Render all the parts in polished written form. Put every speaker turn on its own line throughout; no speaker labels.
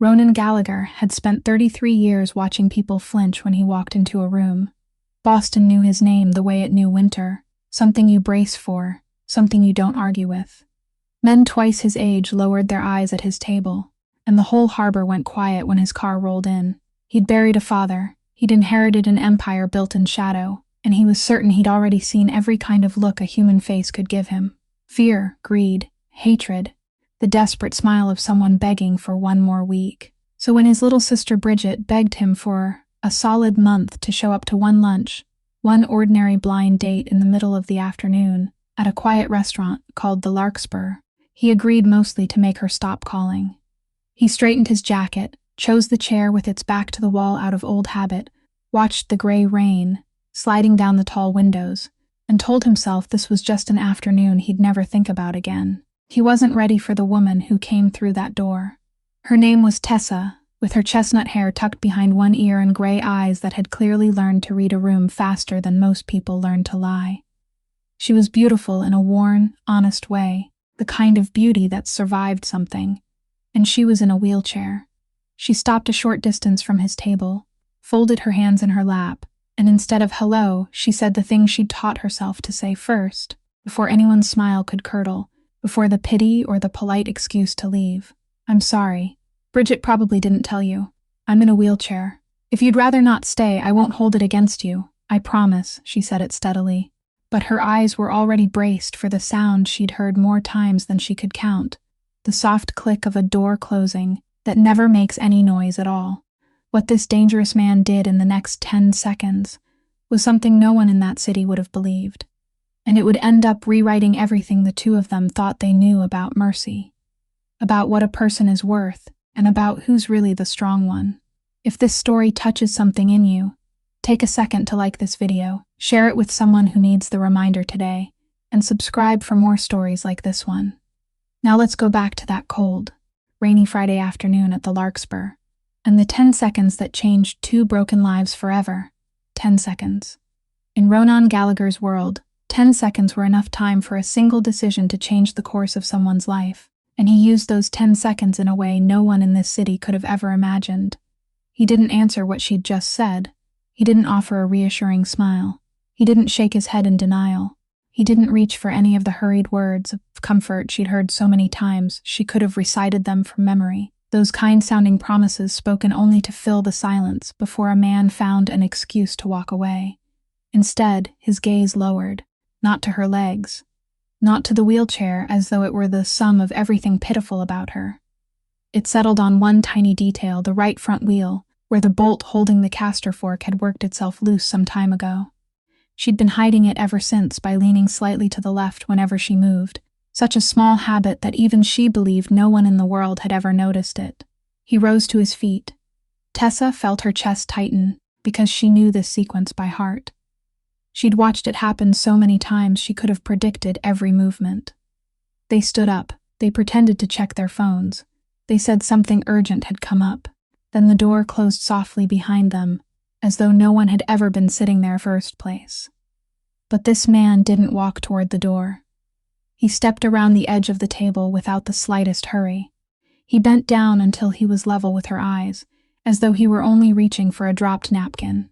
Ronan Gallagher had spent 33 years watching people flinch when he walked into a room. Boston knew his name the way it knew winter, something you brace for, something you don't argue with. Men twice his age lowered their eyes at his table, and the whole harbor went quiet when his car rolled in. He'd buried a father, he'd inherited an empire built in shadow, and he was certain he'd already seen every kind of look a human face could give him. Fear, greed, hatred, the desperate smile of someone begging for one more week. So when his little sister Bridget begged him for a solid month to show up to one lunch, one ordinary blind date in the middle of the afternoon, at a quiet restaurant called the Larkspur, he agreed mostly to make her stop calling. He straightened his jacket, chose the chair with its back to the wall out of old habit, watched the gray rain sliding down the tall windows, and told himself this was just an afternoon he'd never think about again. He wasn't ready for the woman who came through that door. Her name was Tessa, with her chestnut hair tucked behind one ear and gray eyes that had clearly learned to read a room faster than most people learn to lie. She was beautiful in a worn, honest way, the kind of beauty that survived something, and she was in a wheelchair. She stopped a short distance from his table, folded her hands in her lap, and instead of hello, she said the thing she'd taught herself to say first, before anyone's smile could curdle, before the pity or the polite excuse to leave. "I'm sorry. Bridget probably didn't tell you. I'm in a wheelchair. If you'd rather not stay, I won't hold it against you. I promise," she said it steadily. But her eyes were already braced for the sound she'd heard more times than she could count, the soft click of a door closing that never makes any noise at all. What this dangerous man did in the next 10 seconds was something no one in that city would have believed. And it would end up rewriting everything the two of them thought they knew about mercy, about what a person is worth, and about who's really the strong one. If this story touches something in you, take a second to like this video, share it with someone who needs the reminder today, and subscribe for more stories like this one. Now let's go back to that cold, rainy Friday afternoon at the Larkspur, and the 10 seconds that changed two broken lives forever. 10 seconds. In Ronan Gallagher's world, 10 seconds were enough time for a single decision to change the course of someone's life, and he used those 10 seconds in a way no one in this city could have ever imagined. He didn't answer what she'd just said. He didn't offer a reassuring smile. He didn't shake his head in denial. He didn't reach for any of the hurried words of comfort she'd heard so many times she could have recited them from memory, those kind-sounding promises spoken only to fill the silence before a man found an excuse to walk away. Instead, his gaze lowered, not to her legs, not to the wheelchair as though it were the sum of everything pitiful about her. It settled on one tiny detail, the right front wheel, where the bolt holding the caster fork had worked itself loose some time ago. She'd been hiding it ever since by leaning slightly to the left whenever she moved, such a small habit that even she believed no one in the world had ever noticed it. He rose to his feet. Tessa felt her chest tighten because she knew this sequence by heart. She'd watched it happen so many times she could have predicted every movement. They stood up. They pretended to check their phones. They said something urgent had come up. Then the door closed softly behind them, as though no one had ever been sitting there first place. But this man didn't walk toward the door. He stepped around the edge of the table without the slightest hurry. He bent down until he was level with her eyes, as though he were only reaching for a dropped napkin.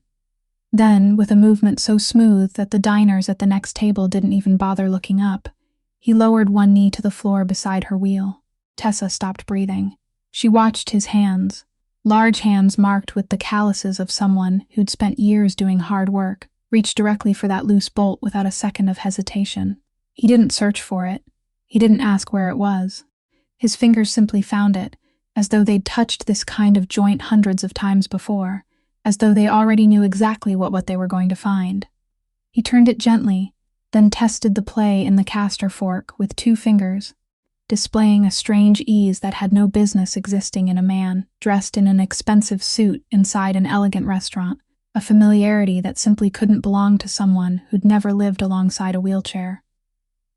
Then, with a movement so smooth that the diners at the next table didn't even bother looking up, he lowered one knee to the floor beside her wheel. Tessa stopped breathing. She watched his hands, large hands marked with the calluses of someone who'd spent years doing hard work, reach directly for that loose bolt without a second of hesitation. He didn't search for it. He didn't ask where it was. His fingers simply found it, as though they'd touched this kind of joint hundreds of times before, as though they already knew exactly what they were going to find. He turned it gently, then tested the play in the caster fork with 2 fingers, displaying a strange ease that had no business existing in a man dressed in an expensive suit inside an elegant restaurant, a familiarity that simply couldn't belong to someone who'd never lived alongside a wheelchair.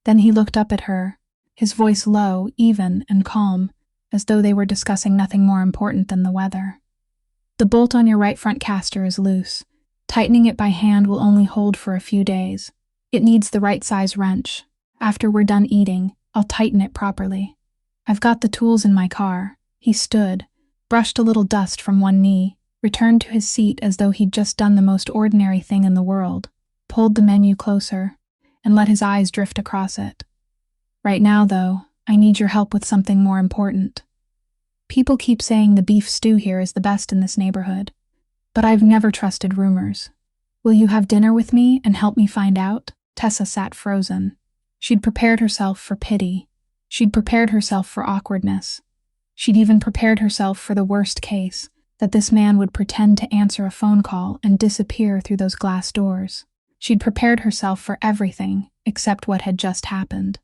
Then he looked up at her, his voice low, even, and calm, as though they were discussing nothing more important than the weather. "The bolt on your right front caster is loose. Tightening it by hand will only hold for a few days. It needs the right size wrench. After we're done eating, I'll tighten it properly. I've got the tools in my car." He stood, brushed a little dust from one knee, returned to his seat as though he'd just done the most ordinary thing in the world, pulled the menu closer, and let his eyes drift across it. Right now, though, I need your help with something more important. People keep saying the beef stew here is the best in this neighborhood, but I've never trusted rumors. Will you have dinner with me and help me find out? Tessa sat frozen. She'd prepared herself for pity. She'd prepared herself for awkwardness. She'd even prepared herself for the worst case, that this man would pretend to answer a phone call and disappear through those glass doors. She'd prepared herself for everything except what had just happened.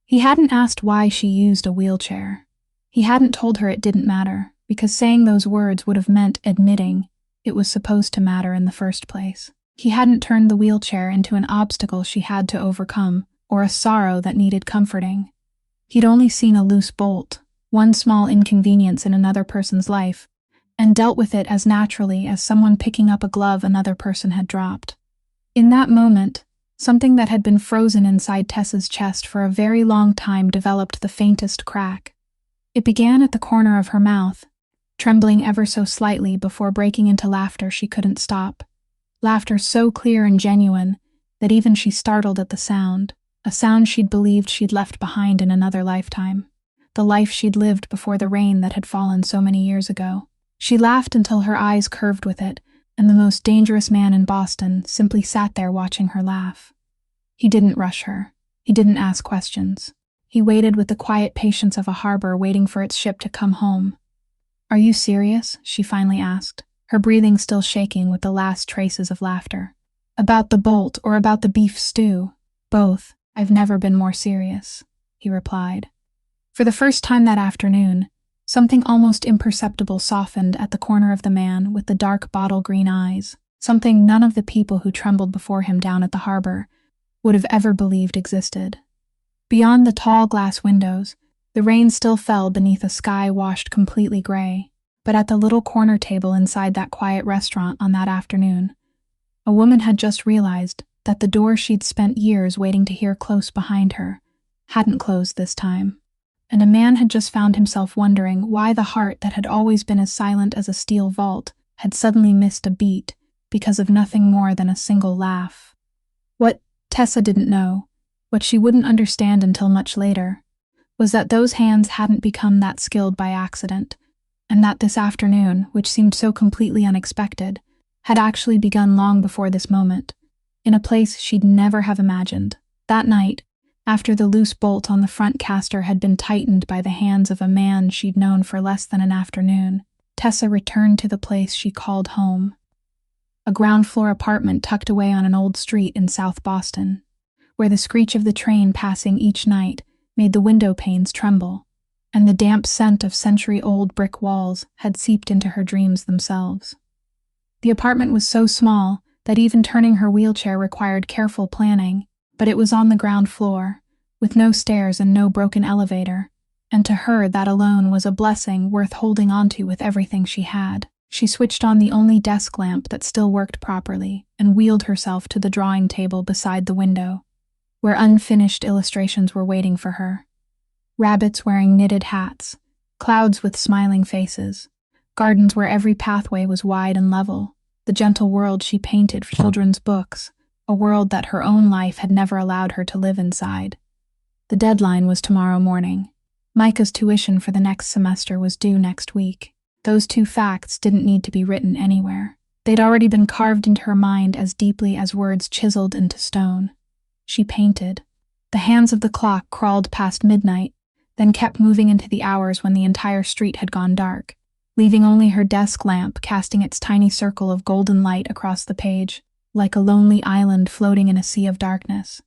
He hadn't asked why she used a wheelchair. He hadn't told her it didn't matter, because saying those words would have meant admitting it was supposed to matter in the first place. He hadn't turned the wheelchair into an obstacle she had to overcome, or a sorrow that needed comforting. He'd only seen a loose bolt, one small inconvenience in another person's life, and dealt with it as naturally as someone picking up a glove another person had dropped. In that moment, something that had been frozen inside Tessa's chest for a very long time developed the faintest crack. It began at the corner of her mouth, trembling ever so slightly before breaking into laughter she couldn't stop. Laughter so clear and genuine that even she startled at the sound, a sound she'd believed she'd left behind in another lifetime, the life she'd lived before the rain that had fallen so many years ago. She laughed until her eyes curved with it, and the most dangerous man in Boston simply sat there watching her laugh. He didn't rush her. He didn't ask questions. He waited with the quiet patience of a harbor waiting for its ship to come home. "Are you serious?" she finally asked, her breathing still shaking with the last traces of laughter. "About the bolt or about the beef stew?" "Both. I've never been more serious," he replied. For the first time that afternoon, something almost imperceptible softened at the corner of the man with the dark bottle-green eyes, something none of the people who trembled before him down at the harbor would have ever believed existed. Beyond the tall glass windows, the rain still fell beneath a sky washed completely gray, but at the little corner table inside that quiet restaurant on that afternoon, a woman had just realized that the door she'd spent years waiting to hear close behind her hadn't closed this time. And a man had just found himself wondering why the heart that had always been as silent as a steel vault had suddenly missed a beat because of nothing more than a single laugh. What Tessa didn't know, what she wouldn't understand until much later, was that those hands hadn't become that skilled by accident, and that this afternoon, which seemed so completely unexpected, had actually begun long before this moment, in a place she'd never have imagined. That night, after the loose bolt on the front caster had been tightened by the hands of a man she'd known for less than an afternoon, Tessa returned to the place she called home. A ground-floor apartment tucked away on an old street in South Boston, where the screech of the train passing each night made the window panes tremble, and the damp scent of century-old brick walls had seeped into her dreams themselves. The apartment was so small that even turning her wheelchair required careful planning, but it was on the ground floor, with no stairs and no broken elevator, and to her that alone was a blessing worth holding onto with everything she had. She switched on the only desk lamp that still worked properly and wheeled herself to the drawing table beside the window, where unfinished illustrations were waiting for her. Rabbits wearing knitted hats, clouds with smiling faces, gardens where every pathway was wide and level, the gentle world she painted for children's books, a world that her own life had never allowed her to live inside. The deadline was tomorrow morning. Micah's tuition for the next semester was due next week. Those two facts didn't need to be written anywhere. They'd already been carved into her mind as deeply as words chiseled into stone. She painted. The hands of the clock crawled past midnight, then kept moving into the hours when the entire street had gone dark, leaving only her desk lamp casting its tiny circle of golden light across the page, like a lonely island floating in a sea of darkness.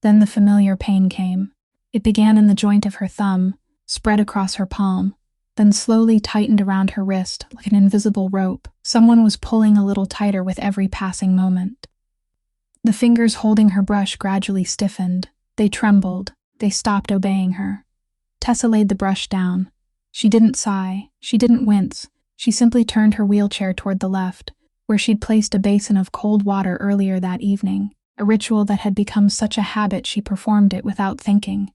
Then the familiar pain came. It began in the joint of her thumb, spread across her palm, then slowly tightened around her wrist like an invisible rope. Someone was pulling a little tighter with every passing moment. The fingers holding her brush gradually stiffened. They trembled. They stopped obeying her. Tessa laid the brush down. She didn't sigh. She didn't wince. She simply turned her wheelchair toward the left, where she'd placed a basin of cold water earlier that evening, a ritual that had become such a habit she performed it without thinking.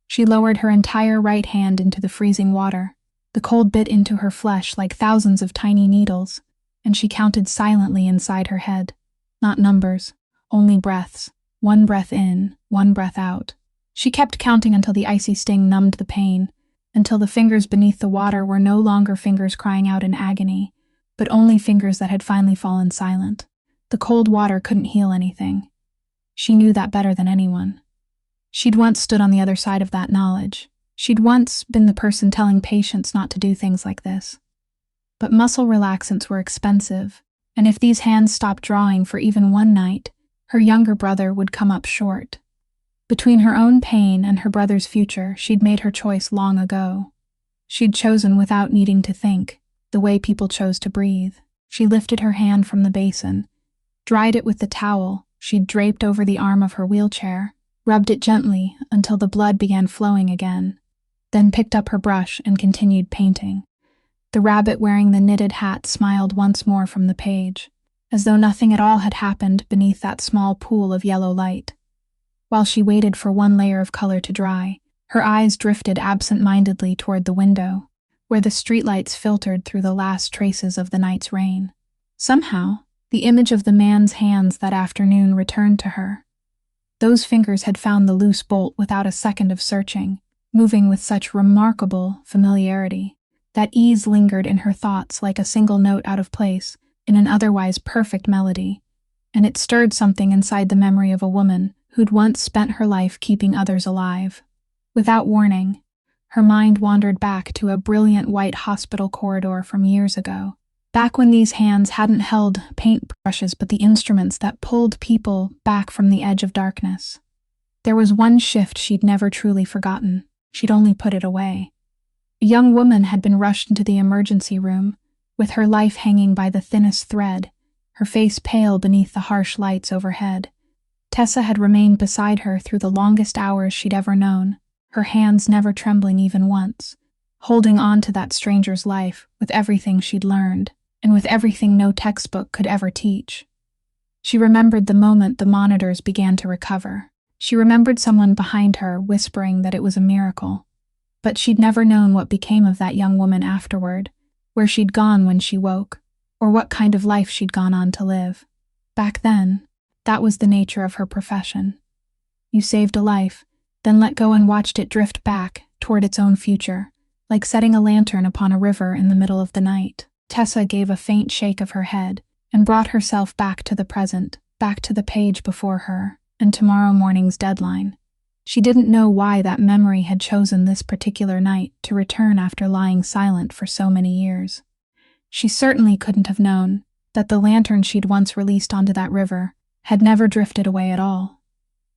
She lowered her entire right hand into the freezing water. The cold bit into her flesh like thousands of tiny needles, and she counted silently inside her head. Not numbers, only breaths. 1 breath in, 1 breath out. She kept counting until the icy sting numbed the pain, until the fingers beneath the water were no longer fingers crying out in agony, but only fingers that had finally fallen silent. The cold water couldn't heal anything. She knew that better than anyone. She'd once stood on the other side of that knowledge. She'd once been the person telling patients not to do things like this. But muscle relaxants were expensive, and if these hands stopped drawing for even one night, her younger brother would come up short. Between her own pain and her brother's future, she'd made her choice long ago. She'd chosen without needing to think, the way people chose to breathe. She lifted her hand from the basin, dried it with the towel she'd draped over the arm of her wheelchair, rubbed it gently until the blood began flowing again, then picked up her brush and continued painting. The rabbit wearing the knitted hat smiled once more from the page, as though nothing at all had happened beneath that small pool of yellow light. While she waited for one layer of color to dry, her eyes drifted absent-mindedly toward the window, where the streetlights filtered through the last traces of the night's rain. Somehow, the image of the man's hands that afternoon returned to her. Those fingers had found the loose bolt without a second of searching, moving with such remarkable familiarity. That ease lingered in her thoughts like a single note out of place in an otherwise perfect melody, and it stirred something inside the memory of a woman who'd once spent her life keeping others alive. Without warning, her mind wandered back to a brilliant white hospital corridor from years ago, back when these hands hadn't held paintbrushes but the instruments that pulled people back from the edge of darkness. There was one shift she'd never truly forgotten. She'd only put it away. A young woman had been rushed into the emergency room, with her life hanging by the thinnest thread, her face pale beneath the harsh lights overhead. Tessa had remained beside her through the longest hours she'd ever known, her hands never trembling even once, holding on to that stranger's life with everything she'd learned, and with everything no textbook could ever teach. She remembered the moment the monitors began to recover. She remembered someone behind her whispering that it was a miracle. But she'd never known what became of that young woman afterward, where she'd gone when she woke, or what kind of life she'd gone on to live. Back then, that was the nature of her profession. You saved a life, then let go and watched it drift back toward its own future, like setting a lantern upon a river in the middle of the night. Tessa gave a faint shake of her head and brought herself back to the present, back to the page before her, and tomorrow morning's deadline. She didn't know why that memory had chosen this particular night to return after lying silent for so many years. She certainly couldn't have known that the lantern she'd once released onto that river had never drifted away at all,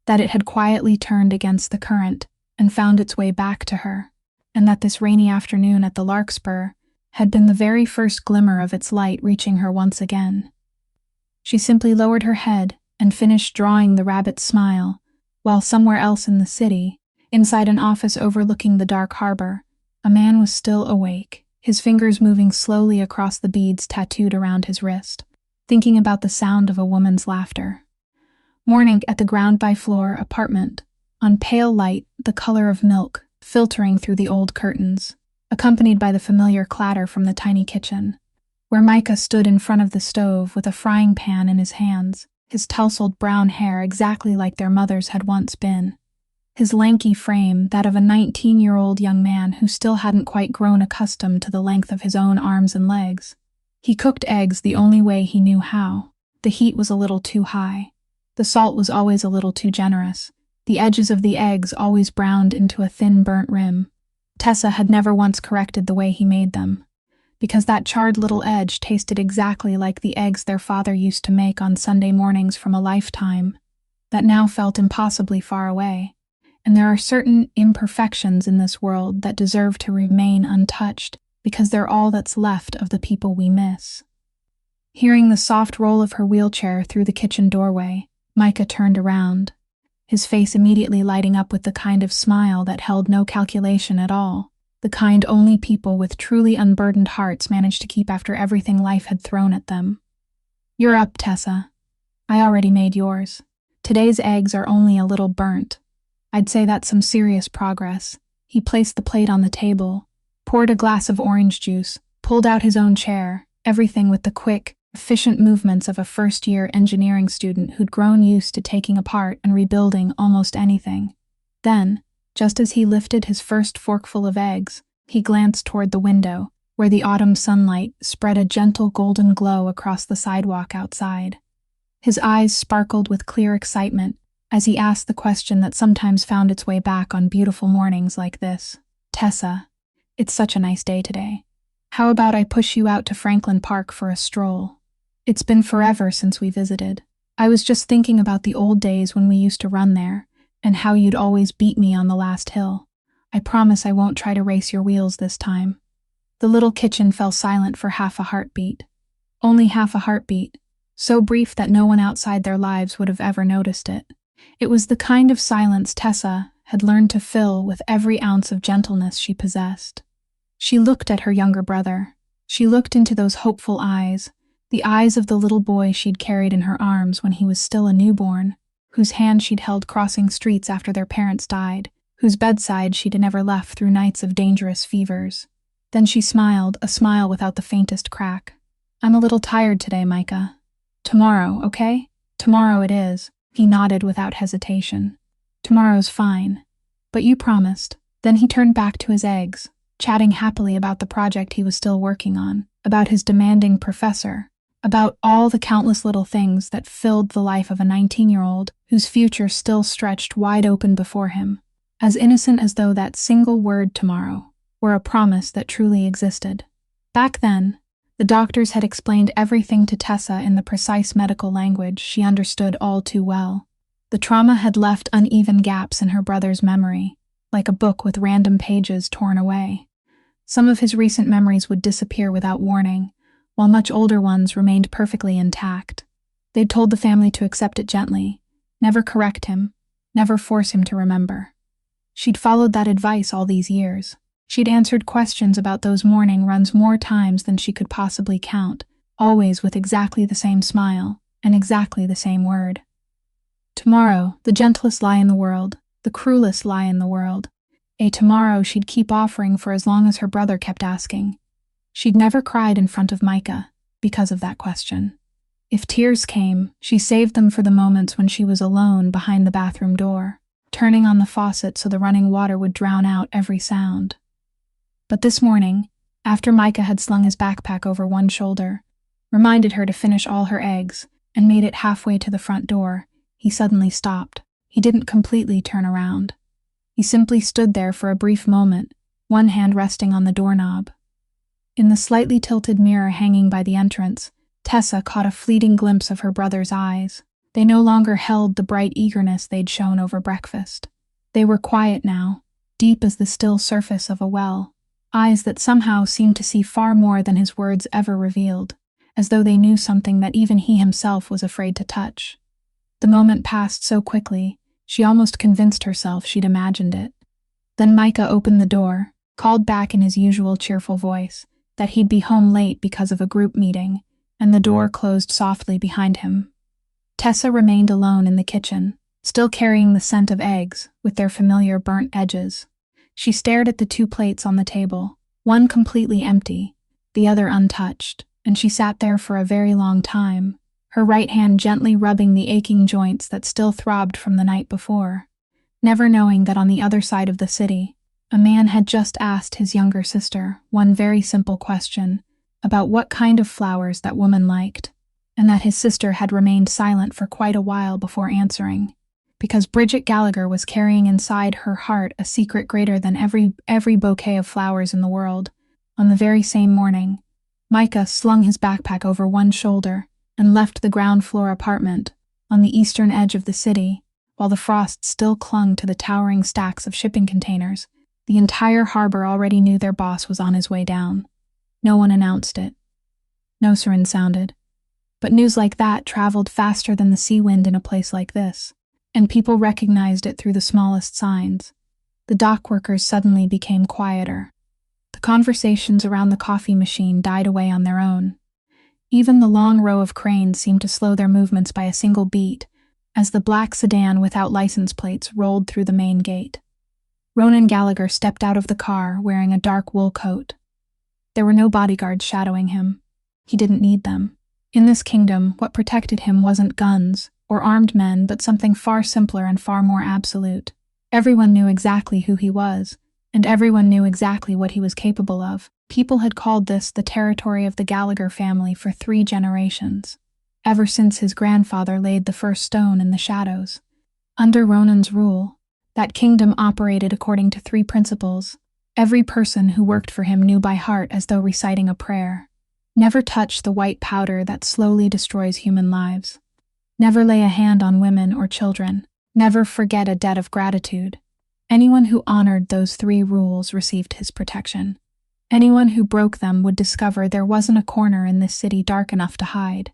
that it had quietly turned against the current and found its way back to her, and that this rainy afternoon at the Larkspur had been the very first glimmer of its light reaching her once again. She simply lowered her head and finished drawing the rabbit's smile, while somewhere else in the city, inside an office overlooking the dark harbor, a man was still awake, his fingers moving slowly across the beads tattooed around his wrist, thinking about the sound of a woman's laughter. Morning at the ground-by-floor apartment, on pale light the color of milk filtering through the old curtains, accompanied by the familiar clatter from the tiny kitchen, where Micah stood in front of the stove with a frying pan in his hands, his tousled brown hair exactly like their mother's had once been. His lanky frame, that of a 19-year-old young man who still hadn't quite grown accustomed to the length of his own arms and legs. He cooked eggs the only way he knew how. The heat was a little too high. The salt was always a little too generous. The edges of the eggs always browned into a thin burnt rim. Tessa had never once corrected the way he made them, because that charred little edge tasted exactly like the eggs their father used to make on Sunday mornings from a lifetime that now felt impossibly far away. And there are certain imperfections in this world that deserve to remain untouched because they're all that's left of the people we miss. Hearing the soft roll of her wheelchair through the kitchen doorway, Micah turned around, his face immediately lighting up with the kind of smile that held no calculation at all, the kind only people with truly unburdened hearts managed to keep after everything life had thrown at them. "You're up, Tessa. I already made yours. Today's eggs are only a little burnt. I'd say that's some serious progress." He placed the plate on the table, poured a glass of orange juice, pulled out his own chair, everything with the quick, efficient movements of a first-year engineering student who'd grown used to taking apart and rebuilding almost anything. Then, just as he lifted his first forkful of eggs, he glanced toward the window, where the autumn sunlight spread a gentle golden glow across the sidewalk outside. His eyes sparkled with clear excitement as he asked the question that sometimes found its way back on beautiful mornings like this. "Tessa, it's such a nice day today. How about I push you out to Franklin Park for a stroll? It's been forever since we visited. I was just thinking about the old days when we used to run there, and how you'd always beat me on the last hill. I promise I won't try to race your wheels this time." The little kitchen fell silent for half a heartbeat. Only half a heartbeat, so brief that no one outside their lives would have ever noticed it. It was the kind of silence Tessa had learned to fill with every ounce of gentleness she possessed. She looked at her younger brother. She looked into those hopeful eyes, the eyes of the little boy she'd carried in her arms when he was still a newborn, whose hand she'd held crossing streets after their parents died, whose bedside she'd never left through nights of dangerous fevers. Then she smiled, a smile without the faintest crack. "I'm a little tired today, Micah. Tomorrow, okay? Tomorrow it is." He nodded without hesitation. "Tomorrow's fine. But you promised." Then he turned back to his eggs, chatting happily about the project he was still working on, about his demanding professor, about all the countless little things that filled the life of a 19-year-old whose future still stretched wide open before him, as innocent as though that single word "tomorrow" were a promise that truly existed. Back then, the doctors had explained everything to Tessa in the precise medical language she understood all too well. The trauma had left uneven gaps in her brother's memory, like a book with random pages torn away. Some of his recent memories would disappear without warning, while much older ones remained perfectly intact. They'd told the family to accept it gently, never correct him, never force him to remember. She'd followed that advice all these years. She'd answered questions about those morning runs more times than she could possibly count, always with exactly the same smile and exactly the same word. Tomorrow, the gentlest lie in the world, the cruelest lie in the world. A tomorrow she'd keep offering for as long as her brother kept asking. She'd never cried in front of Micah because of that question. If tears came, she saved them for the moments when she was alone behind the bathroom door, turning on the faucet so the running water would drown out every sound. But this morning, after Micah had slung his backpack over one shoulder, reminded her to finish all her eggs, and made it halfway to the front door, he suddenly stopped. He didn't completely turn around. He simply stood there for a brief moment, one hand resting on the doorknob. In the slightly tilted mirror hanging by the entrance, Tessa caught a fleeting glimpse of her brother's eyes. They no longer held the bright eagerness they'd shown over breakfast. They were quiet now, deep as the still surface of a well. Eyes that somehow seemed to see far more than his words ever revealed, as though they knew something that even he himself was afraid to touch. The moment passed so quickly, she almost convinced herself she'd imagined it. Then Micah opened the door, called back in his usual cheerful voice that he'd be home late because of a group meeting, and the door closed softly behind him. Tessa remained alone in the kitchen, still carrying the scent of eggs with their familiar burnt edges. She stared at the two plates on the table, one completely empty, the other untouched, and she sat there for a very long time, her right hand gently rubbing the aching joints that still throbbed from the night before, never knowing that on the other side of the city, a man had just asked his younger sister one very simple question about what kind of flowers that woman liked, and that his sister had remained silent for quite a while before answering, because Bridget Gallagher was carrying inside her heart a secret greater than every bouquet of flowers in the world. On the very same morning, Micah slung his backpack over one shoulder and left the ground floor apartment on the eastern edge of the city, while the frost still clung to the towering stacks of shipping containers. The entire harbor already knew their boss was on his way down. No one announced it. No siren sounded. But news like that traveled faster than the sea wind in a place like this, and people recognized it through the smallest signs. The dock workers suddenly became quieter. The conversations around the coffee machine died away on their own. Even the long row of cranes seemed to slow their movements by a single beat as the black sedan without license plates rolled through the main gate. Ronan Gallagher stepped out of the car wearing a dark wool coat. There were no bodyguards shadowing him. He didn't need them. In this kingdom, what protected him wasn't guns or armed men, but something far simpler and far more absolute. Everyone knew exactly who he was, and everyone knew exactly what he was capable of. People had called this the territory of the Gallagher family for 3 generations, ever since his grandfather laid the first stone in the shadows. Under Ronan's rule, that kingdom operated according to 3 principles. Every person who worked for him knew by heart, as though reciting a prayer. Never touch the white powder that slowly destroys human lives. Never lay a hand on women or children. Never forget a debt of gratitude. Anyone who honored those 3 rules received his protection. Anyone who broke them would discover there wasn't a corner in this city dark enough to hide.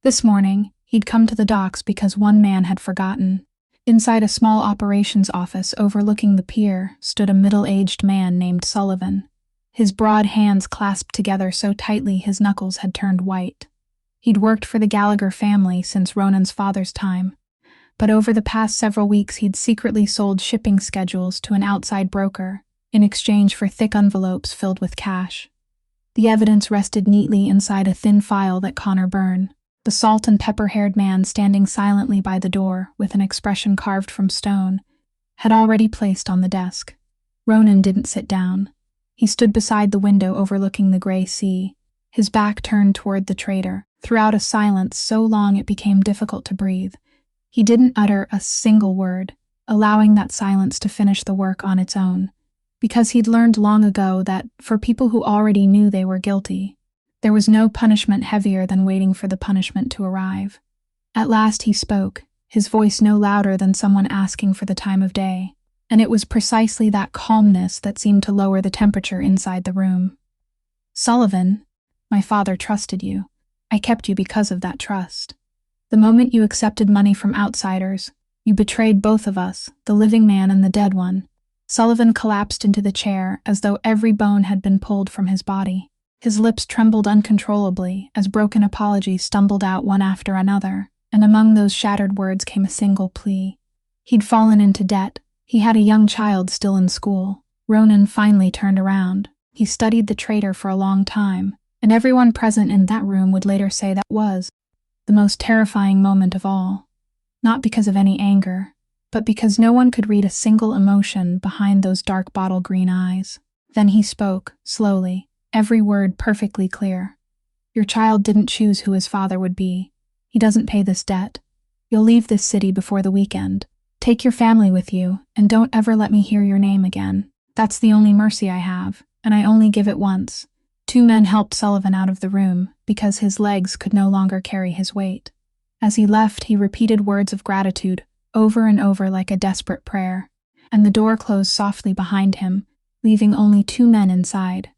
This morning, he'd come to the docks because one man had forgotten. Inside a small operations office overlooking the pier stood a middle-aged man named Sullivan. His broad hands clasped together so tightly his knuckles had turned white. He'd worked for the Gallagher family since Ronan's father's time, but over the past several weeks he'd secretly sold shipping schedules to an outside broker in exchange for thick envelopes filled with cash. The evidence rested neatly inside a thin file that Connor Byrne, the salt and pepper-haired man standing silently by the door with an expression carved from stone, had already placed on the desk. Ronan didn't sit down. He stood beside the window overlooking the gray sea, his back turned toward the trader, throughout a silence so long it became difficult to breathe. He didn't utter a single word, allowing that silence to finish the work on its own, because he'd learned long ago that, for people who already knew they were guilty, there was no punishment heavier than waiting for the punishment to arrive. At last he spoke, his voice no louder than someone asking for the time of day, and it was precisely that calmness that seemed to lower the temperature inside the room. "Sullivan, my father trusted you. I kept you because of that trust. The moment you accepted money from outsiders, you betrayed both of us, the living man and the dead one." Sullivan collapsed into the chair as though every bone had been pulled from his body. His lips trembled uncontrollably as broken apologies stumbled out one after another, and among those shattered words came a single plea. He'd fallen into debt. He had a young child still in school. Ronan finally turned around. He studied the traitor for a long time, and everyone present in that room would later say that was the most terrifying moment of all. Not because of any anger, but because no one could read a single emotion behind those dark bottle green eyes. Then he spoke, slowly, every word perfectly clear. "Your child didn't choose who his father would be. He doesn't pay this debt. You'll leave this city before the weekend. Take your family with you, and don't ever let me hear your name again. That's the only mercy I have, and I only give it once." 2 men helped Sullivan out of the room because his legs could no longer carry his weight. As he left, he repeated words of gratitude over and over like a desperate prayer, and the door closed softly behind him, leaving only 2 men inside.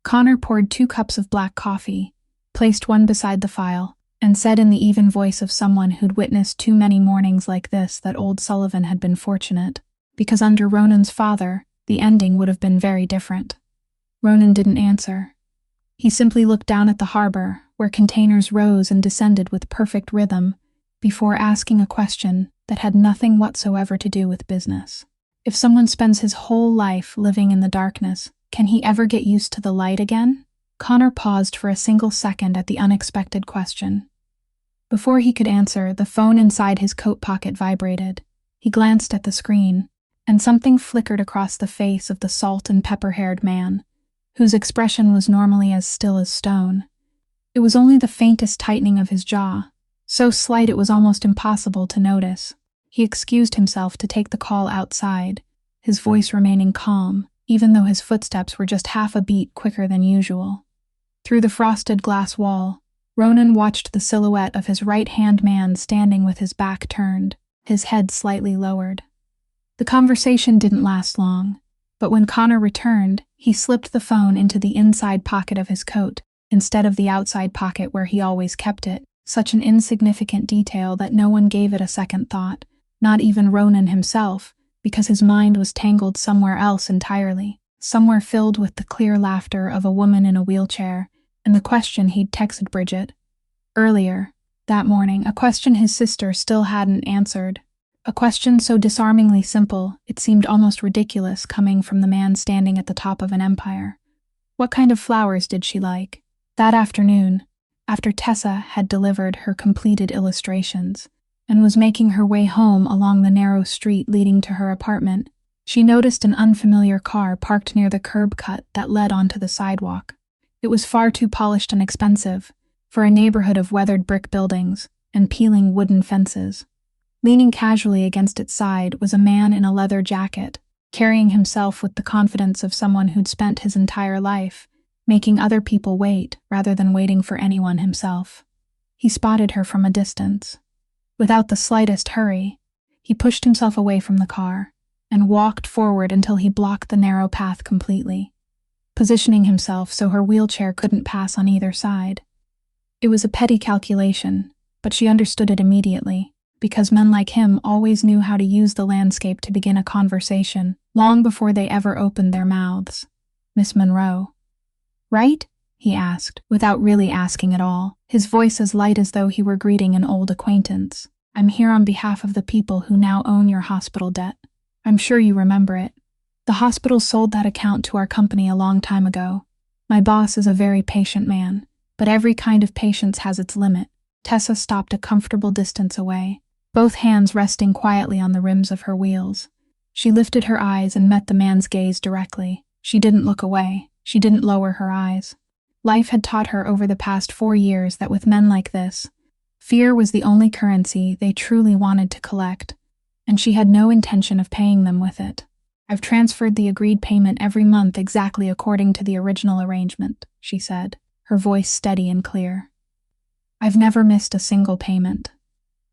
Connor poured 2 cups of black coffee, placed one beside the file, and said in the even voice of someone who'd witnessed too many mornings like this that old Sullivan had been fortunate, because under Ronan's father, the ending would have been very different. Ronan didn't answer. He simply looked down at the harbor, where containers rose and descended with perfect rhythm, before asking a question that had nothing whatsoever to do with business. If someone spends his whole life living in the darkness, can he ever get used to the light again? Connor paused for a single second at the unexpected question. Before he could answer, the phone inside his coat pocket vibrated. He glanced at the screen, and something flickered across the face of the salt and pepper-haired man, whose expression was normally as still as stone. It was only the faintest tightening of his jaw, so slight it was almost impossible to notice. He excused himself to take the call outside, his voice remaining calm, even though his footsteps were just half a beat quicker than usual. Through the frosted glass wall, Ronan watched the silhouette of his right-hand man standing with his back turned, his head slightly lowered. The conversation didn't last long, but when Connor returned, he slipped the phone into the inside pocket of his coat, instead of the outside pocket where he always kept it, such an insignificant detail that no one gave it a second thought, not even Ronan himself, because his mind was tangled somewhere else entirely, somewhere filled with the clear laughter of a woman in a wheelchair, and the question he'd texted Bridget earlier that morning, a question his sister still hadn't answered. A question so disarmingly simple, it seemed almost ridiculous coming from the man standing at the top of an empire. What kind of flowers did she like? That afternoon, after Tessa had delivered her completed illustrations and was making her way home along the narrow street leading to her apartment, she noticed an unfamiliar car parked near the curb cut that led onto the sidewalk. It was far too polished and expensive for a neighborhood of weathered brick buildings and peeling wooden fences. Leaning casually against its side was a man in a leather jacket, carrying himself with the confidence of someone who'd spent his entire life making other people wait rather than waiting for anyone himself. He spotted her from a distance. Without the slightest hurry, he pushed himself away from the car and walked forward until he blocked the narrow path completely, positioning himself so her wheelchair couldn't pass on either side. It was a petty calculation, but she understood it immediately, because men like him always knew how to use the landscape to begin a conversation, long before they ever opened their mouths. "Miss Monroe." "Right?" he asked, without really asking at all, his voice as light as though he were greeting an old acquaintance. "I'm here on behalf of the people who now own your hospital debt. I'm sure you remember it. The hospital sold that account to our company a long time ago. My boss is a very patient man, but every kind of patience has its limit." Tessa stopped a comfortable distance away, both hands resting quietly on the rims of her wheels. She lifted her eyes and met the man's gaze directly. She didn't look away. She didn't lower her eyes. Life had taught her over the past 4 years that with men like this, fear was the only currency they truly wanted to collect, and she had no intention of paying them with it. "I've transferred the agreed payment every month exactly according to the original arrangement," she said, her voice steady and clear. "I've never missed a single payment."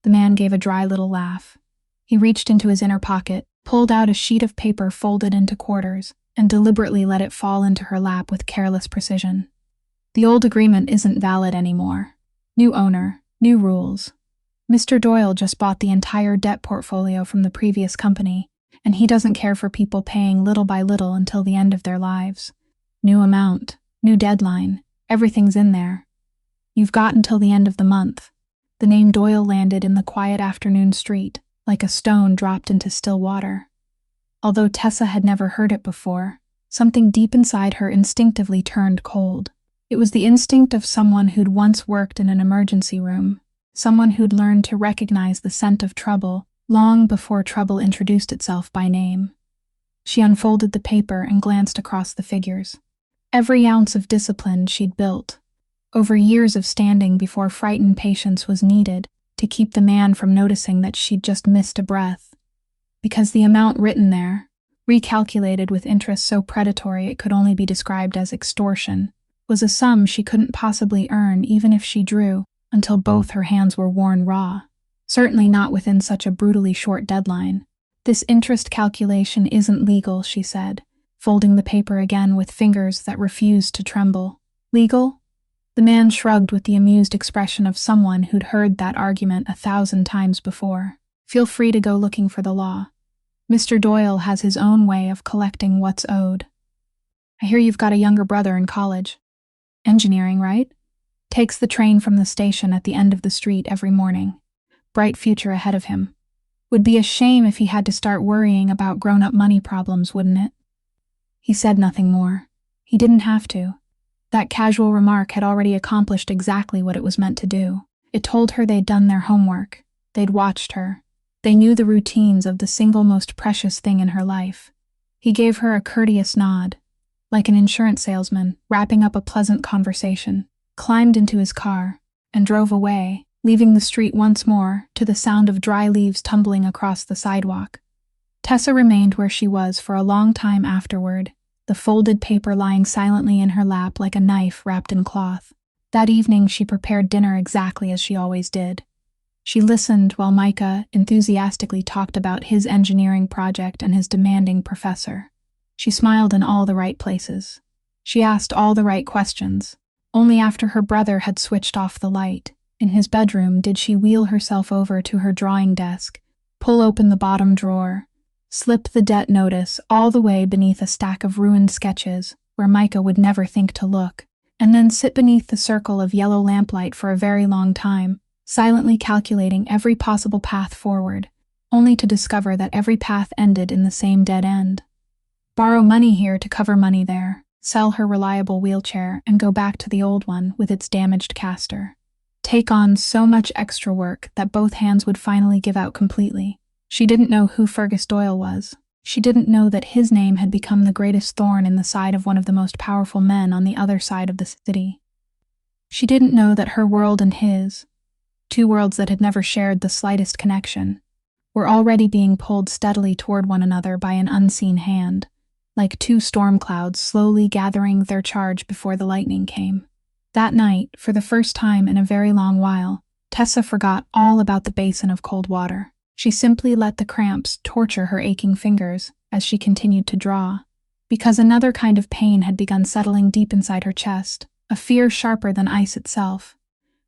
The man gave a dry little laugh. He reached into his inner pocket, pulled out a sheet of paper folded into quarters, and deliberately let it fall into her lap with careless precision. "The old agreement isn't valid anymore. New owner, new rules. Mr. Doyle just bought the entire debt portfolio from the previous company, and he doesn't care for people paying little by little until the end of their lives. New amount, new deadline, everything's in there. You've got until the end of the month." The name Doyle landed in the quiet afternoon street, like a stone dropped into still water. Although Tessa had never heard it before, something deep inside her instinctively turned cold. It was the instinct of someone who'd once worked in an emergency room, someone who'd learned to recognize the scent of trouble long before trouble introduced itself by name. She unfolded the paper and glanced across the figures. Every ounce of discipline she'd built, over years of standing before frightened patients, was needed to keep the man from noticing that she'd just missed a breath. Because the amount written there, recalculated with interest so predatory it could only be described as extortion, was a sum she couldn't possibly earn even if she drew until both her hands were worn raw. Certainly not within such a brutally short deadline. "This interest calculation isn't legal," she said, folding the paper again with fingers that refused to tremble. "Legal?" The man shrugged with the amused expression of someone who'd heard that argument 1,000 times before. "Feel free to go looking for the law. Mr. Doyle has his own way of collecting what's owed. I hear you've got a younger brother in college. Engineering, right? Takes the train from the station at the end of the street every morning. Bright future ahead of him. Would be a shame if he had to start worrying about grown-up money problems, wouldn't it?" He said nothing more. He didn't have to. That casual remark had already accomplished exactly what it was meant to do. It told her they'd done their homework. They'd watched her. They knew the routines of the single most precious thing in her life. He gave her a courteous nod, like an insurance salesman wrapping up a pleasant conversation, climbed into his car, and drove away, leaving the street once more to the sound of dry leaves tumbling across the sidewalk. Tessa remained where she was for a long time afterward, the folded paper lying silently in her lap like a knife wrapped in cloth. That evening she prepared dinner exactly as she always did. She listened while Micah enthusiastically talked about his engineering project and his demanding professor. She smiled in all the right places. She asked all the right questions. Only after her brother had switched off the light, in his bedroom, did she wheel herself over to her drawing desk, pull open the bottom drawer, slip the debt notice all the way beneath a stack of ruined sketches where Micah would never think to look, and then sit beneath the circle of yellow lamplight for a very long time, silently calculating every possible path forward, only to discover that every path ended in the same dead end. Borrow money here to cover money there, sell her reliable wheelchair, and go back to the old one with its damaged caster. Take on so much extra work that both hands would finally give out completely. She didn't know who Fergus Doyle was. She didn't know that his name had become the greatest thorn in the side of one of the most powerful men on the other side of the city. She didn't know that her world and his, two worlds that had never shared the slightest connection, were already being pulled steadily toward one another by an unseen hand, like two storm clouds slowly gathering their charge before the lightning came. That night, for the first time in a very long while, Tessa forgot all about the basin of cold water. She simply let the cramps torture her aching fingers as she continued to draw, because another kind of pain had begun settling deep inside her chest, a fear sharper than ice itself.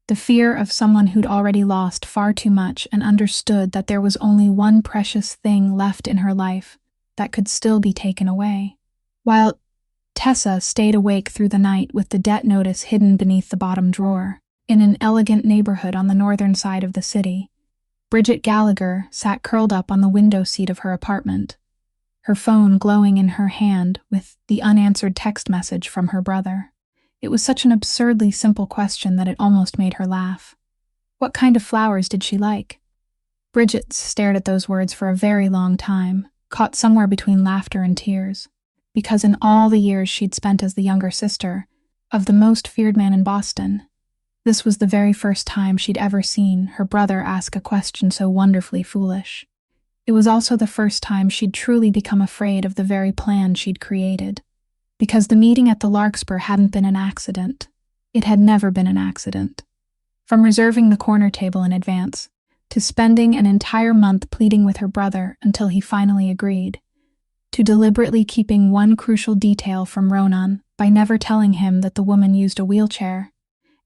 The fear of someone who'd already lost far too much and understood that there was only one precious thing left in her life that could still be taken away. While Tessa stayed awake through the night with the debt notice hidden beneath the bottom drawer, in an elegant neighborhood on the northern side of the city, Bridget Gallagher sat curled up on the window seat of her apartment, her phone glowing in her hand with the unanswered text message from her brother. It was such an absurdly simple question that it almost made her laugh. What kind of flowers did she like? Bridget stared at those words for a very long time, caught somewhere between laughter and tears, because in all the years she'd spent as the younger sister of the most feared man in Boston, this was the very first time she'd ever seen her brother ask a question so wonderfully foolish. It was also the first time she'd truly become afraid of the very plan she'd created. Because the meeting at the Larkspur hadn't been an accident. It had never been an accident. From reserving the corner table in advance, to spending an entire month pleading with her brother until he finally agreed, to deliberately keeping one crucial detail from Ronan by never telling him that the woman used a wheelchair,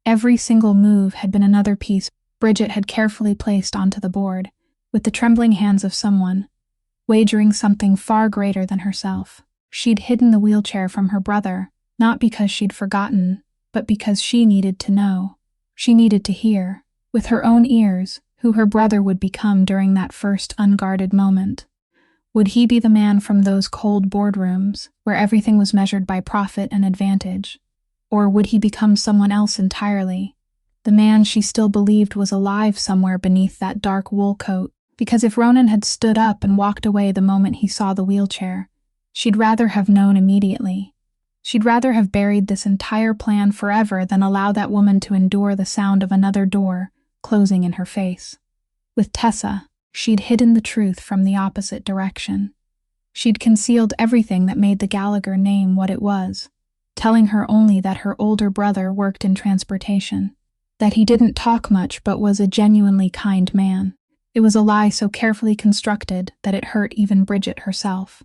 every single move had been another piece Bridget had carefully placed onto the board, with the trembling hands of someone, wagering something far greater than herself. She'd hidden the wheelchair from her brother, not because she'd forgotten, but because she needed to know. She needed to hear, with her own ears, who her brother would become during that first unguarded moment. Would he be the man from those cold boardrooms, where everything was measured by profit and advantage? Or would he become someone else entirely? The man she still believed was alive somewhere beneath that dark wool coat, because if Ronan had stood up and walked away the moment he saw the wheelchair, she'd rather have known immediately. She'd rather have buried this entire plan forever than allow that woman to endure the sound of another door closing in her face. With Tessa, she'd hidden the truth from the opposite direction. She'd concealed everything that made the Gallagher name what it was, telling her only that her older brother worked in transportation, that he didn't talk much but was a genuinely kind man. It was a lie so carefully constructed that it hurt even Bridget herself.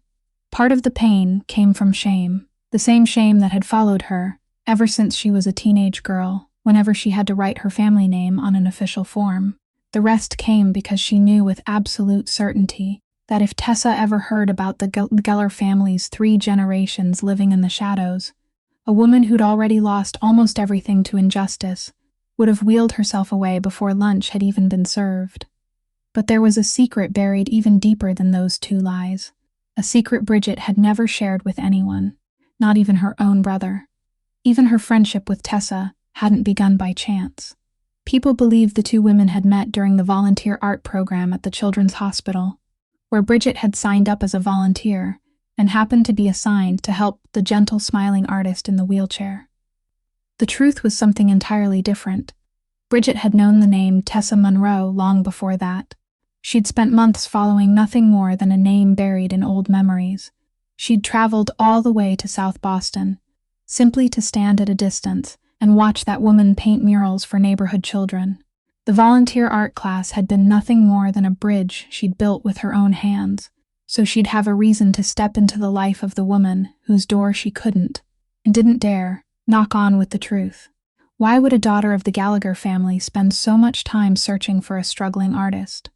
Part of the pain came from shame, the same shame that had followed her ever since she was a teenage girl, whenever she had to write her family name on an official form. The rest came because she knew with absolute certainty that if Tessa ever heard about the Geller family's 3 generations living in the shadows, a woman who'd already lost almost everything to injustice would have wheeled herself away before lunch had even been served. But there was a secret buried even deeper than those 2 lies. A secret Bridget had never shared with anyone, not even her own brother. Even her friendship with Tessa hadn't begun by chance. People believed the 2 women had met during the volunteer art program at the Children's Hospital, where Bridget had signed up as a volunteer and happened to be assigned to help the gentle, smiling artist in the wheelchair. The truth was something entirely different. Bridget had known the name Tessa Monroe long before that. She'd spent months following nothing more than a name buried in old memories. She'd traveled all the way to South Boston, simply to stand at a distance and watch that woman paint murals for neighborhood children. The volunteer art class had been nothing more than a bridge she'd built with her own hands, so she'd have a reason to step into the life of the woman whose door she couldn't, and didn't dare, knock on with the truth. Why would a daughter of the Gallagher family spend so much time searching for a struggling artist?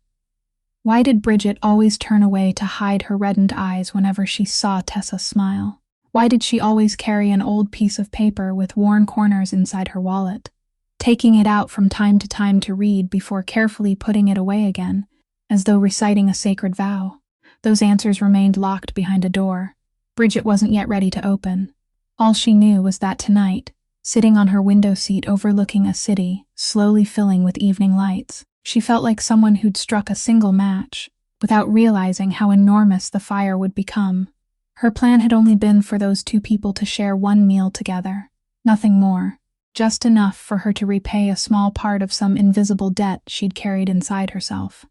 Why did Bridget always turn away to hide her reddened eyes whenever she saw Tessa smile? Why did she always carry an old piece of paper with worn corners inside her wallet, taking it out from time to time to read before carefully putting it away again, as though reciting a sacred vow. Those answers remained locked behind a door Bridget wasn't yet ready to open. All she knew was that tonight, sitting on her window seat overlooking a city slowly filling with evening lights, she felt like someone who'd struck a single match, without realizing how enormous the fire would become. Her plan had only been for those two people to share one meal together. Nothing more. Just enough for her to repay a small part of some invisible debt she'd carried inside herself.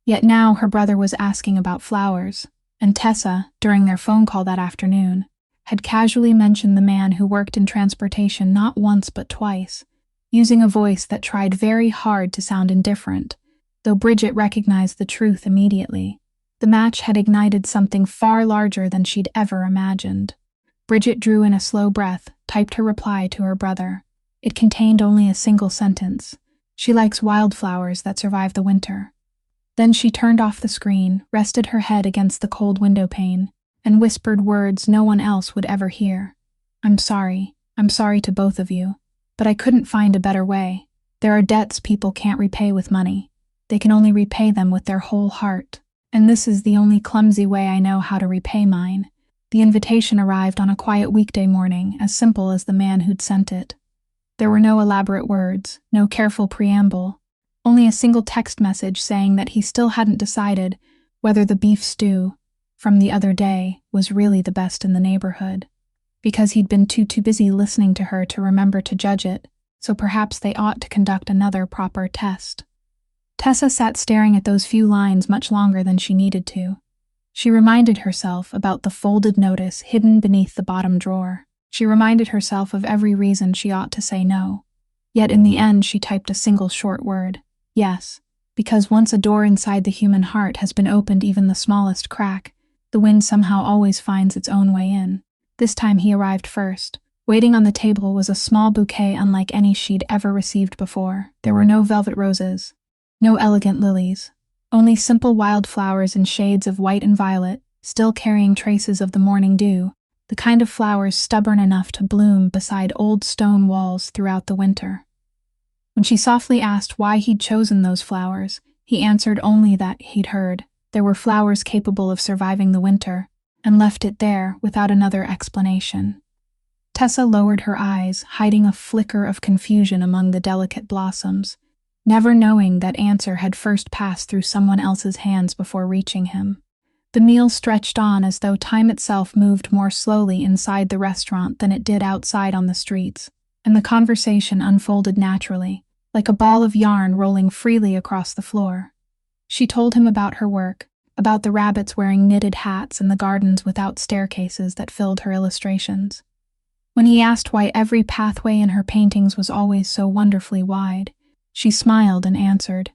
Yet now her brother was asking about flowers, and Tessa, during their phone call that afternoon, had casually mentioned the man who worked in transportation not once but twice, using a voice that tried very hard to sound indifferent, though Bridget recognized the truth immediately. The match had ignited something far larger than she'd ever imagined. Bridget drew in a slow breath, typed her reply to her brother. It contained only a single sentence. She likes wildflowers that survive the winter. Then she turned off the screen, rested her head against the cold window pane, and whispered words no one else would ever hear. I'm sorry to both of you, but I couldn't find a better way. There are debts people can't repay with money. They can only repay them with their whole heart, and this is the only clumsy way I know how to repay mine. The invitation arrived on a quiet weekday morning, as simple as the man who'd sent it. There were no elaborate words, no careful preamble, only a single text message saying that he still hadn't decided whether the beef stew from the other day was really the best in the neighborhood, because he'd been too busy listening to her to remember to judge it, so perhaps they ought to conduct another proper test. Tessa sat staring at those few lines much longer than she needed to. She reminded herself about the folded notice hidden beneath the bottom drawer. She reminded herself of every reason she ought to say no. Yet in the end she typed a single short word. Yes, because once a door inside the human heart has been opened even the smallest crack, the wind somehow always finds its own way in. This time he arrived first. Waiting on the table was a small bouquet unlike any she'd ever received before. There were no velvet roses, no elegant lilies, only simple wildflowers in shades of white and violet, still carrying traces of the morning dew, the kind of flowers stubborn enough to bloom beside old stone walls throughout the winter. When she softly asked why he'd chosen those flowers, he answered only that he'd heard there were flowers capable of surviving the winter, and left it there without another explanation. Tessa lowered her eyes, hiding a flicker of confusion among the delicate blossoms, never knowing that answer had first passed through someone else's hands before reaching him. The meal stretched on as though time itself moved more slowly inside the restaurant than it did outside on the streets, and the conversation unfolded naturally, like a ball of yarn rolling freely across the floor. She told him about her work, about the rabbits wearing knitted hats and the gardens without staircases that filled her illustrations. When he asked why every pathway in her paintings was always so wonderfully wide, she smiled and answered,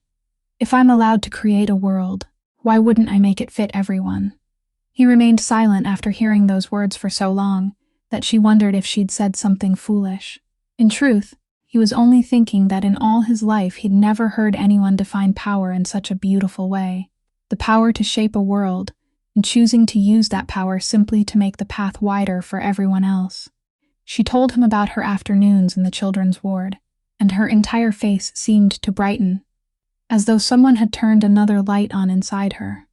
"If I'm allowed to create a world, why wouldn't I make it fit everyone?" He remained silent after hearing those words for so long that she wondered if she'd said something foolish. In truth, he was only thinking that in all his life he'd never heard anyone define power in such a beautiful way. The power to shape a world, and choosing to use that power simply to make the path wider for everyone else. She told him about her afternoons in the children's ward, and her entire face seemed to brighten, as though someone had turned another light on inside her.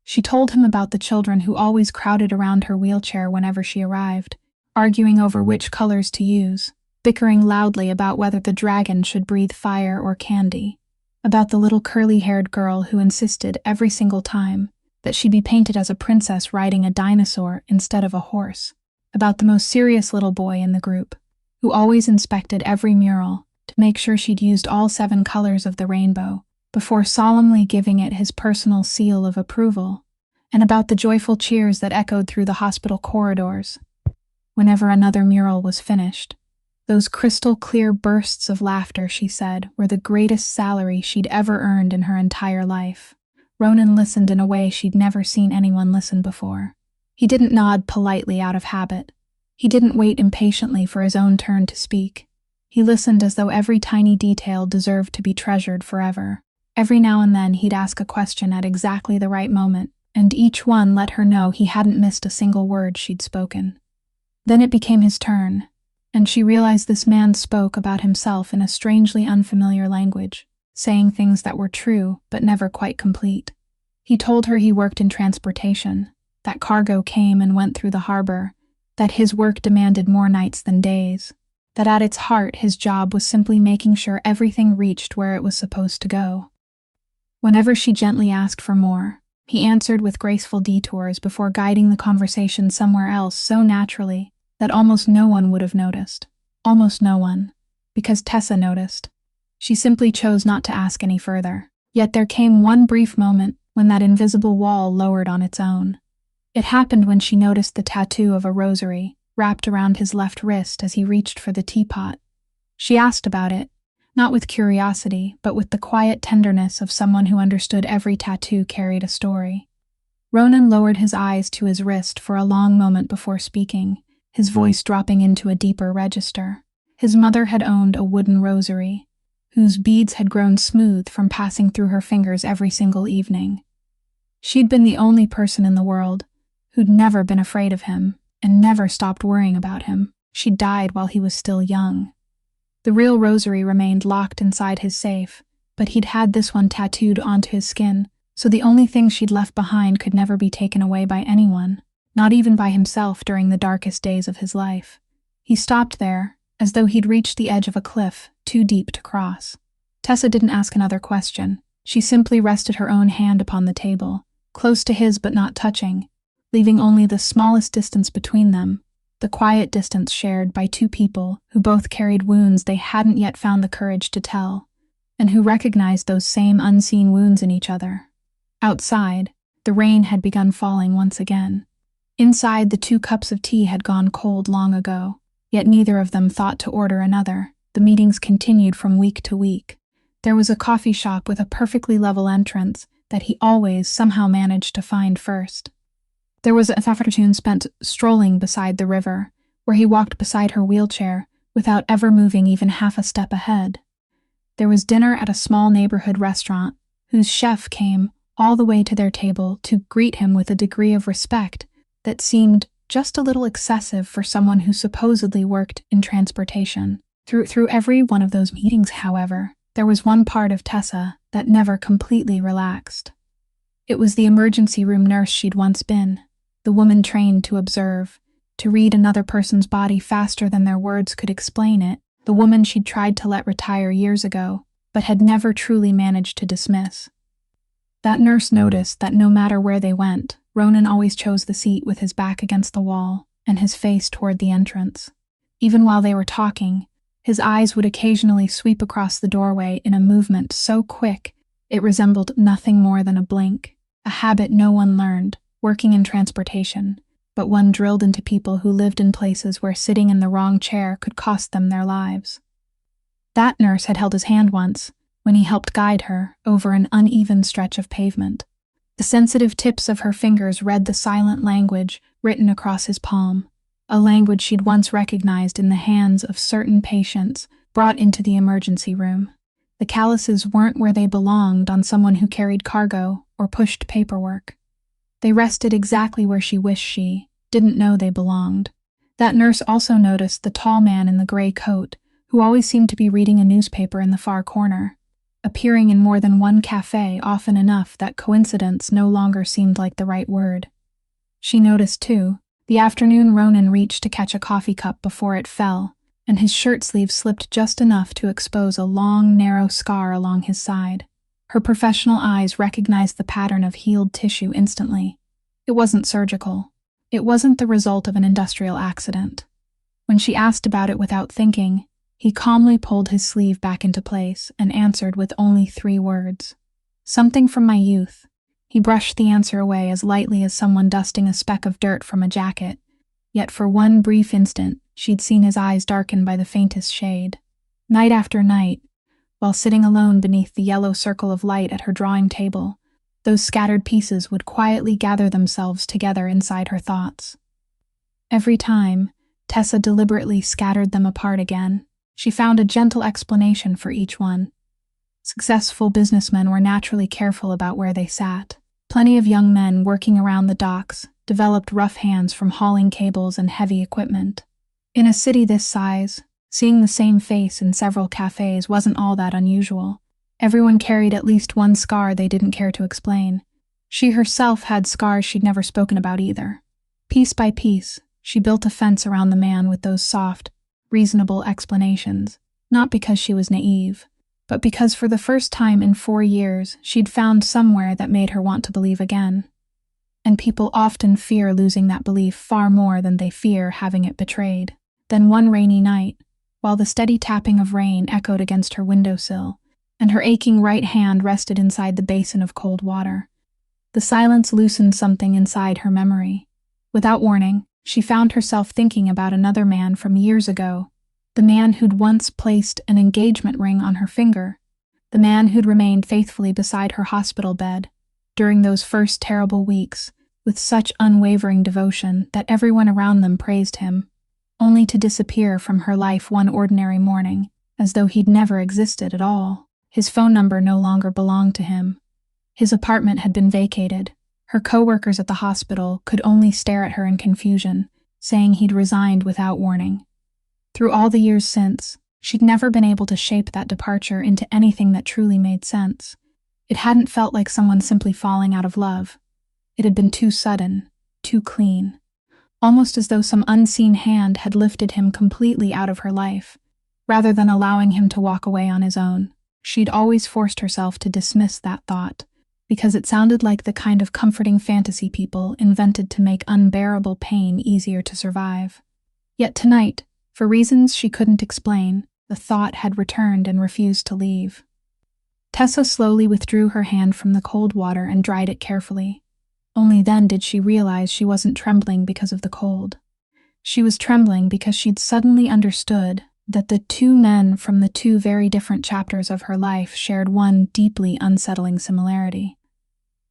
She told him about the children who always crowded around her wheelchair whenever she arrived, arguing over which colors to use, bickering loudly about whether the dragon should breathe fire or candy, about the little curly-haired girl who insisted every single time that she be painted as a princess riding a dinosaur instead of a horse, about the most serious little boy in the group, who always inspected every mural to make sure she'd used all 7 colors of the rainbow before solemnly giving it his personal seal of approval, and about the joyful cheers that echoed through the hospital corridors whenever another mural was finished. Those crystal-clear bursts of laughter, she said, were the greatest salary she'd ever earned in her entire life. Ronan listened in a way she'd never seen anyone listen before. He didn't nod politely out of habit. He didn't wait impatiently for his own turn to speak. He listened as though every tiny detail deserved to be treasured forever. Every now and then he'd ask a question at exactly the right moment, and each one let her know he hadn't missed a single word she'd spoken. Then it became his turn, and she realized this man spoke about himself in a strangely unfamiliar language. saying things that were true but never quite complete. He told her he worked in transportation, that cargo came and went through the harbor, that his work demanded more nights than days, that at its heart his job was simply making sure everything reached where it was supposed to go. Whenever she gently asked for more, he answered with graceful detours before guiding the conversation somewhere else so naturally that almost no one would have noticed. Almost no one. Because Tessa noticed. She simply chose not to ask any further. Yet there came one brief moment when that invisible wall lowered on its own. It happened when she noticed the tattoo of a rosary wrapped around his left wrist as he reached for the teapot. She asked about it, not with curiosity, but with the quiet tenderness of someone who understood every tattoo carried a story. Ronan lowered his eyes to his wrist for a long moment before speaking, his voice dropping into a deeper register. His mother had owned a wooden rosary, whose beads had grown smooth from passing through her fingers every single evening. She'd been the only person in the world who'd never been afraid of him and never stopped worrying about him. She died while he was still young. The real rosary remained locked inside his safe, but he'd had this one tattooed onto his skin, so the only thing she'd left behind could never be taken away by anyone, not even by himself during the darkest days of his life. He stopped there, as though he'd reached the edge of a cliff, too deep to cross. Tessa didn't ask another question. She simply rested her own hand upon the table, close to his but not touching, leaving only the smallest distance between them, the quiet distance shared by two people who both carried wounds they hadn't yet found the courage to tell, and who recognized those same unseen wounds in each other. Outside, the rain had begun falling once again. Inside, the 2 cups of tea had gone cold long ago, yet neither of them thought to order another. The meetings continued from week to week. There was a coffee shop with a perfectly level entrance that he always somehow managed to find first. There was an afternoon spent strolling beside the river, where he walked beside her wheelchair without ever moving even half a step ahead. There was dinner at a small neighborhood restaurant, whose chef came all the way to their table to greet him with a degree of respect that seemed just a little excessive for someone who supposedly worked in transportation. Through every one of those meetings, however, there was one part of Tessa that never completely relaxed. It was the emergency room nurse she'd once been, the woman trained to observe, to read another person's body faster than their words could explain it, the woman she'd tried to let retire years ago, but had never truly managed to dismiss. That nurse noticed that no matter where they went, Ronan always chose the seat with his back against the wall and his face toward the entrance. Even while they were talking, his eyes would occasionally sweep across the doorway in a movement so quick it resembled nothing more than a blink, a habit no one learned, working in transportation, but one drilled into people who lived in places where sitting in the wrong chair could cost them their lives. That nurse had held his hand once, when he helped guide her over an uneven stretch of pavement. The sensitive tips of her fingers read the silent language written across his palm, a language she'd once recognized in the hands of certain patients brought into the emergency room. The calluses weren't where they belonged on someone who carried cargo or pushed paperwork. They rested exactly where she wished she didn't know they belonged. That nurse also noticed the tall man in the gray coat, who always seemed to be reading a newspaper in the far corner, appearing in more than one cafe often enough that coincidence no longer seemed like the right word. She noticed, too, the afternoon Ronan reached to catch a coffee cup before it fell, and his shirt sleeve slipped just enough to expose a long, narrow scar along his side. Her professional eyes recognized the pattern of healed tissue instantly. It wasn't surgical. It wasn't the result of an industrial accident. When she asked about it without thinking, he calmly pulled his sleeve back into place and answered with only 3 words. Something from my youth. He brushed the answer away as lightly as someone dusting a speck of dirt from a jacket, yet for one brief instant she'd seen his eyes darken by the faintest shade. Night after night, while sitting alone beneath the yellow circle of light at her drawing table, those scattered pieces would quietly gather themselves together inside her thoughts. Every time, Tessa deliberately scattered them apart again. She found a gentle explanation for each one. Successful businessmen were naturally careful about where they sat. Plenty of young men working around the docks developed rough hands from hauling cables and heavy equipment. In a city this size, seeing the same face in several cafes wasn't all that unusual. Everyone carried at least one scar they didn't care to explain. She herself had scars she'd never spoken about either. Piece by piece, she built a fence around the man with those soft, reasonable explanations, not because she was naive, but because for the first time in 4 years she'd found somewhere that made her want to believe again. And people often fear losing that belief far more than they fear having it betrayed. Then one rainy night, while the steady tapping of rain echoed against her windowsill, and her aching right hand rested inside the basin of cold water, the silence loosened something inside her memory. Without warning, she found herself thinking about another man from years ago, the man who'd once placed an engagement ring on her finger, the man who'd remained faithfully beside her hospital bed during those first terrible weeks with such unwavering devotion that everyone around them praised him, only to disappear from her life one ordinary morning, as though he'd never existed at all. His phone number no longer belonged to him. His apartment had been vacated. Her co-workers at the hospital could only stare at her in confusion, saying he'd resigned without warning. Through all the years since, she'd never been able to shape that departure into anything that truly made sense. It hadn't felt like someone simply falling out of love. It had been too sudden, too clean, almost as though some unseen hand had lifted him completely out of her life, rather than allowing him to walk away on his own. She'd always forced herself to dismiss that thought, because it sounded like the kind of comforting fantasy people invented to make unbearable pain easier to survive. Yet tonight, for reasons she couldn't explain, the thought had returned and refused to leave. Tessa slowly withdrew her hand from the cold water and dried it carefully. Only then did she realize she wasn't trembling because of the cold. She was trembling because she'd suddenly understood that the two men from the two very different chapters of her life shared one deeply unsettling similarity.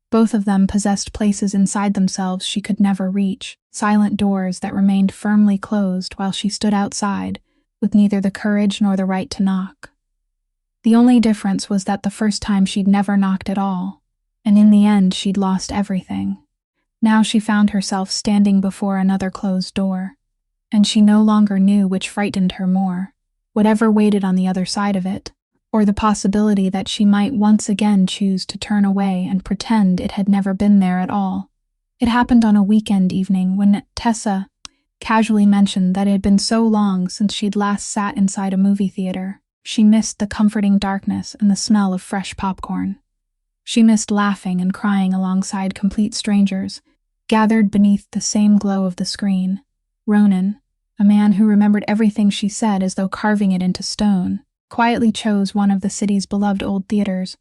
Both of them possessed places inside themselves she could never reach, silent doors that remained firmly closed while she stood outside, with neither the courage nor the right to knock. The only difference was that the first time she'd never knocked at all, and in the end she'd lost everything. Now she found herself standing before another closed door, and she no longer knew which frightened her more, whatever waited on the other side of it, or the possibility that she might once again choose to turn away and pretend it had never been there at all. It happened on a weekend evening when Tessa casually mentioned that it had been so long since she'd last sat inside a movie theater. She missed the comforting darkness and the smell of fresh popcorn. She missed laughing and crying alongside complete strangers, gathered beneath the same glow of the screen. Ronan, a man who remembered everything she said as though carving it into stone, quietly chose one of the city's beloved old theaters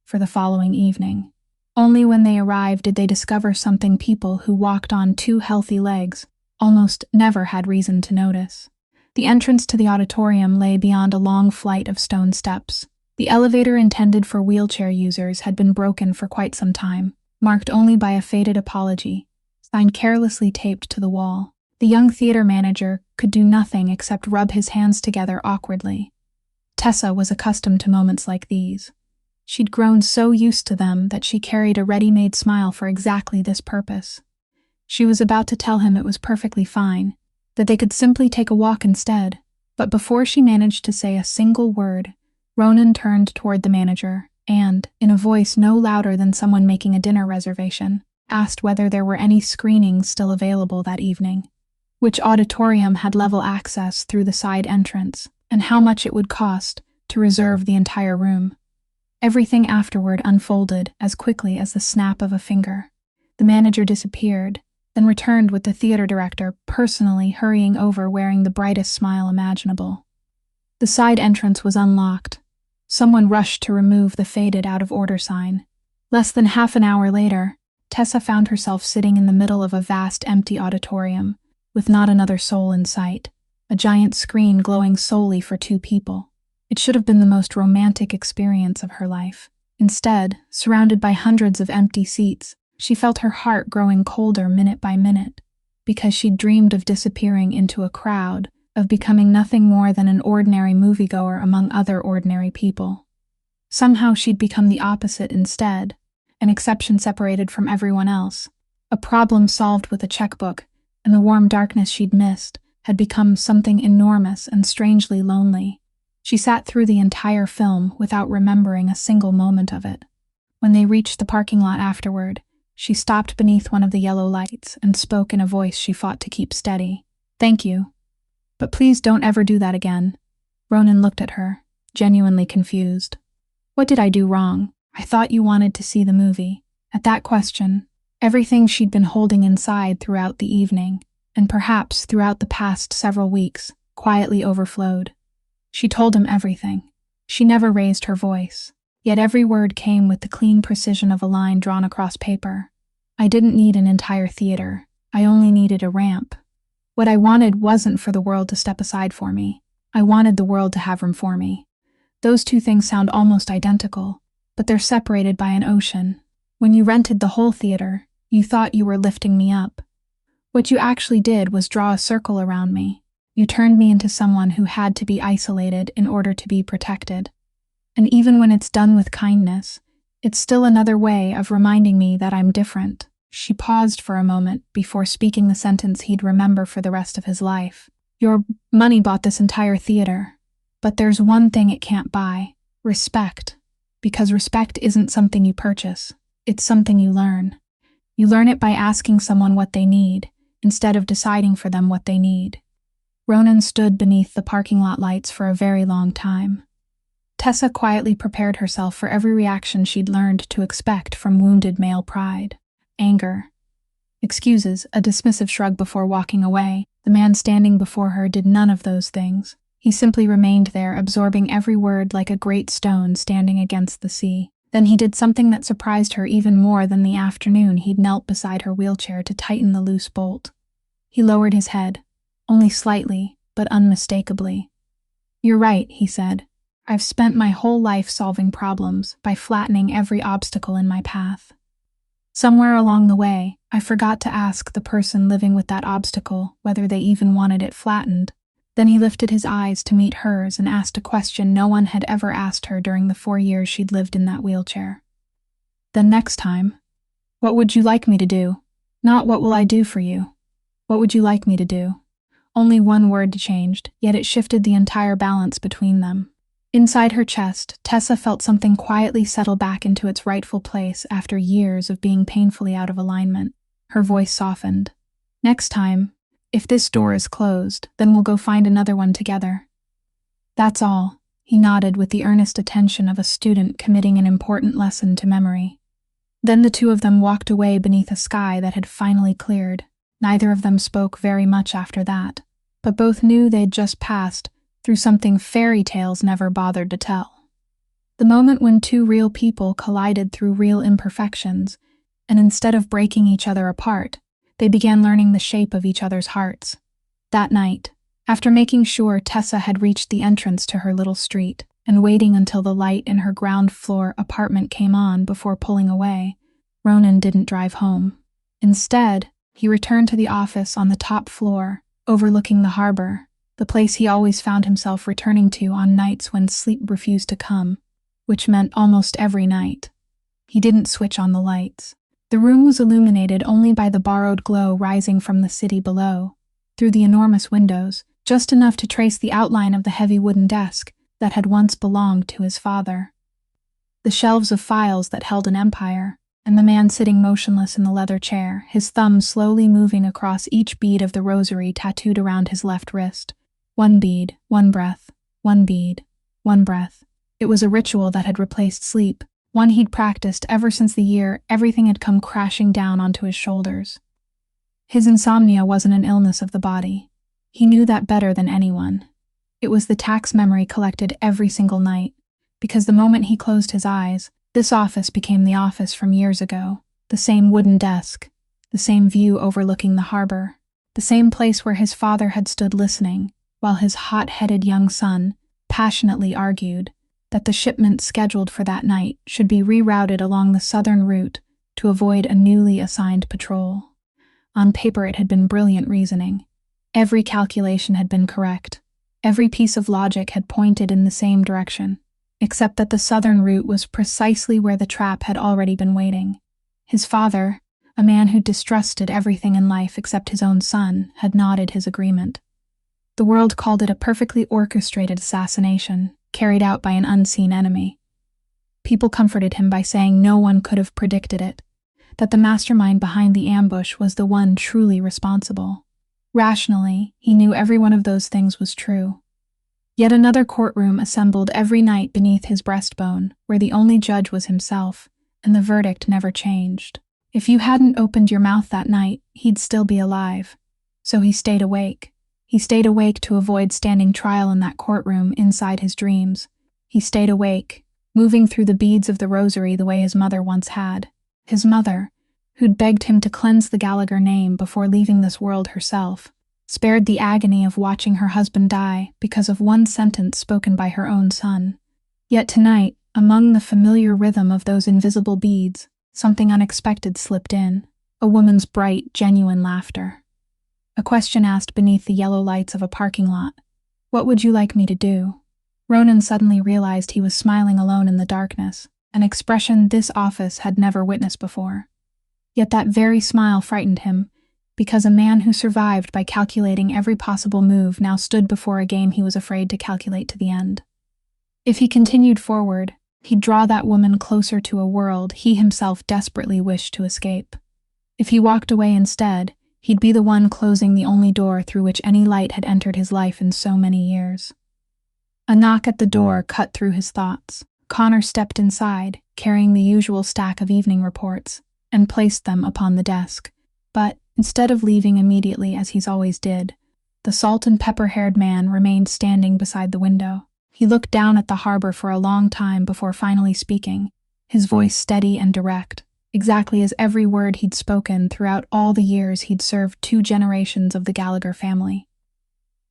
for the following evening. Only when they arrived did they discover something people who walked on 2 healthy legs almost never had reason to notice. The entrance to the auditorium lay beyond a long flight of stone steps. The elevator intended for wheelchair users had been broken for quite some time, marked only by a faded apology, signed carelessly taped to the wall. The young theater manager could do nothing except rub his hands together awkwardly. Tessa was accustomed to moments like these. She'd grown so used to them that she carried a ready-made smile for exactly this purpose. She was about to tell him it was perfectly fine, that they could simply take a walk instead, but before she managed to say a single word, Ronan turned toward the manager and, in a voice no louder than someone making a dinner reservation, asked whether there were any screenings still available that evening, which auditorium had level access through the side entrance, and how much it would cost to reserve the entire room. Everything afterward unfolded as quickly as the snap of a finger. The manager disappeared, then returned with the theater director personally hurrying over wearing the brightest smile imaginable. The side entrance was unlocked. Someone rushed to remove the faded out-of-order sign. Less than half an hour later, Tessa found herself sitting in the middle of a vast empty auditorium, with not another soul in sight, a giant screen glowing solely for 2 people. It should have been the most romantic experience of her life. Instead, surrounded by hundreds of empty seats, she felt her heart growing colder minute by minute, because she'd dreamed of disappearing into a crowd, of becoming nothing more than an ordinary moviegoer among other ordinary people. Somehow she'd become the opposite instead, an exception separated from everyone else, a problem solved with a checkbook, and the warm darkness she'd missed had become something enormous and strangely lonely. She sat through the entire film without remembering a single moment of it. When they reached the parking lot afterward, she stopped beneath one of the yellow lights and spoke in a voice she fought to keep steady. "Thank you. But please don't ever do that again." Ronan looked at her, genuinely confused. "What did I do wrong? I thought you wanted to see the movie." At that question, everything she'd been holding inside throughout the evening, and perhaps throughout the past several weeks, quietly overflowed. She told him everything. She never raised her voice, yet every word came with the clean precision of a line drawn across paper. "I didn't need an entire theater. I only needed a ramp. What I wanted wasn't for the world to step aside for me. I wanted the world to have room for me." Those two things sound almost identical, but they're separated by an ocean. When you rented the whole theater, you thought you were lifting me up. What you actually did was draw a circle around me. You turned me into someone who had to be isolated in order to be protected. And even when it's done with kindness, it's still another way of reminding me that I'm different. She paused for a moment before speaking the sentence he'd remember for the rest of his life. "Your money bought this entire theater. But there's one thing it can't buy: respect. Because respect isn't something you purchase. It's something you learn. You learn it by asking someone what they need, instead of deciding for them what they need." Ronan stood beneath the parking lot lights for a very long time. Tessa quietly prepared herself for every reaction she'd learned to expect from wounded male pride. Anger. Excuses, a dismissive shrug before walking away. The man standing before her did none of those things. He simply remained there, absorbing every word like a great stone standing against the sea. Then he did something that surprised her even more than the afternoon he'd knelt beside her wheelchair to tighten the loose bolt. He lowered his head, only slightly, but unmistakably. "You're right," he said. "I've spent my whole life solving problems by flattening every obstacle in my path. Somewhere along the way, I forgot to ask the person living with that obstacle whether they even wanted it flattened." Then he lifted his eyes to meet hers and asked a question no one had ever asked her during the 4 years she'd lived in that wheelchair. "Then next time, what would you like me to do? Not what will I do for you. What would you like me to do?" Only one word changed, yet it shifted the entire balance between them. Inside her chest, Tessa felt something quietly settle back into its rightful place after years of being painfully out of alignment. Her voice softened. "Next time, if this door is closed, then we'll go find another one together." "That's all," he nodded with the earnest attention of a student committing an important lesson to memory. Then the two of them walked away beneath a sky that had finally cleared. Neither of them spoke very much after that, but both knew they'd just passed through something fairy tales never bothered to tell. The moment when two real people collided through real imperfections, and instead of breaking each other apart, they began learning the shape of each other's hearts. That night, after making sure Tessa had reached the entrance to her little street, and waiting until the light in her ground-floor apartment came on before pulling away, Ronan didn't drive home. Instead, he returned to the office on the top floor, overlooking the harbor, the place he always found himself returning to on nights when sleep refused to come, which meant almost every night. He didn't switch on the lights. The room was illuminated only by the borrowed glow rising from the city below, through the enormous windows, just enough to trace the outline of the heavy wooden desk that had once belonged to his father. The shelves of files that held an empire, and the man sitting motionless in the leather chair, his thumb slowly moving across each bead of the rosary tattooed around his left wrist. One bead, one breath, one bead, one breath. It was a ritual that had replaced sleep, one he'd practiced ever since the year everything had come crashing down onto his shoulders. His insomnia wasn't an illness of the body. He knew that better than anyone. It was the tax memory collected every single night, because the moment he closed his eyes, this office became the office from years ago. The same wooden desk, the same view overlooking the harbor, the same place where his father had stood listening, while his hot-headed young son passionately argued that the shipment scheduled for that night should be rerouted along the southern route to avoid a newly assigned patrol. On paper it had been brilliant reasoning. Every calculation had been correct. Every piece of logic had pointed in the same direction, except that the southern route was precisely where the trap had already been waiting. His father, a man who distrusted everything in life except his own son, had nodded his agreement. The world called it a perfectly orchestrated assassination, carried out by an unseen enemy. People comforted him by saying no one could have predicted it, that the mastermind behind the ambush was the one truly responsible. Rationally, he knew every one of those things was true. Yet another courtroom assembled every night beneath his breastbone, where the only judge was himself, and the verdict never changed. If you hadn't opened your mouth that night, he'd still be alive. So he stayed awake. He stayed awake to avoid standing trial in that courtroom inside his dreams. He stayed awake, moving through the beads of the rosary the way his mother once had. His mother, who'd begged him to cleanse the Gallagher name before leaving this world herself, spared the agony of watching her husband die because of one sentence spoken by her own son. Yet tonight, among the familiar rhythm of those invisible beads, something unexpected slipped in, a woman's bright, genuine laughter. A question asked beneath the yellow lights of a parking lot. "What would you like me to do?" Ronan suddenly realized he was smiling alone in the darkness, an expression this office had never witnessed before. Yet that very smile frightened him, because a man who survived by calculating every possible move now stood before a game he was afraid to calculate to the end. If he continued forward, he'd draw that woman closer to a world he himself desperately wished to escape. If he walked away instead, he'd be the one closing the only door through which any light had entered his life in so many years. A knock at the door cut through his thoughts. Connor stepped inside, carrying the usual stack of evening reports, and placed them upon the desk. But, instead of leaving immediately as he's always did, the salt and pepper-haired man remained standing beside the window. He looked down at the harbor for a long time before finally speaking, his voice steady and direct, exactly as every word he'd spoken throughout all the years he'd served 2 generations of the Gallagher family.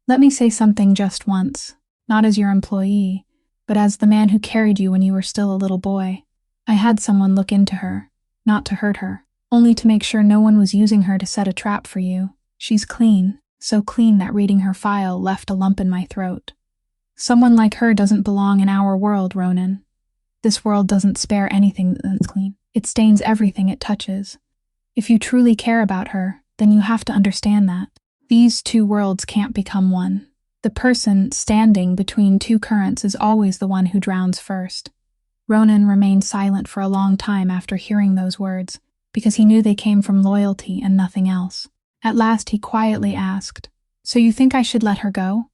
"Let me say something just once, not as your employee, but as the man who carried you when you were still a little boy. I had someone look into her, not to hurt her, only to make sure no one was using her to set a trap for you. She's clean, so clean that reading her file left a lump in my throat. Someone like her doesn't belong in our world, Ronan. This world doesn't spare anything that's clean. It stains everything it touches. If you truly care about her, then you have to understand that. These 2 worlds can't become one. The person standing between 2 currents is always the one who drowns first." Ronan remained silent for a long time after hearing those words, because he knew they came from loyalty and nothing else. At last he quietly asked, "So you think I should let her go?"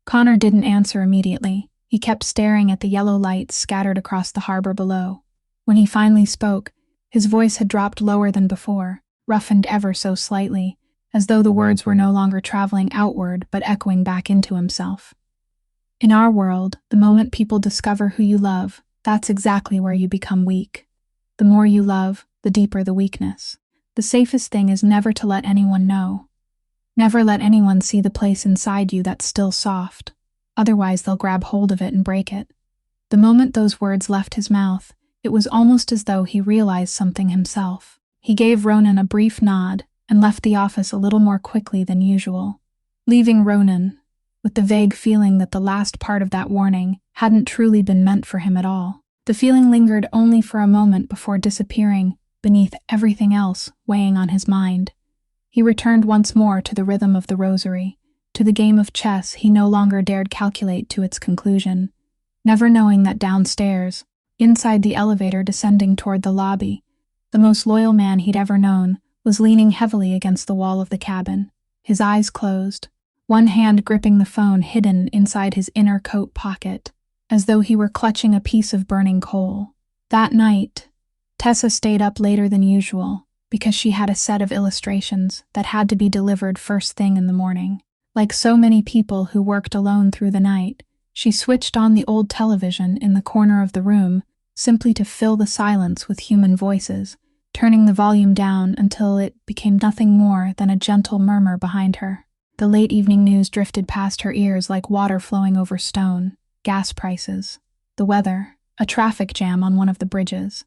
Connor didn't answer immediately. He kept staring at the yellow lights scattered across the harbor below. When he finally spoke, his voice had dropped lower than before, roughened ever so slightly, as though the words were no longer traveling outward but echoing back into himself. "In our world, the moment people discover who you love, that's exactly where you become weak. The more you love, the deeper the weakness. The safest thing is never to let anyone know. Never let anyone see the place inside you that's still soft. Otherwise they'll grab hold of it and break it." The moment those words left his mouth, it was almost as though he realized something himself. He gave Ronan a brief nod and left the office a little more quickly than usual, leaving Ronan with the vague feeling that the last part of that warning hadn't truly been meant for him at all. The feeling lingered only for a moment before disappearing beneath everything else weighing on his mind. He returned once more to the rhythm of the rosary, to the game of chess he no longer dared calculate to its conclusion, never knowing that downstairs, inside the elevator descending toward the lobby, the most loyal man he'd ever known was leaning heavily against the wall of the cabin, his eyes closed, one hand gripping the phone hidden inside his inner coat pocket, as though he were clutching a piece of burning coal. That night, Tessa stayed up later than usual, because she had a set of illustrations that had to be delivered first thing in the morning. Like so many people who worked alone through the night, she switched on the old television in the corner of the room simply to fill the silence with human voices, turning the volume down until it became nothing more than a gentle murmur behind her. The late evening news drifted past her ears like water flowing over stone. Gas prices, the weather, a traffic jam on one of the bridges.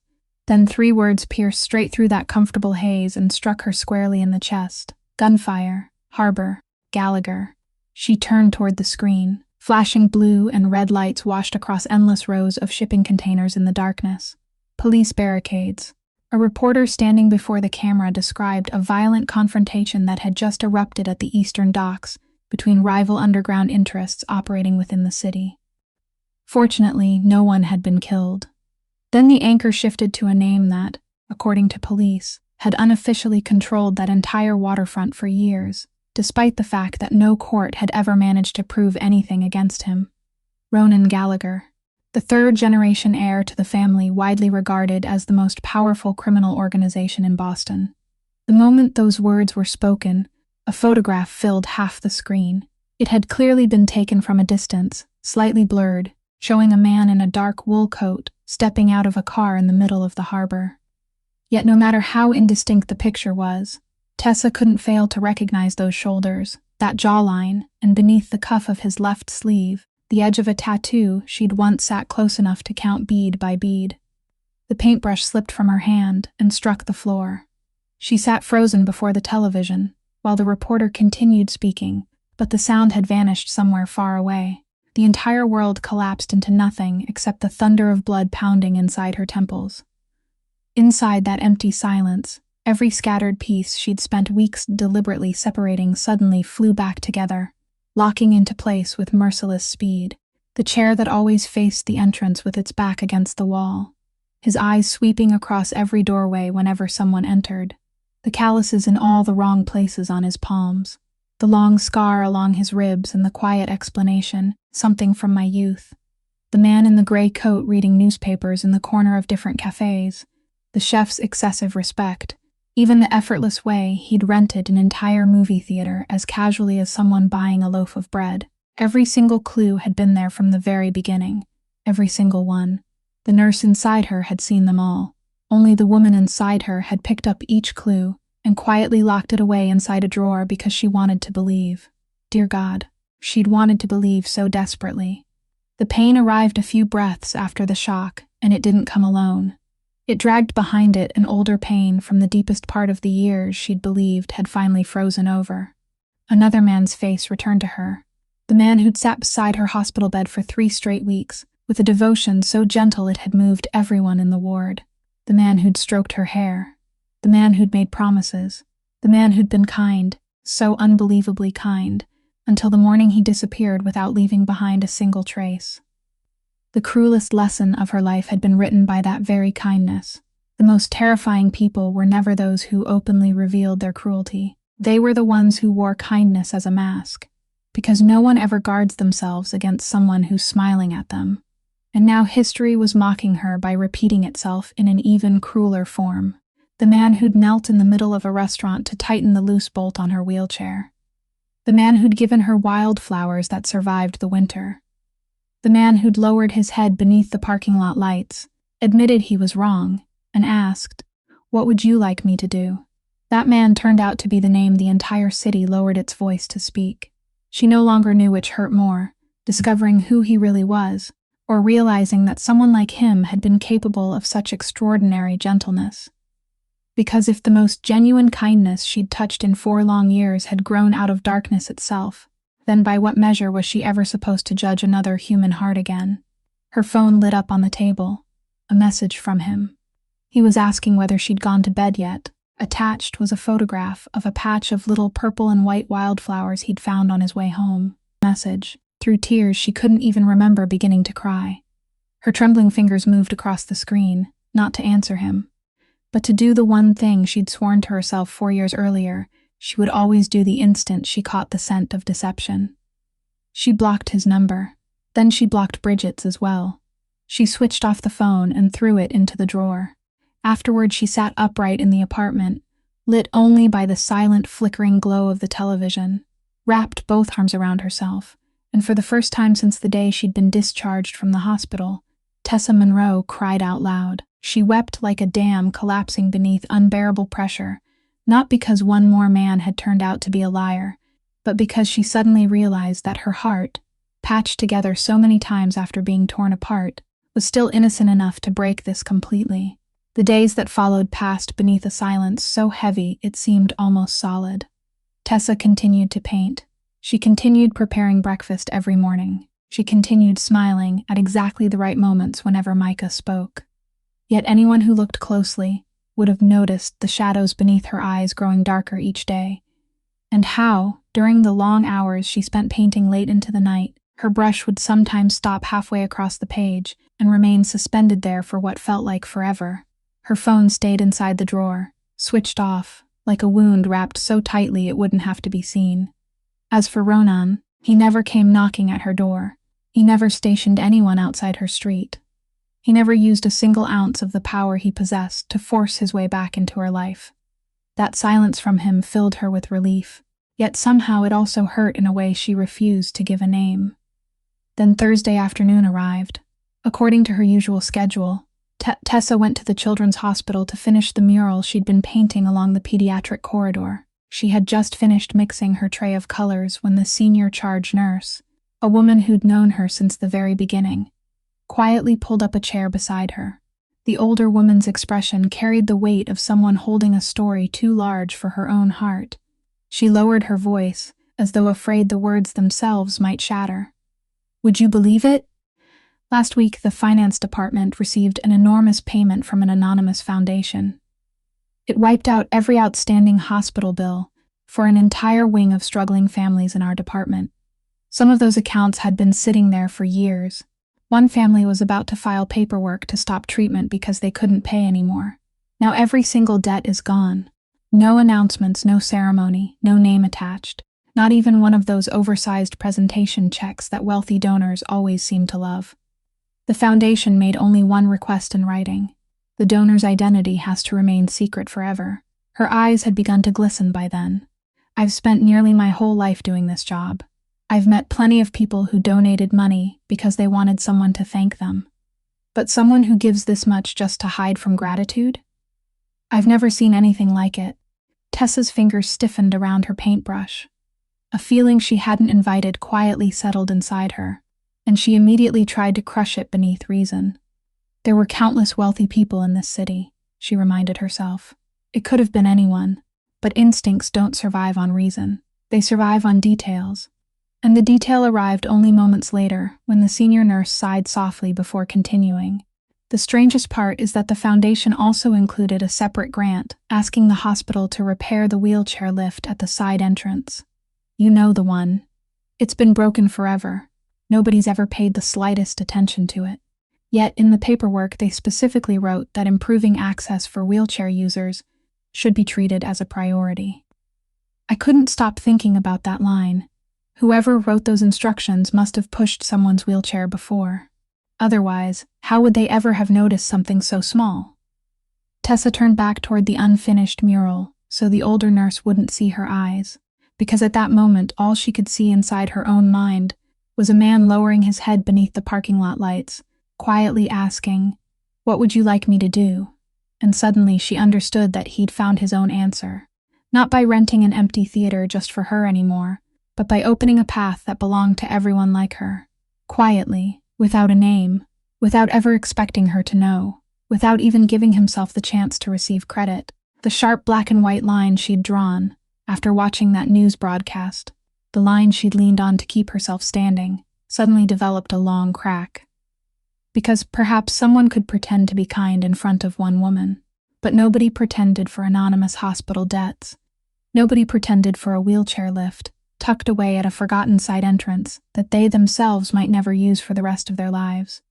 Then 3 words pierced straight through that comfortable haze and struck her squarely in the chest. Gunfire, harbor, Gallagher. She turned toward the screen. Flashing blue and red lights washed across endless rows of shipping containers in the darkness. Police barricades. A reporter standing before the camera described a violent confrontation that had just erupted at the eastern docks, between rival underground interests operating within the city. Fortunately, no one had been killed. Then the anchor shifted to a name that, according to police, had unofficially controlled that entire waterfront for years, despite the fact that no court had ever managed to prove anything against him. Ronan Gallagher, the third-generation heir to the family widely regarded as the most powerful criminal organization in Boston. The moment those words were spoken, a photograph filled half the screen. It had clearly been taken from a distance, slightly blurred, showing a man in a dark wool coat stepping out of a car in the middle of the harbor. Yet no matter how indistinct the picture was, Tessa couldn't fail to recognize those shoulders, that jawline, and beneath the cuff of his left sleeve, the edge of a tattoo she'd once sat close enough to count bead by bead. The paintbrush slipped from her hand and struck the floor. She sat frozen before the television, while the reporter continued speaking, but the sound had vanished somewhere far away. The entire world collapsed into nothing except the thunder of blood pounding inside her temples. Inside that empty silence, every scattered piece she'd spent weeks deliberately separating suddenly flew back together, locking into place with merciless speed. The chair that always faced the entrance with its back against the wall, his eyes sweeping across every doorway whenever someone entered, the calluses in all the wrong places on his palms, the long scar along his ribs and the quiet explanation, something from my youth, the man in the gray coat reading newspapers in the corner of different cafes, the chef's excessive respect, even the effortless way he'd rented an entire movie theater as casually as someone buying a loaf of bread. Every single clue had been there from the very beginning. Every single one. The nurse inside her had seen them all. Only the woman inside her had picked up each clue and quietly locked it away inside a drawer because she wanted to believe. Dear God, she'd wanted to believe so desperately. The pain arrived a few breaths after the shock, and it didn't come alone. It dragged behind it an older pain from the deepest part of the years she'd believed had finally frozen over. Another man's face returned to her. The man who'd sat beside her hospital bed for 3 straight weeks, with a devotion so gentle it had moved everyone in the ward. The man who'd stroked her hair. The man who'd made promises. The man who'd been kind, so unbelievably kind, until the morning he disappeared without leaving behind a single trace. The cruelest lesson of her life had been written by that very kindness. The most terrifying people were never those who openly revealed their cruelty. They were the ones who wore kindness as a mask, because no one ever guards themselves against someone who's smiling at them. And now history was mocking her by repeating itself in an even crueler form. The man who'd knelt in the middle of a restaurant to tighten the loose bolt on her wheelchair. The man who'd given her wildflowers that survived the winter. The man who'd lowered his head beneath the parking lot lights, admitted he was wrong, and asked, "What would you like me to do?" That man turned out to be the name the entire city lowered its voice to speak. She no longer knew which hurt more, discovering who he really was, or realizing that someone like him had been capable of such extraordinary gentleness. Because if the most genuine kindness she'd touched in 4 long years had grown out of darkness itself, then by what measure was she ever supposed to judge another human heart again? Her phone lit up on the table. A message from him. He was asking whether she'd gone to bed yet. Attached was a photograph of a patch of little purple and white wildflowers he'd found on his way home. Message. Through tears, she couldn't even remember beginning to cry. Her trembling fingers moved across the screen, not to answer him, but to do the one thing she'd sworn to herself 4 years earlier she would always do the instant she caught the scent of deception. She blocked his number. Then she blocked Bridget's as well. She switched off the phone and threw it into the drawer. Afterward, she sat upright in the apartment, lit only by the silent, flickering glow of the television, wrapped both arms around herself, and for the first time since the day she'd been discharged from the hospital, Tessa Monroe cried out loud. She wept like a dam collapsing beneath unbearable pressure, not because one more man had turned out to be a liar, but because she suddenly realized that her heart, patched together so many times after being torn apart, was still innocent enough to break this completely. The days that followed passed beneath a silence so heavy it seemed almost solid. Tessa continued to paint. She continued preparing breakfast every morning. She continued smiling at exactly the right moments whenever Micah spoke. Yet anyone who looked closely would have noticed the shadows beneath her eyes growing darker each day. And how, During the long hours she spent painting late into the night, her brush would sometimes stop halfway across the page and remain suspended there for what felt like forever. Her phone stayed inside the drawer, switched off, like a wound wrapped so tightly it wouldn't have to be seen. As for Ronan, he never came knocking at her door. He never stationed anyone outside her street. He never used a single ounce of the power he possessed to force his way back into her life. That silence from him filled her with relief, yet somehow it also hurt in a way she refused to give a name. Then Thursday afternoon arrived. According to her usual schedule, Tessa went to the children's hospital to finish the mural she'd been painting along the pediatric corridor. She had just finished mixing her tray of colors when the senior charge nurse, a woman who'd known her since the very beginning, quietly pulled up a chair beside her. The older woman's expression carried the weight of someone holding a story too large for her own heart. She lowered her voice, as though afraid the words themselves might shatter. "Would you believe it? Last week, the finance department received an enormous payment from an anonymous foundation. It wiped out every outstanding hospital bill for an entire wing of struggling families in our department. Some of those accounts had been sitting there for years. One family was about to file paperwork to stop treatment because they couldn't pay anymore. Now every single debt is gone. No announcements, no ceremony, no name attached. Not even one of those oversized presentation checks that wealthy donors always seem to love. The foundation made only one request in writing. The donor's identity has to remain secret forever." Her eyes had begun to glisten by then. "I've spent nearly my whole life doing this job. I've met plenty of people who donated money because they wanted someone to thank them. But someone who gives this much just to hide from gratitude? I've never seen anything like it." Tessa's fingers stiffened around her paintbrush. A feeling she hadn't invited quietly settled inside her, and she immediately tried to crush it beneath reason. There were countless wealthy people in this city, she reminded herself. It could have been anyone, but instincts don't survive on reason. They survive on details. And the detail arrived only moments later, when the senior nurse sighed softly before continuing. The strangest part is that the foundation also included a separate grant asking the hospital to repair the wheelchair lift at the side entrance. You know the one. It's been broken forever. Nobody's ever paid the slightest attention to it. Yet in the paperwork they specifically wrote that improving access for wheelchair users should be treated as a priority. I couldn't stop thinking about that line. Whoever wrote those instructions must have pushed someone's wheelchair before. Otherwise, how would they ever have noticed something so small? Tessa turned back toward the unfinished mural so the older nurse wouldn't see her eyes, because at that moment all she could see inside her own mind was a man lowering his head beneath the parking lot lights, quietly asking, "What would you like me to do?" And suddenly she understood that he'd found his own answer, not by renting an empty theater just for her anymore, but by opening a path that belonged to everyone like her, quietly, without a name, without ever expecting her to know, without even giving himself the chance to receive credit. The sharp black and white line she'd drawn, after watching that news broadcast, the line she'd leaned on to keep herself standing, suddenly developed a long crack. Because perhaps someone could pretend to be kind in front of one woman, but nobody pretended for anonymous hospital debts. Nobody pretended for a wheelchair lift, tucked away at a forgotten side entrance that they themselves might never use for the rest of their lives.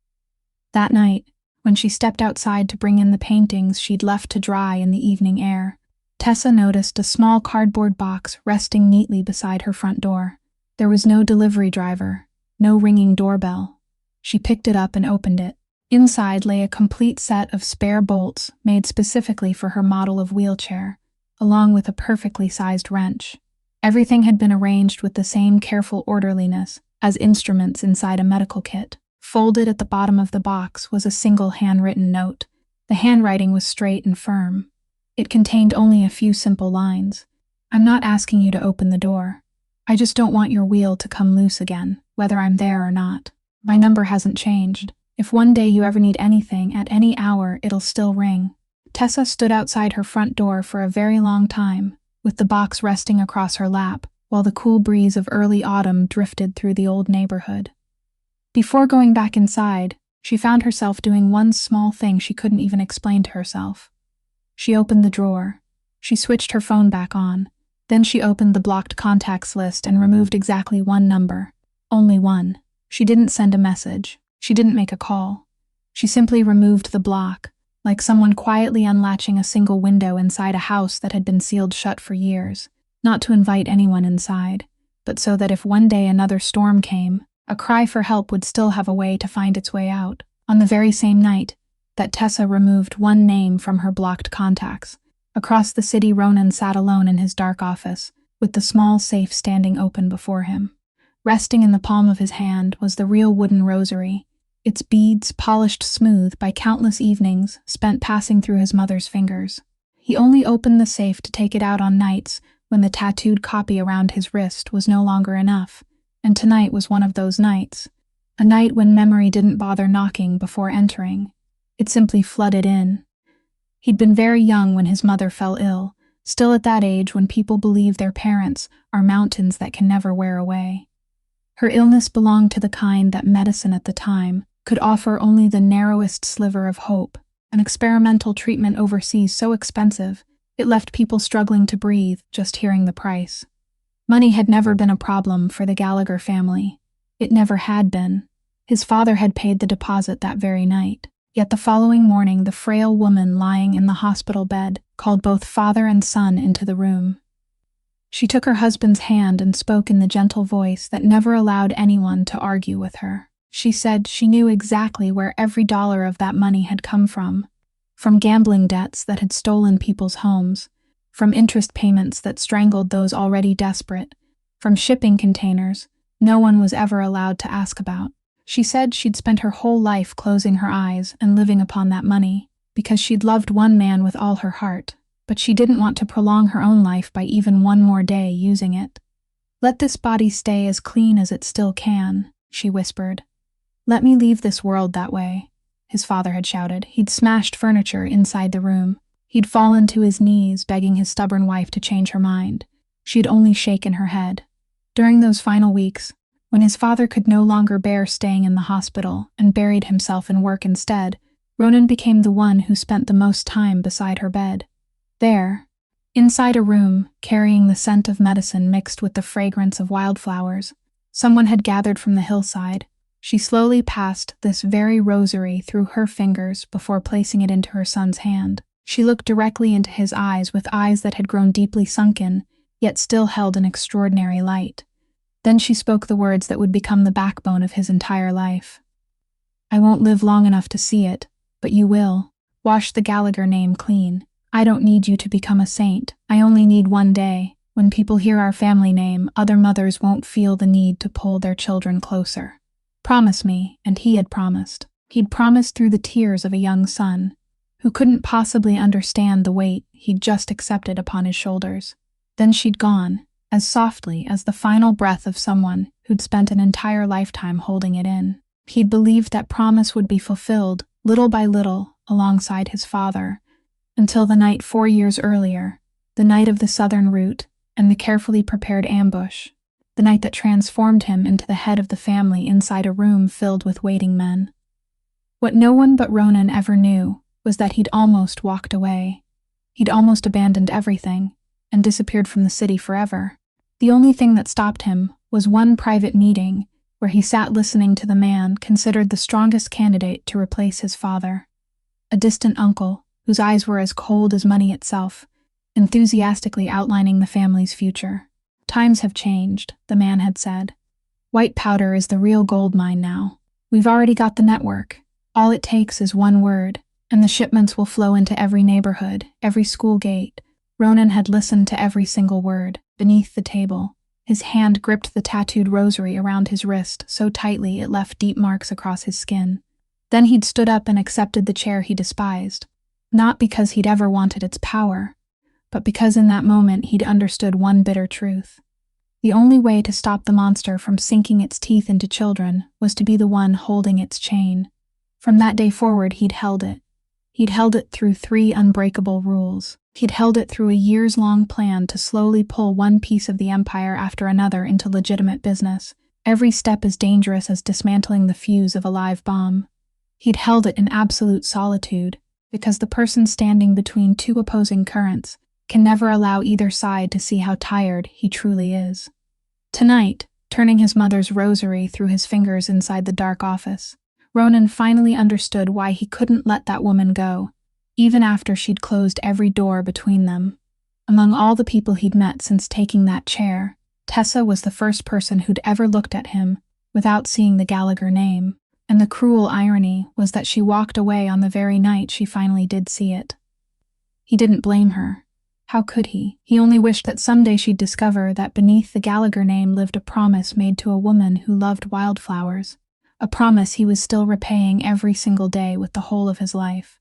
That night, when she stepped outside to bring in the paintings she'd left to dry in the evening air, Tessa noticed a small cardboard box resting neatly beside her front door. There was no delivery driver, no ringing doorbell. She picked it up and opened it. Inside lay a complete set of spare bolts made specifically for her model of wheelchair, along with a perfectly sized wrench. Everything had been arranged with the same careful orderliness as instruments inside a medical kit. Folded at the bottom of the box was a single handwritten note. The handwriting was straight and firm. It contained only a few simple lines. "I'm not asking you to open the door. I just don't want your wheel to come loose again, whether I'm there or not. My number hasn't changed. If one day you ever need anything, at any hour, it'll still ring." Tessa stood outside her front door for a very long time, with the box resting across her lap, while the cool breeze of early autumn drifted through the old neighborhood. Before going back inside, she found herself doing one small thing she couldn't even explain to herself. She opened the drawer. She switched her phone back on, Then she opened the blocked contacts list and removed exactly one number. Only one. She didn't send a message. She didn't make a call. She simply removed the block, like someone quietly unlatching a single window inside a house that had been sealed shut for years, not to invite anyone inside, but so that if one day another storm came, a cry for help would still have a way to find its way out. On the very same night that Tessa removed one name from her blocked contacts, across the city Ronan sat alone in his dark office, with the small safe standing open before him. Resting in the palm of his hand was the real wooden rosary, its beads polished smooth by countless evenings spent passing through his mother's fingers. He only opened the safe to take it out on nights when the tattooed copy around his wrist was no longer enough, and tonight was one of those nights. A night when memory didn't bother knocking before entering. It simply flooded in. He'd been very young when his mother fell ill, still at that age when people believe their parents are mountains that can never wear away. Her illness belonged to the kind that medicine at the time could offer only the narrowest sliver of hope, an experimental treatment overseas so expensive it left people struggling to breathe just hearing the price. Money had never been a problem for the Gallagher family. It never had been. His father had paid the deposit that very night. Yet the following morning, the frail woman lying in the hospital bed called both father and son into the room. She took her husband's hand and spoke in the gentle voice that never allowed anyone to argue with her. She said she knew exactly where every dollar of that money had come from gambling debts that had stolen people's homes, from interest payments that strangled those already desperate, from shipping containers no one was ever allowed to ask about. She said she'd spent her whole life closing her eyes and living upon that money, because she'd loved one man with all her heart, but she didn't want to prolong her own life by even one more day using it. "Let this body stay as clean as it still can," she whispered. "Let me leave this world that way," his father had shouted. He'd smashed furniture inside the room. He'd fallen to his knees, begging his stubborn wife to change her mind. She'd only shaken her head. During those final weeks, when his father could no longer bear staying in the hospital and buried himself in work instead, Ronan became the one who spent the most time beside her bed. There, inside a room, carrying the scent of medicine mixed with the fragrance of wildflowers, someone had gathered from the hillside. She slowly passed this very rosary through her fingers before placing it into her son's hand. She looked directly into his eyes with eyes that had grown deeply sunken, yet still held an extraordinary light. Then she spoke the words that would become the backbone of his entire life. "I won't live long enough to see it, but you will. Wash the Gallagher name clean. I don't need you to become a saint. I only need one day. When people hear our family name, other mothers won't feel the need to pull their children closer. Promise me," and he had promised. He'd promised through the tears of a young son, who couldn't possibly understand the weight he'd just accepted upon his shoulders. Then she'd gone, as softly as the final breath of someone who'd spent an entire lifetime holding it in. He'd believed that promise would be fulfilled, little by little, alongside his father, until the night 4 years earlier, the night of the southern route and the carefully prepared ambush, the night that transformed him into the head of the family inside a room filled with waiting men. What no one but Ronan ever knew was that he'd almost walked away. He'd almost abandoned everything and disappeared from the city forever. The only thing that stopped him was one private meeting where he sat listening to the man considered the strongest candidate to replace his father, a distant uncle whose eyes were as cold as money itself, enthusiastically outlining the family's future. "Times have changed," the man had said. "White powder is the real gold mine now. We've already got the network. All it takes is one word, and the shipments will flow into every neighborhood, every school gate." Ronan had listened to every single word. Beneath the table, his hand gripped the tattooed rosary around his wrist so tightly it left deep marks across his skin. Then he'd stood up and accepted the chair he despised, not because he'd ever wanted its power, but because in that moment he'd understood one bitter truth. The only way to stop the monster from sinking its teeth into children was to be the one holding its chain. From that day forward, he'd held it. He'd held it through 3 unbreakable rules. He'd held it through a years-long plan to slowly pull one piece of the empire after another into legitimate business, every step as dangerous as dismantling the fuse of a live bomb. He'd held it in absolute solitude, because the person standing between 2 opposing currents can never allow either side to see how tired he truly is. Tonight, turning his mother's rosary through his fingers inside the dark office, Ronan finally understood why he couldn't let that woman go, even after she'd closed every door between them. Among all the people he'd met since taking that chair, Tessa was the first person who'd ever looked at him without seeing the Gallagher name, and the cruel irony was that she walked away on the very night she finally did see it. He didn't blame her. How could he? He only wished that someday she'd discover that beneath the Gallagher name lived a promise made to a woman who loved wildflowers, a promise he was still repaying every single day with the whole of his life.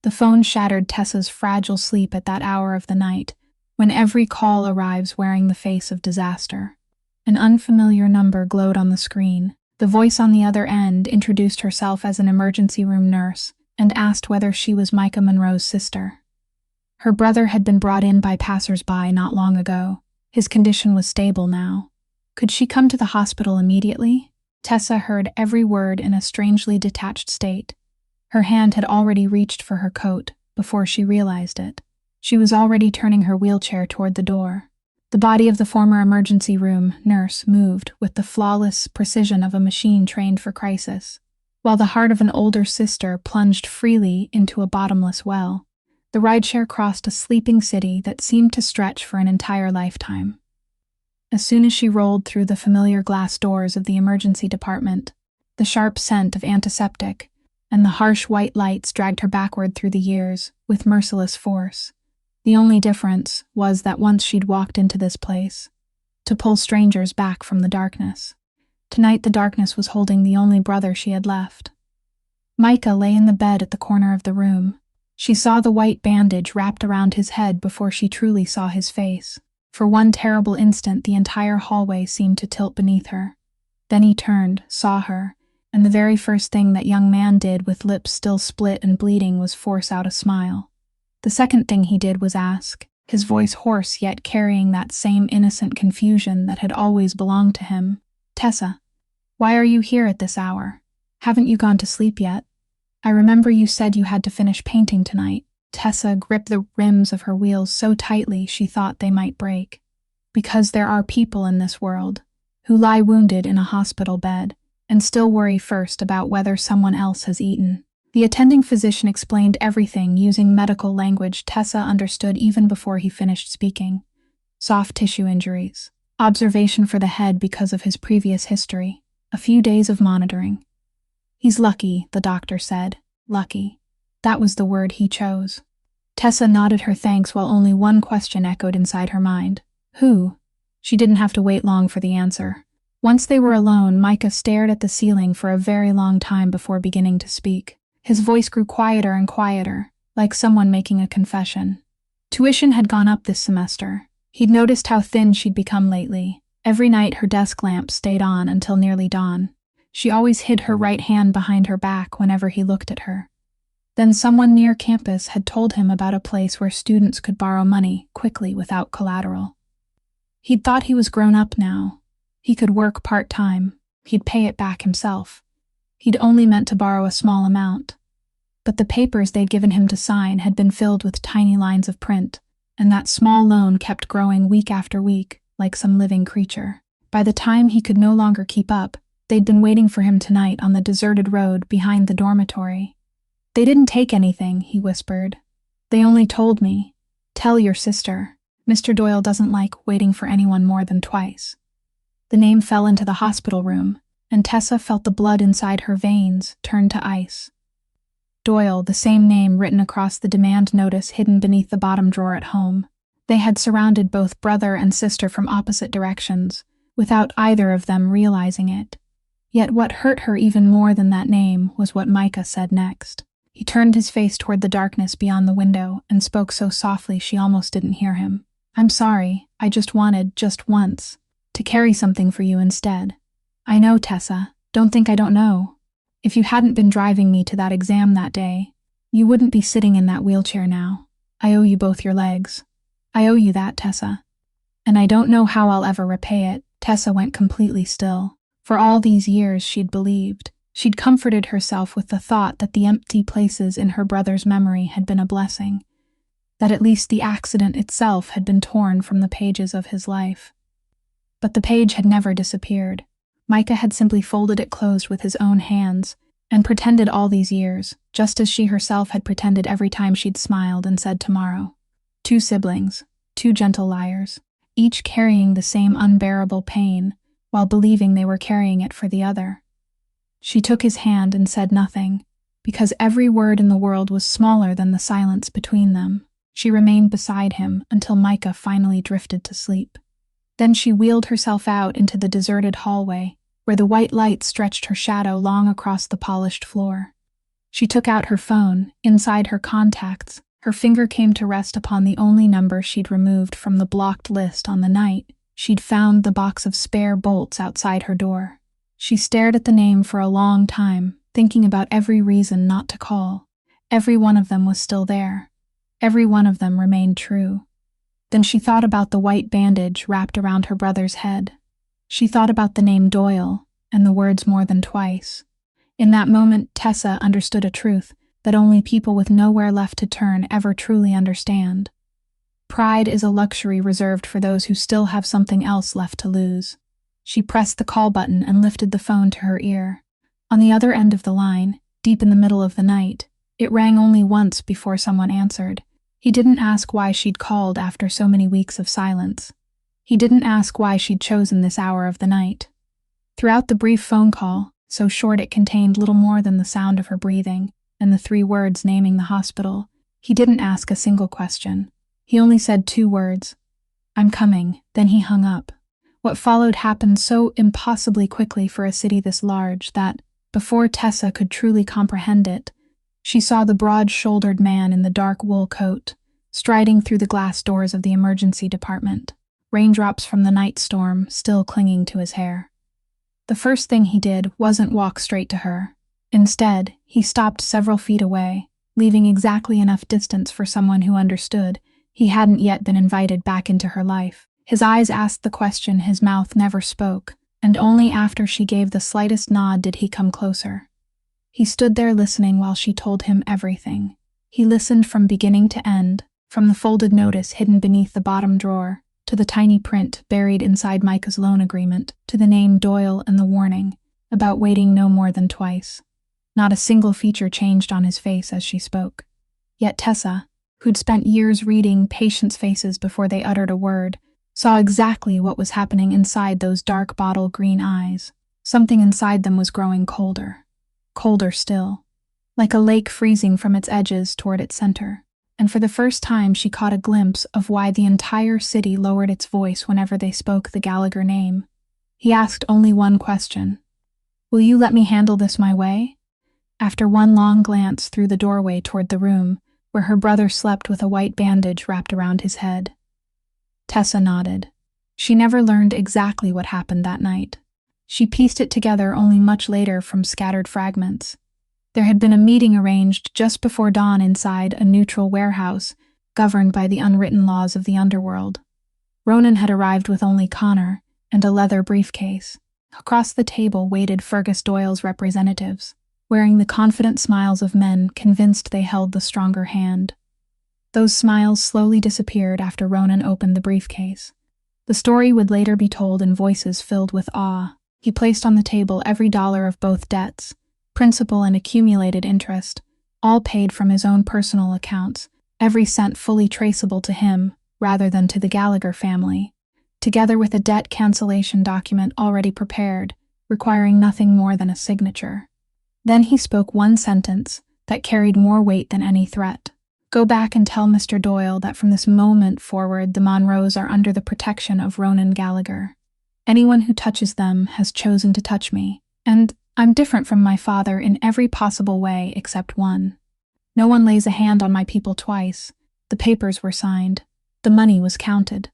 The phone shattered Tessa's fragile sleep at that hour of the night, when every call arrives wearing the face of disaster. An unfamiliar number glowed on the screen. The voice on the other end introduced herself as an emergency room nurse and asked whether she was Micah Monroe's sister. Her brother had been brought in by passers-by not long ago. His condition was stable now. Could she come to the hospital immediately? Tessa heard every word in a strangely detached state. Her hand had already reached for her coat before she realized it. She was already turning her wheelchair toward the door. The body of the former emergency room nurse moved with the flawless precision of a machine trained for crisis, while the heart of an older sister plunged freely into a bottomless well. The rideshare crossed a sleeping city that seemed to stretch for an entire lifetime. As soon as she rolled through the familiar glass doors of the emergency department, the sharp scent of antiseptic and the harsh white lights dragged her backward through the years with merciless force. The only difference was that once she'd walked into this place, to pull strangers back from the darkness. Tonight the darkness was holding the only brother she had left. Micah lay in the bed at the corner of the room. She saw the white bandage wrapped around his head before she truly saw his face. For one terrible instant the entire hallway seemed to tilt beneath her. Then he turned, saw her, and the very first thing that young man did with lips still split and bleeding was force out a smile. The second thing he did was ask, his voice hoarse yet carrying that same innocent confusion that had always belonged to him. "Tessa, why are you here at this hour? Haven't you gone to sleep yet? I remember you said you had to finish painting tonight." Tessa gripped the rims of her wheels so tightly she thought they might break. Because there are people in this world who lie wounded in a hospital bed and still worry first about whether someone else has eaten. The attending physician explained everything using medical language Tessa understood even before he finished speaking. Soft tissue injuries, observation for the head because of his previous history, a few days of monitoring. "He's lucky," the doctor said. Lucky. That was the word he chose. Tessa nodded her thanks while only one question echoed inside her mind. Who? She didn't have to wait long for the answer. Once they were alone, Micah stared at the ceiling for a very long time before beginning to speak. His voice grew quieter and quieter, like someone making a confession. Tuition had gone up this semester. He'd noticed how thin she'd become lately. Every night her desk lamp stayed on until nearly dawn. She always hid her right hand behind her back whenever he looked at her. Then someone near campus had told him about a place where students could borrow money quickly without collateral. He'd thought he was grown up now. He could work part-time. He'd pay it back himself. He'd only meant to borrow a small amount. But the papers they'd given him to sign had been filled with tiny lines of print, and that small loan kept growing week after week, like some living creature. By the time he could no longer keep up, they'd been waiting for him tonight on the deserted road behind the dormitory. "They didn't take anything," he whispered. "They only told me. Tell your sister. Mr. Doyle doesn't like waiting for anyone more than twice." The name fell into the hospital room, and Tessa felt the blood inside her veins turn to ice. Doyle, the same name written across the demand notice hidden beneath the bottom drawer at home. They had surrounded both brother and sister from opposite directions, without either of them realizing it. Yet what hurt her even more than that name was what Micah said next. He turned his face toward the darkness beyond the window and spoke so softly she almost didn't hear him. "I'm sorry, I just wanted, just once, to carry something for you instead. I know, Tessa, don't think I don't know. If you hadn't been driving me to that exam that day, you wouldn't be sitting in that wheelchair now. I owe you both your legs. I owe you that, Tessa. And I don't know how I'll ever repay it." Tessa went completely still. For all these years she'd believed. She'd comforted herself with the thought that the empty places in her brother's memory had been a blessing. that at least the accident itself had been torn from the pages of his life. But the page had never disappeared. Micah had simply folded it closed with his own hands and pretended all these years, just as she herself had pretended every time she'd smiled and said tomorrow. 2 siblings, 2 gentle liars, each carrying the same unbearable pain, while believing they were carrying it for the other. She took his hand and said nothing, because every word in the world was smaller than the silence between them. She remained beside him until Micah finally drifted to sleep. Then she wheeled herself out into the deserted hallway, where the white light stretched her shadow long across the polished floor. She took out her phone. Inside her contacts, her finger came to rest upon the only number she'd removed from the blocked list on the night she'd found the box of spare bolts outside her door. She stared at the name for a long time, thinking about every reason not to call. Every one of them was still there. Every one of them remained true. Then she thought about the white bandage wrapped around her brother's head. She thought about the name Doyle, and the words more than twice. In that moment, Tessa understood a truth that only people with nowhere left to turn ever truly understand. Pride is a luxury reserved for those who still have something else left to lose. She pressed the call button and lifted the phone to her ear. On the other end of the line, deep in the middle of the night, it rang only once before someone answered. He didn't ask why she'd called after so many weeks of silence. He didn't ask why she'd chosen this hour of the night. Throughout the brief phone call, so short it contained little more than the sound of her breathing and the 3 words naming the hospital, he didn't ask a single question. He only said 2 words. "I'm coming," then he hung up. What followed happened so impossibly quickly for a city this large that, before Tessa could truly comprehend it, she saw the broad-shouldered man in the dark wool coat, striding through the glass doors of the emergency department, raindrops from the night storm still clinging to his hair. The first thing he did wasn't walk straight to her. Instead, he stopped several feet away, leaving exactly enough distance for someone who understood he hadn't yet been invited back into her life. His eyes asked the question his mouth never spoke, and only after she gave the slightest nod did he come closer. He stood there listening while she told him everything. He listened from beginning to end, from the folded notice hidden beneath the bottom drawer, to the tiny print buried inside Micah's loan agreement, to the name Doyle and the warning about waiting no more than twice. Not a single feature changed on his face as she spoke. Yet Tessa, who'd spent years reading patients' faces before they uttered a word, saw exactly what was happening inside those dark bottle green eyes. Something inside them was growing colder. Colder still, like a lake freezing from its edges toward its center. And for the first time she caught a glimpse of why the entire city lowered its voice whenever they spoke the Gallagher name. He asked only one question. "Will you let me handle this my way?" After one long glance through the doorway toward the room, where her brother slept with a white bandage wrapped around his head. Tessa nodded. She never learned exactly what happened that night. She pieced it together only much later from scattered fragments. There had been a meeting arranged just before dawn inside a neutral warehouse, governed by the unwritten laws of the underworld. Ronan had arrived with only Connor and a leather briefcase. Across the table waited Fergus Doyle's representatives, wearing the confident smiles of men convinced they held the stronger hand. Those smiles slowly disappeared after Ronan opened the briefcase. The story would later be told in voices filled with awe. He placed on the table every dollar of both debts, principal and accumulated interest, all paid from his own personal accounts, every cent fully traceable to him rather than to the Gallagher family, together with a debt cancellation document already prepared, requiring nothing more than a signature. Then he spoke one sentence that carried more weight than any threat. "Go back and tell Mr. Doyle that from this moment forward the Monroes are under the protection of Ronan Gallagher. Anyone who touches them has chosen to touch me, and I'm different from my father in every possible way except one. No one lays a hand on my people twice. The papers were signed. The money was counted."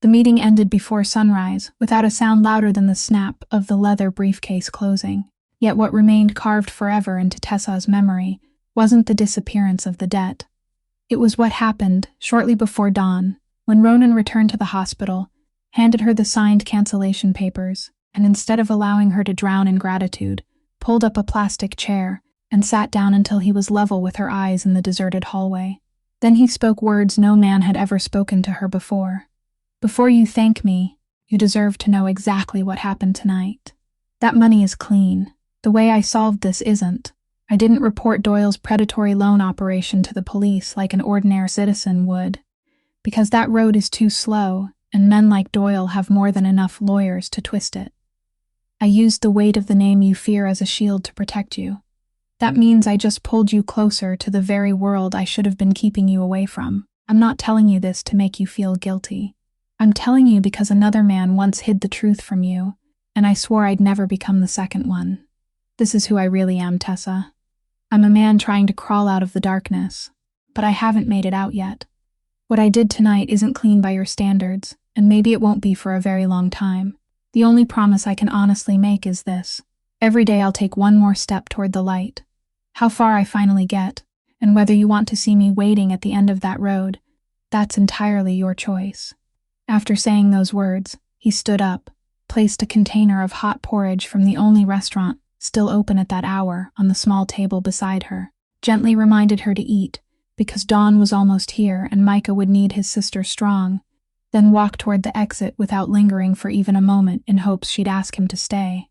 The meeting ended before sunrise, without a sound louder than the snap of the leather briefcase closing. Yet what remained carved forever into Tessa's memory wasn't the disappearance of the debt. It was what happened shortly before dawn, when Ronan returned to the hospital, handed her the signed cancellation papers, and instead of allowing her to drown in gratitude, pulled up a plastic chair and sat down until he was level with her eyes in the deserted hallway. Then he spoke words no man had ever spoken to her before. Before you thank me, you deserve to know exactly what happened tonight. That money is clean. The way I solved this isn't. I didn't report Doyle's predatory loan operation to the police like an ordinary citizen would, because that road is too slow, and men like Doyle have more than enough lawyers to twist it. I used the weight of the name you fear as a shield to protect you. That means I just pulled you closer to the very world I should have been keeping you away from. I'm not telling you this to make you feel guilty. I'm telling you because another man once hid the truth from you, and I swore I'd never become the second one. This is who I really am, Tessa. I'm a man trying to crawl out of the darkness, but I haven't made it out yet. What I did tonight isn't clean by your standards, and maybe it won't be for a very long time. The only promise I can honestly make is this. Every day I'll take one more step toward the light. How far I finally get, and whether you want to see me waiting at the end of that road, that's entirely your choice. After saying those words, he stood up, placed a container of hot porridge from the only restaurant still open at that hour on the small table beside her, gently reminded her to eat, because dawn was almost here and Micah would need his sister strong, then walked toward the exit without lingering for even a moment in hopes she'd ask him to stay.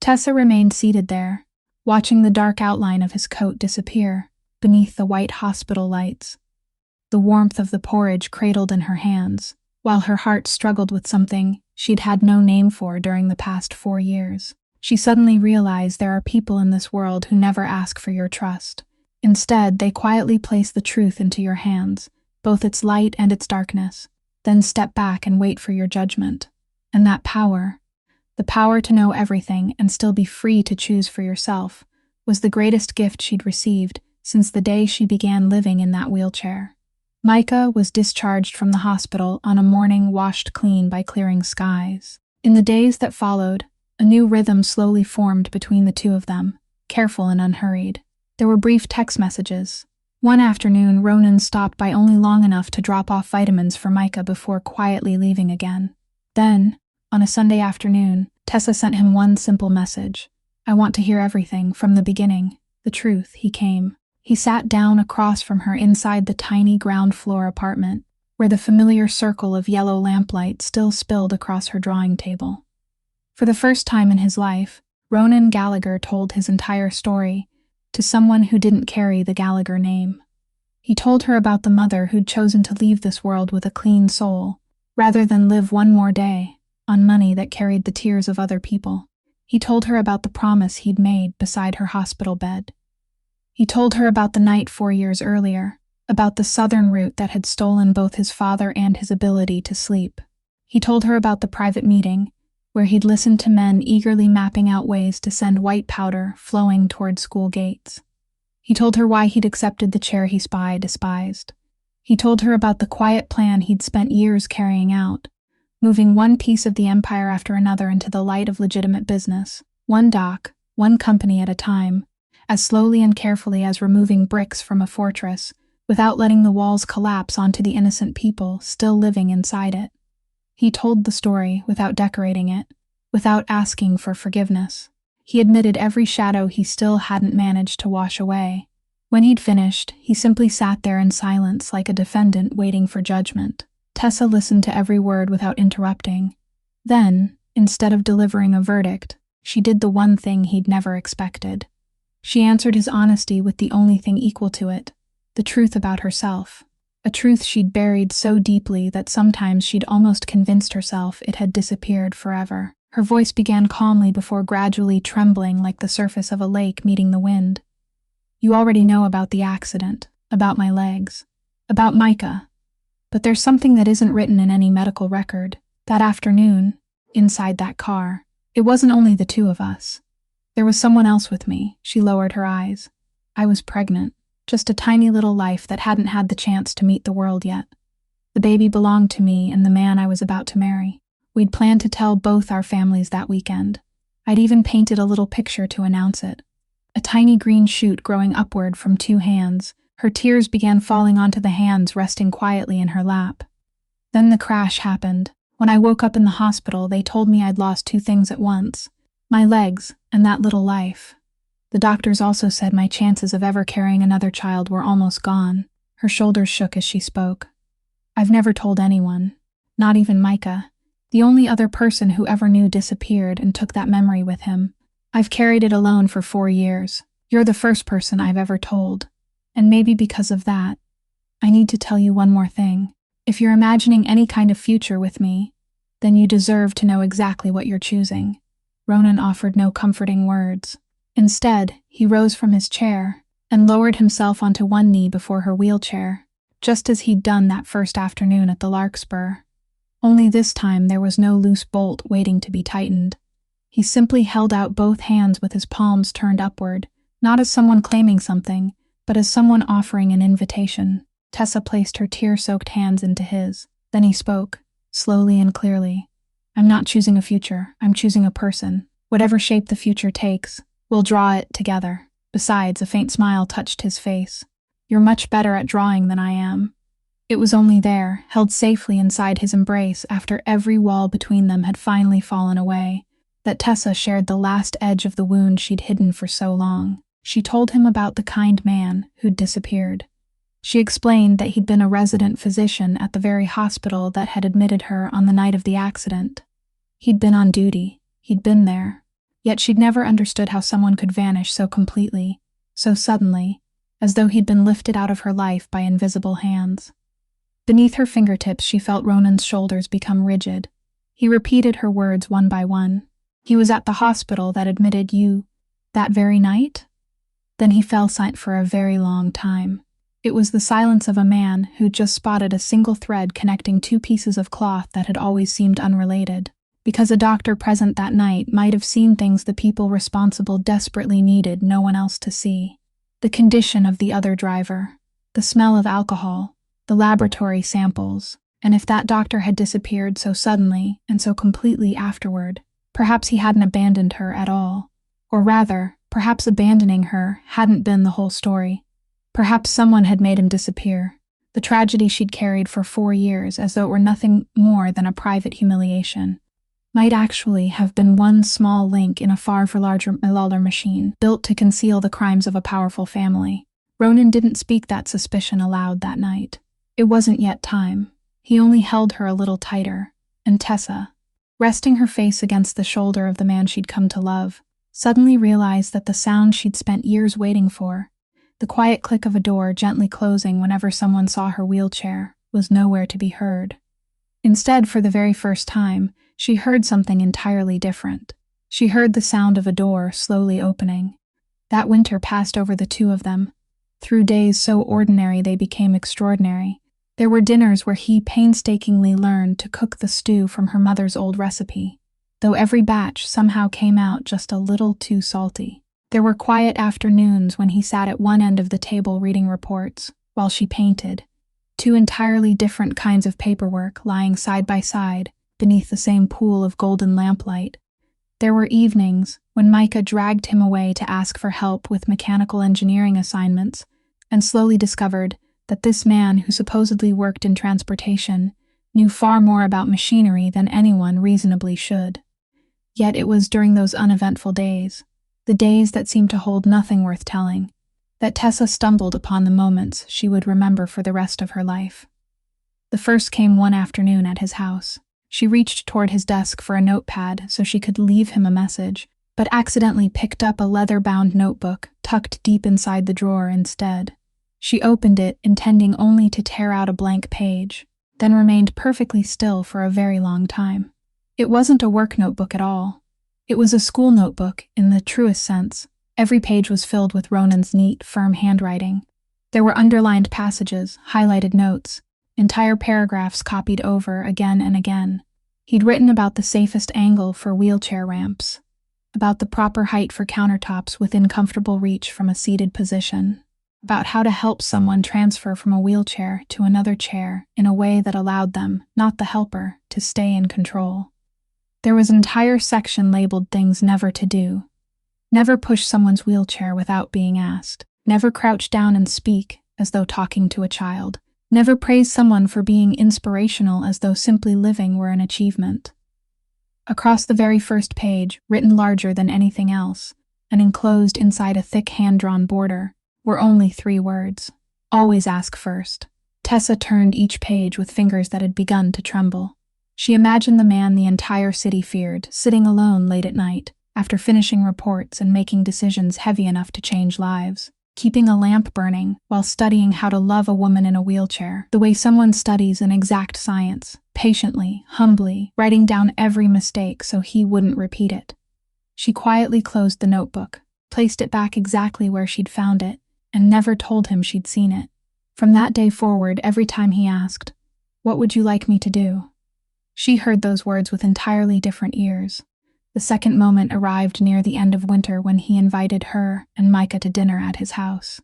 Tessa remained seated there, watching the dark outline of his coat disappear beneath the white hospital lights, the warmth of the porridge cradled in her hands, while her heart struggled with something she'd had no name for during the past 4 years. She suddenly realized there are people in this world who never ask for your trust. Instead, they quietly place the truth into your hands, both its light and its darkness, then step back and wait for your judgment. And that power, the power to know everything and still be free to choose for yourself, was the greatest gift she'd received since the day she began living in that wheelchair. Micah was discharged from the hospital on a morning washed clean by clearing skies. In the days that followed, a new rhythm slowly formed between the two of them, careful and unhurried. There were brief text messages. One afternoon, Ronan stopped by only long enough to drop off vitamins for Micah before quietly leaving again. Then, on a Sunday afternoon, Tessa sent him one simple message. I want to hear everything, from the beginning. The truth, he came. He sat down across from her inside the tiny ground-floor apartment, where the familiar circle of yellow lamplight still spilled across her drawing table. For the first time in his life, Ronan Gallagher told his entire story to someone who didn't carry the Gallagher name. He told her about the mother who'd chosen to leave this world with a clean soul, rather than live one more day on money that carried the tears of other people. He told her about the promise he'd made beside her hospital bed. He told her about the night 4 years earlier, about the southern route that had stolen both his father and his ability to sleep. He told her about the private meeting, where he'd listened to men eagerly mapping out ways to send white powder flowing toward school gates. He told her why he'd accepted the chair he despised. He told her about the quiet plan he'd spent years carrying out, moving one piece of the empire after another into the light of legitimate business, one dock, one company at a time, as slowly and carefully as removing bricks from a fortress, without letting the walls collapse onto the innocent people still living inside it. He told the story without decorating it, without asking for forgiveness. He admitted every shadow he still hadn't managed to wash away. When he'd finished, he simply sat there in silence like a defendant waiting for judgment. Tessa listened to every word without interrupting. Then, instead of delivering a verdict, she did the one thing he'd never expected. She answered his honesty with the only thing equal to it, the truth about herself. A truth she'd buried so deeply that sometimes she'd almost convinced herself it had disappeared forever. Her voice began calmly before gradually trembling like the surface of a lake meeting the wind. You already know about the accident, about my legs, about Micah. But there's something that isn't written in any medical record. That afternoon, inside that car, it wasn't only the two of us. There was someone else with me. She lowered her eyes. I was pregnant. Just a tiny little life that hadn't had the chance to meet the world yet. The baby belonged to me and the man I was about to marry. We'd planned to tell both our families that weekend. I'd even painted a little picture to announce it. A tiny green shoot growing upward from 2 hands. Her tears began falling onto the hands resting quietly in her lap. Then the crash happened. When I woke up in the hospital, they told me I'd lost 2 things at once. My legs and that little life. The doctors also said my chances of ever carrying another child were almost gone. Her shoulders shook as she spoke. I've never told anyone, not even Micah. The only other person who ever knew disappeared and took that memory with him. I've carried it alone for 4 years. You're the first person I've ever told. And maybe because of that, I need to tell you one more thing. If you're imagining any kind of future with me, then you deserve to know exactly what you're choosing. Ronan offered no comforting words. Instead, he rose from his chair and lowered himself onto one knee before her wheelchair, just as he'd done that first afternoon at the Larkspur. Only this time there was no loose bolt waiting to be tightened. He simply held out both hands with his palms turned upward, not as someone claiming something, but as someone offering an invitation. Tessa placed her tear-soaked hands into his. Then he spoke, slowly and clearly. I'm not choosing a future, I'm choosing a person. Whatever shape the future takes, we'll draw it together. Besides, a faint smile touched his face. You're much better at drawing than I am. It was only there, held safely inside his embrace after every wall between them had finally fallen away, that Tessa shared the last edge of the wound she'd hidden for so long. She told him about the kind man who'd disappeared. She explained that he'd been a resident physician at the very hospital that had admitted her on the night of the accident. He'd been on duty. He'd been there. Yet she'd never understood how someone could vanish so completely, so suddenly, as though he'd been lifted out of her life by invisible hands. Beneath her fingertips, she felt Ronan's shoulders become rigid. He repeated her words one by one. He was at the hospital that admitted you that very night? Then he fell silent for a very long time. It was the silence of a man who'd just spotted a single thread connecting two pieces of cloth that had always seemed unrelated. Because a doctor present that night might have seen things the people responsible desperately needed no one else to see. The condition of the other driver, the smell of alcohol, the laboratory samples, and if that doctor had disappeared so suddenly and so completely afterward, perhaps he hadn't abandoned her at all. Or rather, perhaps abandoning her hadn't been the whole story. Perhaps someone had made him disappear, the tragedy she'd carried for 4 years as though it were nothing more than a private humiliation, might actually have been one small link in a far larger machine built to conceal the crimes of a powerful family. Ronan didn't speak that suspicion aloud that night. It wasn't yet time. He only held her a little tighter, and Tessa, resting her face against the shoulder of the man she'd come to love, suddenly realized that the sound she'd spent years waiting for, the quiet click of a door gently closing whenever someone saw her wheelchair, was nowhere to be heard. Instead, for the very first time, she heard something entirely different. She heard the sound of a door slowly opening. That winter passed over the two of them. Through days so ordinary they became extraordinary. There were dinners where he painstakingly learned to cook the stew from her mother's old recipe, though every batch somehow came out just a little too salty. There were quiet afternoons when he sat at one end of the table reading reports, while she painted, two entirely different kinds of paperwork lying side by side beneath the same pool of golden lamplight. There were evenings when Micah dragged him away to ask for help with mechanical engineering assignments, and slowly discovered that this man who supposedly worked in transportation knew far more about machinery than anyone reasonably should. Yet it was during those uneventful days, the days that seemed to hold nothing worth telling, that Tessa stumbled upon the moments she would remember for the rest of her life. The first came one afternoon at his house. She reached toward his desk for a notepad so she could leave him a message, but accidentally picked up a leather-bound notebook tucked deep inside the drawer instead. She opened it, intending only to tear out a blank page, then remained perfectly still for a very long time. It wasn't a work notebook at all. It was a school notebook in the truest sense. Every page was filled with Ronan's neat, firm handwriting. There were underlined passages, highlighted notes, entire paragraphs copied over again and again. He'd written about the safest angle for wheelchair ramps, about the proper height for countertops within comfortable reach from a seated position, about how to help someone transfer from a wheelchair to another chair in a way that allowed them, not the helper, to stay in control. There was an entire section labeled things never to do. Never push someone's wheelchair without being asked. Never crouch down and speak as though talking to a child. Never praise someone for being inspirational as though simply living were an achievement. Across the very first page, written larger than anything else, and enclosed inside a thick hand-drawn border, were only 3 words. Always ask first. Tessa turned each page with fingers that had begun to tremble. She imagined the man the entire city feared, sitting alone late at night, after finishing reports and making decisions heavy enough to change lives, keeping a lamp burning while studying how to love a woman in a wheelchair, the way someone studies an exact science, patiently, humbly, writing down every mistake so he wouldn't repeat it. She quietly closed the notebook, placed it back exactly where she'd found it, and never told him she'd seen it. From that day forward, every time he asked, "What would you like me to do?" she heard those words with entirely different ears. The second moment arrived near the end of winter when he invited her and Micah to dinner at his house.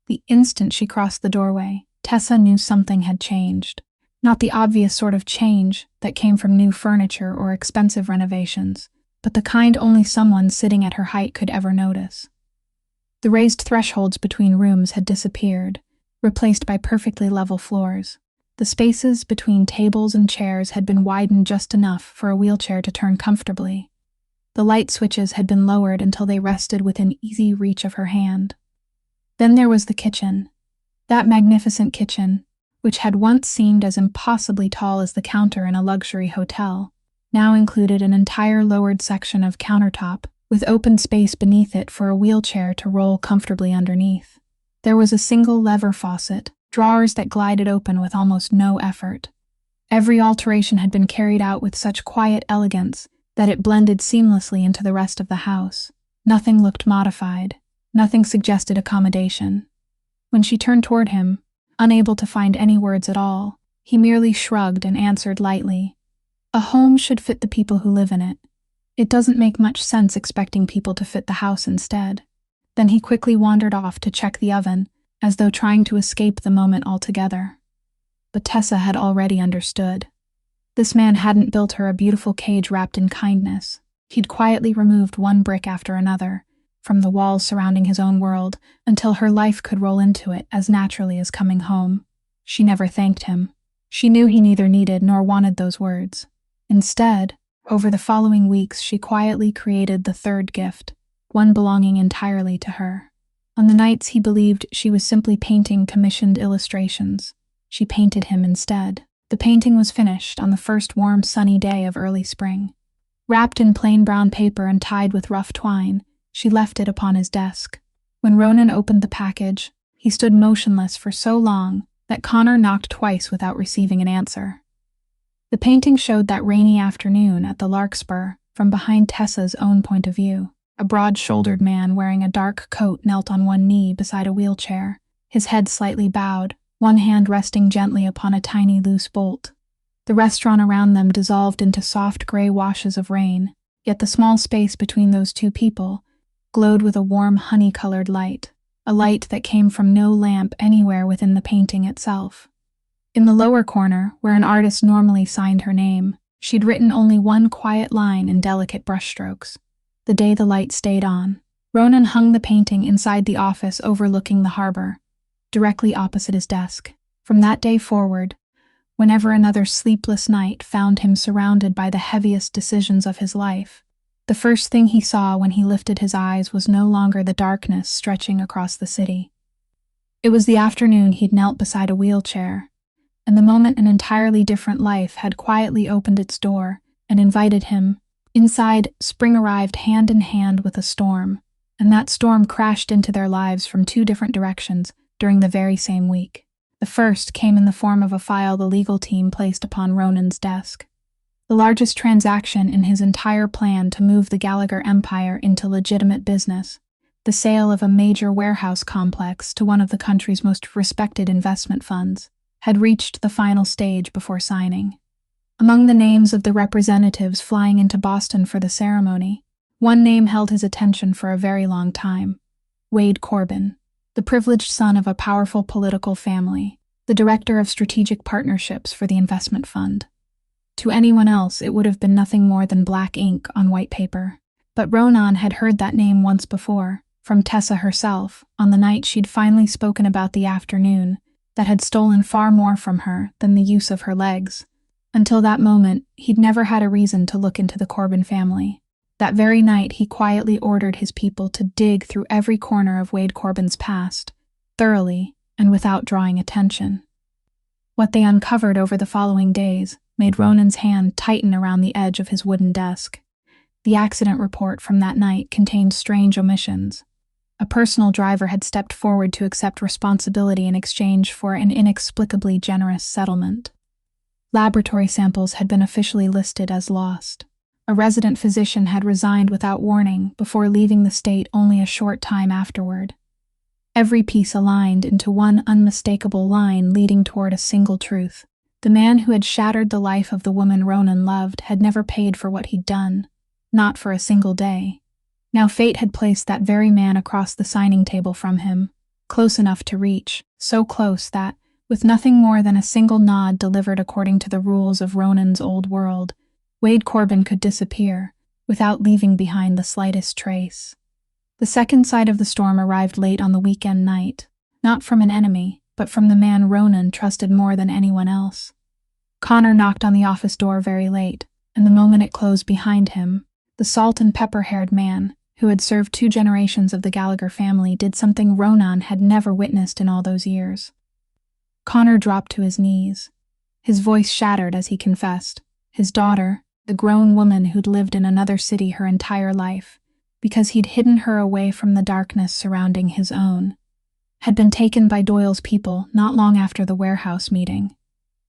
The instant she crossed the doorway, Tessa knew something had changed. Not the obvious sort of change that came from new furniture or expensive renovations, but the kind only someone sitting at her height could ever notice. The raised thresholds between rooms had disappeared, replaced by perfectly level floors. The spaces between tables and chairs had been widened just enough for a wheelchair to turn comfortably. The light switches had been lowered until they rested within easy reach of her hand. Then there was the kitchen. That magnificent kitchen, which had once seemed as impossibly tall as the counter in a luxury hotel, now included an entire lowered section of countertop, with open space beneath it for a wheelchair to roll comfortably underneath. There was a single lever faucet, drawers that glided open with almost no effort. Every alteration had been carried out with such quiet elegance that it blended seamlessly into the rest of the house. Nothing looked modified. Nothing suggested accommodation. When she turned toward him, unable to find any words at all, he merely shrugged and answered lightly, "A home should fit the people who live in it. It doesn't make much sense expecting people to fit the house instead." Then he quickly wandered off to check the oven, as though trying to escape the moment altogether. But Tessa had already understood. This man hadn't built her a beautiful cage wrapped in kindness. He'd quietly removed one brick after another, from the walls surrounding his own world, until her life could roll into it as naturally as coming home. She never thanked him. She knew he neither needed nor wanted those words. Instead, over the following weeks, she quietly created the third gift, one belonging entirely to her. On the nights he believed she was simply painting commissioned illustrations, she painted him instead. The painting was finished on the first warm, sunny day of early spring. Wrapped in plain brown paper and tied with rough twine, she left it upon his desk. When Ronan opened the package, he stood motionless for so long that Connor knocked twice without receiving an answer. The painting showed that rainy afternoon at the Larkspur from behind Tessa's own point of view. A broad-shouldered man wearing a dark coat knelt on one knee beside a wheelchair, his head slightly bowed, one hand resting gently upon a tiny loose bolt. The restaurant around them dissolved into soft gray washes of rain, yet the small space between those two people glowed with a warm honey-colored light, a light that came from no lamp anywhere within the painting itself. In the lower corner, where an artist normally signed her name, she'd written only one quiet line in delicate brushstrokes. The day the light stayed on. Ronan hung the painting inside the office overlooking the harbor, directly opposite his desk. From that day forward, whenever another sleepless night found him surrounded by the heaviest decisions of his life, the first thing he saw when he lifted his eyes was no longer the darkness stretching across the city. It was the afternoon he'd knelt beside a wheelchair, and the moment an entirely different life had quietly opened its door and invited him. Inside, spring arrived hand in hand with a storm, and that storm crashed into their lives from two different directions during the very same week. The first came in the form of a file the legal team placed upon Ronan's desk. The largest transaction in his entire plan to move the Gallagher empire into legitimate business, the sale of a major warehouse complex to one of the country's most respected investment funds, had reached the final stage before signing. Among the names of the representatives flying into Boston for the ceremony, one name held his attention for a very long time: Wade Corbin, the privileged son of a powerful political family, the director of strategic partnerships for the investment fund. To anyone else, it would have been nothing more than black ink on white paper. But Ronan had heard that name once before, from Tessa herself, on the night she'd finally spoken about the afternoon that had stolen far more from her than the use of her legs. Until that moment, he'd never had a reason to look into the Corbin family. That very night, he quietly ordered his people to dig through every corner of Wade Corbin's past, thoroughly, and without drawing attention. What they uncovered over the following days made Ronan's hand tighten around the edge of his wooden desk. The accident report from that night contained strange omissions. A personal driver had stepped forward to accept responsibility in exchange for an inexplicably generous settlement. Laboratory samples had been officially listed as lost. A resident physician had resigned without warning before leaving the state only a short time afterward. Every piece aligned into one unmistakable line leading toward a single truth. The man who had shattered the life of the woman Ronan loved had never paid for what he'd done, not for a single day. Now fate had placed that very man across the signing table from him, close enough to reach, so close that, with nothing more than a single nod delivered according to the rules of Ronan's old world, Wade Corbin could disappear, without leaving behind the slightest trace. The second side of the storm arrived late on the weekend night, not from an enemy, but from the man Ronan trusted more than anyone else. Connor knocked on the office door very late, and the moment it closed behind him, the salt and pepper-haired man, who had served 2 generations of the Gallagher family, did something Ronan had never witnessed in all those years. Connor dropped to his knees. His voice shattered as he confessed. His daughter, the grown woman who'd lived in another city her entire life, because he'd hidden her away from the darkness surrounding his own, had been taken by Doyle's people not long after the warehouse meeting.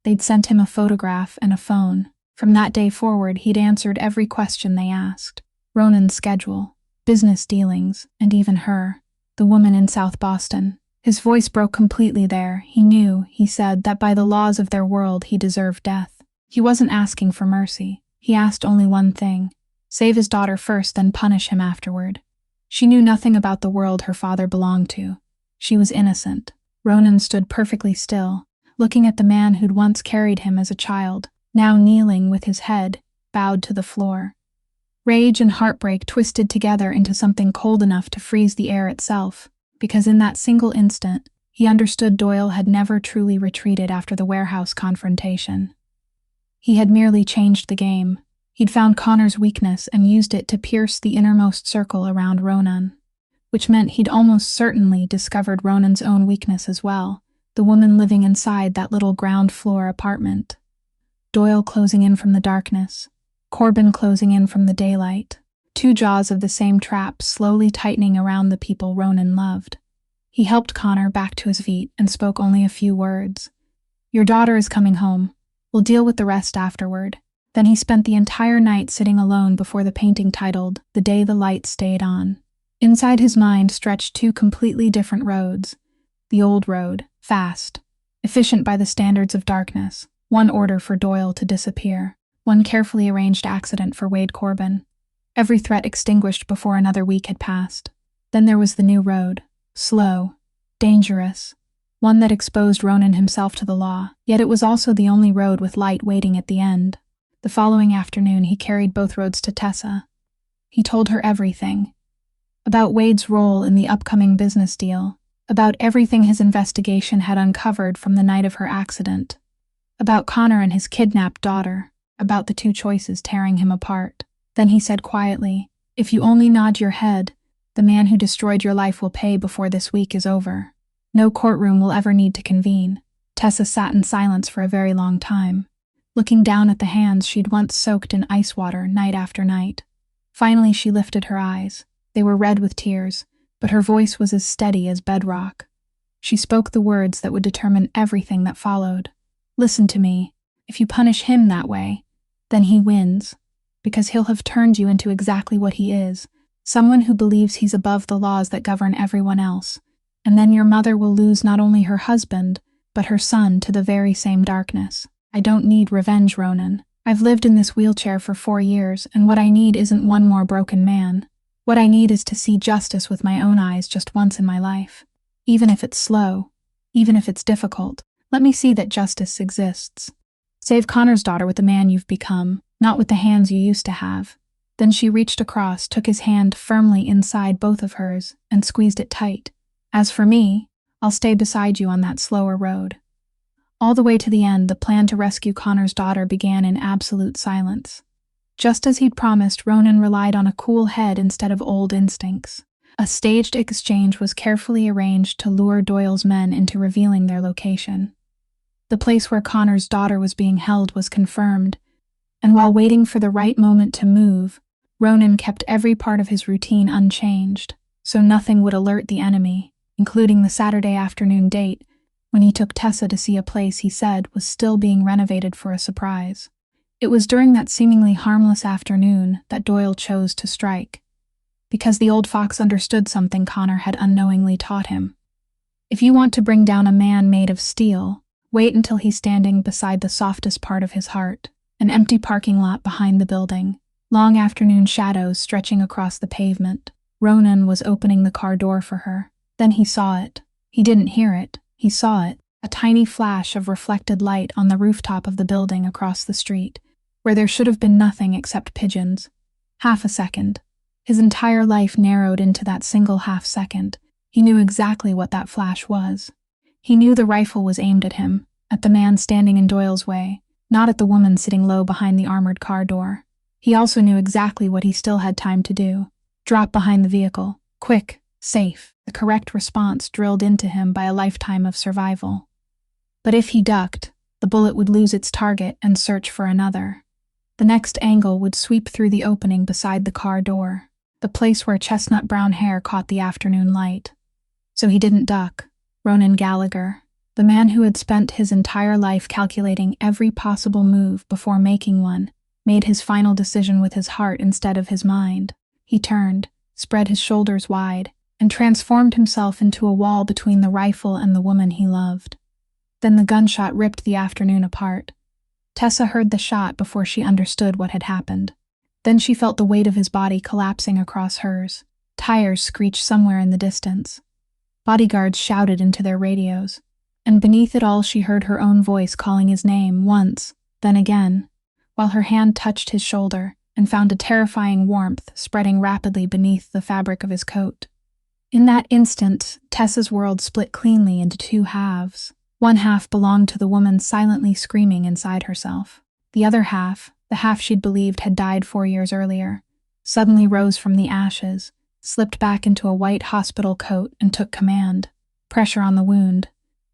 They'd sent him a photograph and a phone. From that day forward, he'd answered every question they asked. Ronan's schedule, business dealings, and even her, the woman in South Boston. His voice broke completely there. He knew, he said, that by the laws of their world he deserved death. He wasn't asking for mercy. He asked only one thing: save his daughter first, then punish him afterward. She knew nothing about the world her father belonged to. She was innocent. Ronan stood perfectly still, looking at the man who'd once carried him as a child, now kneeling with his head bowed to the floor. Rage and heartbreak twisted together into something cold enough to freeze the air itself, because in that single instant, he understood Doyle had never truly retreated after the warehouse confrontation. He had merely changed the game. He'd found Connor's weakness and used it to pierce the innermost circle around Ronan, which meant he'd almost certainly discovered Ronan's own weakness as well, the woman living inside that little ground-floor apartment. Doyle closing in from the darkness, Corbin closing in from the daylight, 2 jaws of the same trap slowly tightening around the people Ronan loved. He helped Connor back to his feet and spoke only a few words. "Your daughter is coming home. We'll deal with the rest afterward." Then he spent the entire night sitting alone before the painting titled "The Day the Light Stayed On." Inside his mind stretched 2 completely different roads. The old road, fast, efficient by the standards of darkness, one order for Doyle to disappear, one carefully arranged accident for Wade Corbin. Every threat extinguished before another week had passed. Then there was the new road, slow, dangerous, one that exposed Ronan himself to the law, yet it was also the only road with light waiting at the end. The following afternoon he carried both roads to Tessa. He told her everything. About Wade's role in the upcoming business deal, about everything his investigation had uncovered from the night of her accident, about Connor and his kidnapped daughter, about the 2 choices tearing him apart. Then he said quietly, "If you only nod your head, the man who destroyed your life will pay before this week is over. No courtroom will ever need to convene." Tessa sat in silence for a very long time, looking down at the hands she'd once soaked in ice water night after night. Finally she lifted her eyes. They were red with tears, but her voice was as steady as bedrock. She spoke the words that would determine everything that followed. "Listen to me. If you punish him that way, then he wins, because he'll have turned you into exactly what he is, someone who believes he's above the laws that govern everyone else. And then your mother will lose not only her husband, but her son to the very same darkness. I don't need revenge, Ronan. I've lived in this wheelchair for 4 years, and what I need isn't one more broken man. What I need is to see justice with my own eyes just once in my life. Even if it's slow, even if it's difficult, let me see that justice exists. Save Connor's daughter with the man you've become, not with the hands you used to have." Then she reached across, took his hand firmly inside both of hers, and squeezed it tight. "As for me, I'll stay beside you on that slower road." All the way to the end, the plan to rescue Connor's daughter began in absolute silence. Just as he'd promised, Ronan relied on a cool head instead of old instincts. A staged exchange was carefully arranged to lure Doyle's men into revealing their location. The place where Connor's daughter was being held was confirmed, and while waiting for the right moment to move, Ronan kept every part of his routine unchanged, so nothing would alert the enemy, including the Saturday afternoon date when he took Tessa to see a place he said was still being renovated for a surprise. It was during that seemingly harmless afternoon that Doyle chose to strike, because the old fox understood something Connor had unknowingly taught him. If you want to bring down a man made of steel, wait until he's standing beside the softest part of his heart, an empty parking lot behind the building, long afternoon shadows stretching across the pavement. Ronan was opening the car door for her. Then he saw it. He didn't hear it. He saw it, a tiny flash of reflected light on the rooftop of the building across the street, where there should have been nothing except pigeons. Half a second. His entire life narrowed into that single half second. He knew exactly what that flash was. He knew the rifle was aimed at him, at the man standing in Doyle's way, not at the woman sitting low behind the armored car door. He also knew exactly what he still had time to do. Drop behind the vehicle. Quick. Safe. The correct response drilled into him by a lifetime of survival. But if he ducked, the bullet would lose its target and search for another. The next angle would sweep through the opening beside the car door, the place where chestnut brown hair caught the afternoon light. So he didn't duck. Ronan Gallagher, the man who had spent his entire life calculating every possible move before making one, made his final decision with his heart instead of his mind. He turned, spread his shoulders wide, and transformed himself into a wall between the rifle and the woman he loved. Then the gunshot ripped the afternoon apart. Tessa heard the shot before she understood what had happened. Then she felt the weight of his body collapsing across hers. Tires screeched somewhere in the distance. Bodyguards shouted into their radios, and beneath it all she heard her own voice calling his name once, then again, while her hand touched his shoulder and found a terrifying warmth spreading rapidly beneath the fabric of his coat. In that instant, Tessa's world split cleanly into two halves. One half belonged to the woman silently screaming inside herself. The other half, the half she'd believed had died 4 years earlier, suddenly rose from the ashes, slipped back into a white hospital coat and took command. Pressure on the wound.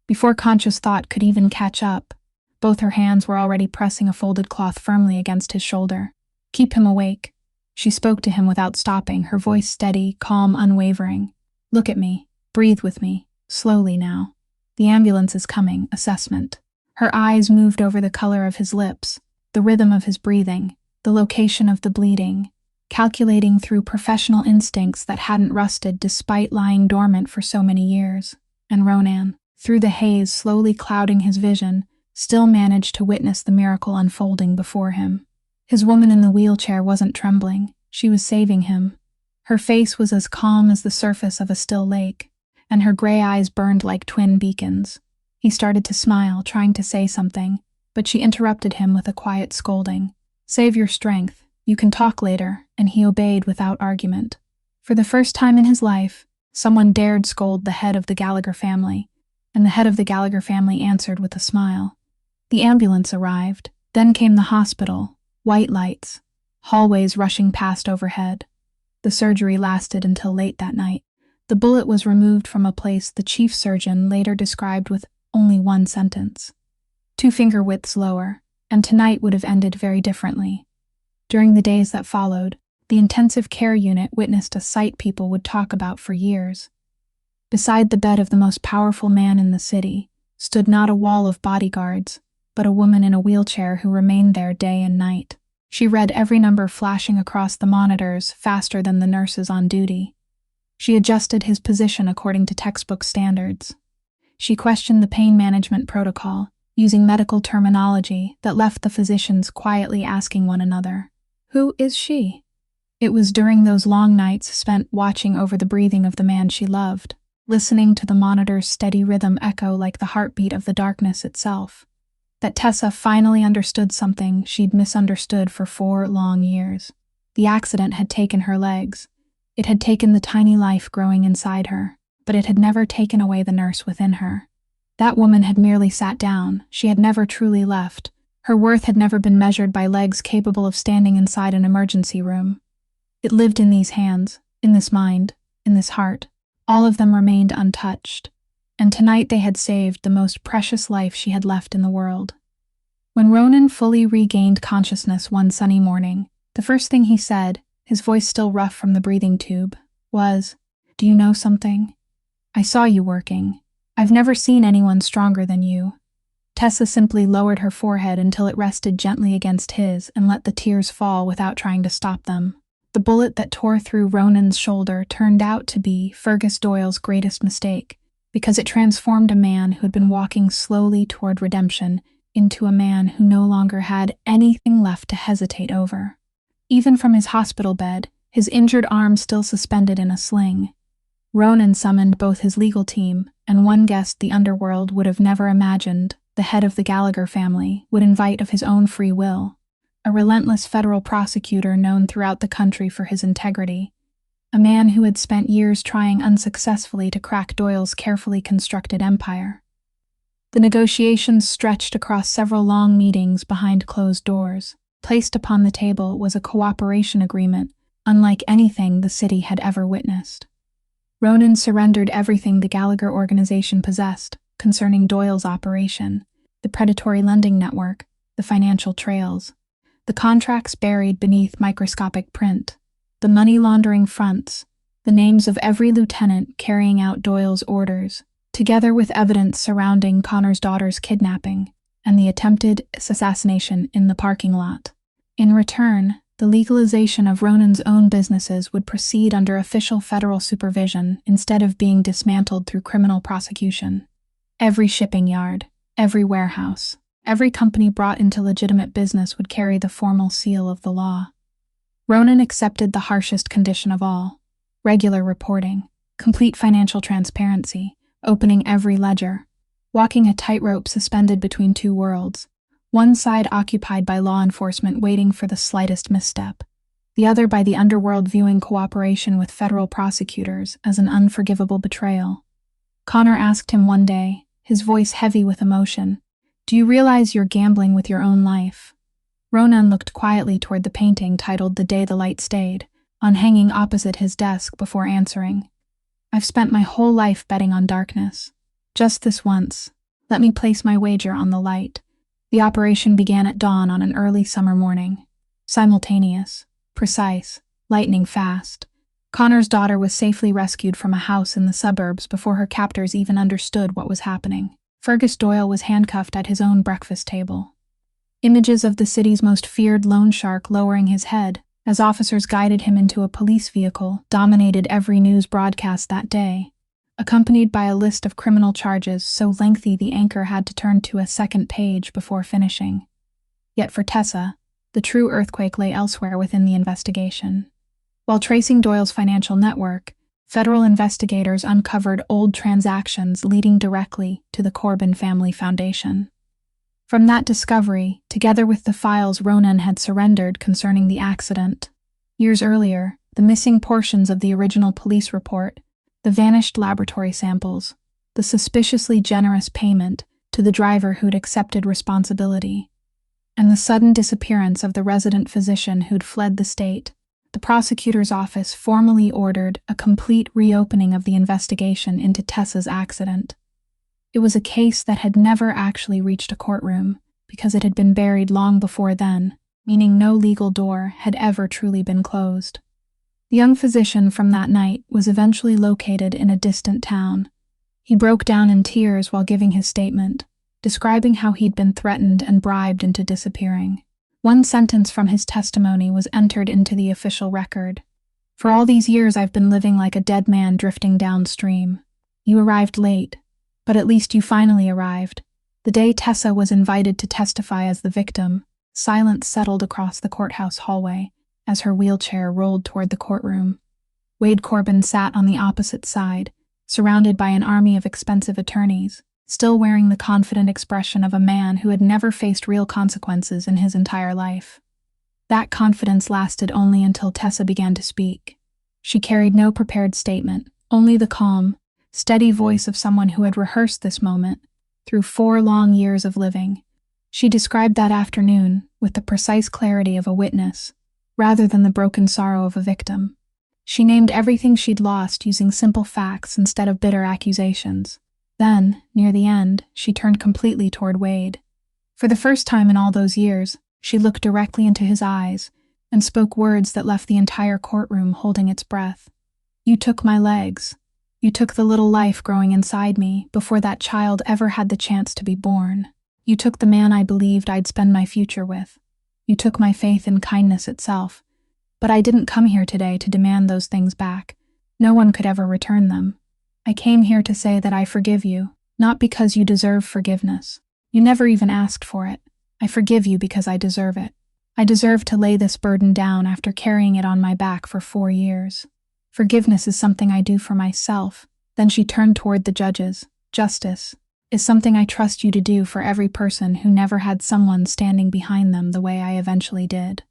Before conscious thought could even catch up, both her hands were already pressing a folded cloth firmly against his shoulder. Keep him awake. She spoke to him without stopping, her voice steady, calm, unwavering. Look at me. Breathe with me. Slowly now. The ambulance is coming. Assessment. Her eyes moved over the color of his lips, the rhythm of his breathing, the location of the bleeding, calculating through professional instincts that hadn't rusted despite lying dormant for so many years. And Ronan, through the haze slowly clouding his vision, still managed to witness the miracle unfolding before him. His woman in the wheelchair wasn't trembling. She was saving him. Her face was as calm as the surface of a still lake, and her gray eyes burned like twin beacons. He started to smile, trying to say something, but she interrupted him with a quiet scolding. Save your strength. You can talk later, and he obeyed without argument. For the first time in his life, someone dared scold the head of the Gallagher family, and the head of the Gallagher family answered with a smile. The ambulance arrived. Then came the hospital, white lights, hallways rushing past overhead. The surgery lasted until late that night. The bullet was removed from a place the chief surgeon later described with only one sentence. 2 finger widths lower, and tonight would have ended very differently. During the days that followed, the intensive care unit witnessed a sight people would talk about for years. Beside the bed of the most powerful man in the city stood not a wall of bodyguards, but a woman in a wheelchair who remained there day and night. She read every number flashing across the monitors faster than the nurses on duty. She adjusted his position according to textbook standards. She questioned the pain management protocol, using medical terminology that left the physicians quietly asking one another, "Who is she?" It was during those long nights spent watching over the breathing of the man she loved, listening to the monitor's steady rhythm echo like the heartbeat of the darkness itself, that Tessa finally understood something she'd misunderstood for 4 long years. The accident had taken her legs. It had taken the tiny life growing inside her, but it had never taken away the nurse within her. That woman had merely sat down. She had never truly left. Her worth had never been measured by legs capable of standing inside an emergency room. It lived in these hands, in this mind, in this heart. All of them remained untouched, and tonight they had saved the most precious life she had left in the world. When Ronan fully regained consciousness one sunny morning, the first thing he said, his voice still rough from the breathing tube, was, "Do you know something? I saw you working. I've never seen anyone stronger than you." Tessa simply lowered her forehead until it rested gently against his and let the tears fall without trying to stop them. The bullet that tore through Ronan's shoulder turned out to be Fergus Doyle's greatest mistake, because it transformed a man who had been walking slowly toward redemption into a man who no longer had anything left to hesitate over. Even from his hospital bed, his injured arm still suspended in a sling, Ronan summoned both his legal team and one guest the underworld would have never imagined the head of the Gallagher family would invite of his own free will, a relentless federal prosecutor known throughout the country for his integrity, a man who had spent years trying unsuccessfully to crack Doyle's carefully constructed empire. The negotiations stretched across several long meetings behind closed doors. Placed upon the table was a cooperation agreement unlike anything the city had ever witnessed. Ronan surrendered everything the Gallagher organization possessed concerning Doyle's operation, the predatory lending network, the financial trails, the contracts buried beneath microscopic print, the money laundering fronts, the names of every lieutenant carrying out Doyle's orders, together with evidence surrounding Connor's daughter's kidnapping and the attempted assassination in the parking lot. In return, the legalization of Ronan's own businesses would proceed under official federal supervision instead of being dismantled through criminal prosecution. Every shipping yard, every warehouse, every company brought into legitimate business would carry the formal seal of the law. Ronan accepted the harshest condition of all: regular reporting, complete financial transparency, opening every ledger, walking a tightrope suspended between two worlds, one side occupied by law enforcement waiting for the slightest misstep, the other by the underworld viewing cooperation with federal prosecutors as an unforgivable betrayal. Connor asked him one day, his voice heavy with emotion, "Do you realize you're gambling with your own life?" Ronan looked quietly toward the painting titled "The Day the Light Stayed," on hanging opposite his desk before answering. "I've spent my whole life betting on darkness. Just this once, let me place my wager on the light." The operation began at dawn on an early summer morning. Simultaneous, precise, lightning fast. Connor's daughter was safely rescued from a house in the suburbs before her captors even understood what was happening. Fergus Doyle was handcuffed at his own breakfast table. Images of the city's most feared loan shark lowering his head as officers guided him into a police vehicle dominated every news broadcast that day, accompanied by a list of criminal charges so lengthy the anchor had to turn to a second page before finishing. Yet for Tessa, the true earthquake lay elsewhere within the investigation. While tracing Doyle's financial network, federal investigators uncovered old transactions leading directly to the Corbin Family Foundation. From that discovery, together with the files Ronan had surrendered concerning the accident, years earlier, the missing portions of the original police report, the vanished laboratory samples, the suspiciously generous payment to the driver who'd accepted responsibility, and the sudden disappearance of the resident physician who'd fled the state, the prosecutor's office formally ordered a complete reopening of the investigation into Tessa's accident. It was a case that had never actually reached a courtroom because it had been buried long before then, meaning no legal door had ever truly been closed. The young physician from that night was eventually located in a distant town. He broke down in tears while giving his statement, describing how he'd been threatened and bribed into disappearing. One sentence from his testimony was entered into the official record. "For all these years I've been living like a dead man drifting downstream. You arrived late, but at least you finally arrived." The day Tessa was invited to testify as the victim, silence settled across the courthouse hallway as her wheelchair rolled toward the courtroom. Wade Corbin sat on the opposite side, surrounded by an army of expensive attorneys, still wearing the confident expression of a man who had never faced real consequences in his entire life. That confidence lasted only until Tessa began to speak. She carried no prepared statement, only the calm, steady voice of someone who had rehearsed this moment through 4 long years of living. She described that afternoon with the precise clarity of a witness, rather than the broken sorrow of a victim. She named everything she'd lost using simple facts instead of bitter accusations. Then, near the end, she turned completely toward Wade. For the first time in all those years, she looked directly into his eyes and spoke words that left the entire courtroom holding its breath. "You took my legs. You took the little life growing inside me before that child ever had the chance to be born. You took the man I believed I'd spend my future with. You took my faith in kindness itself. But I didn't come here today to demand those things back. No one could ever return them. I came here to say that I forgive you, not because you deserve forgiveness. You never even asked for it. I forgive you because I deserve it. I deserve to lay this burden down after carrying it on my back for 4 years. Forgiveness is something I do for myself." Then she turned toward the judges. "Justice is something I trust you to do for every person who never had someone standing behind them the way I eventually did.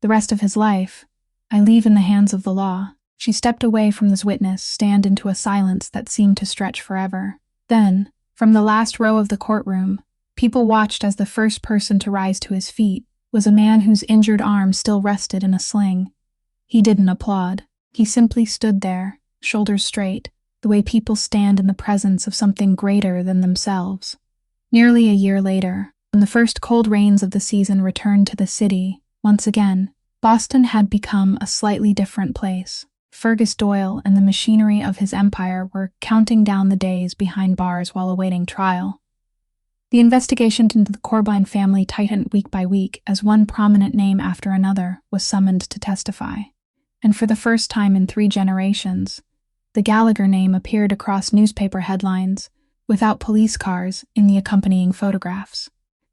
The rest of his life, I leave in the hands of the law." She stepped away from this witness stand into a silence that seemed to stretch forever. Then, from the last row of the courtroom, people watched as the first person to rise to his feet was a man whose injured arm still rested in a sling. He didn't applaud. He simply stood there, shoulders straight, the way people stand in the presence of something greater than themselves. Nearly a year later, when the first cold rains of the season returned to the city, once again, Boston had become a slightly different place. Fergus Doyle and the machinery of his empire were counting down the days behind bars while awaiting trial. The investigation into the Corbijn family tightened week by week as one prominent name after another was summoned to testify. And for the first time in 3 generations, the Gallagher name appeared across newspaper headlines, without police cars in the accompanying photographs.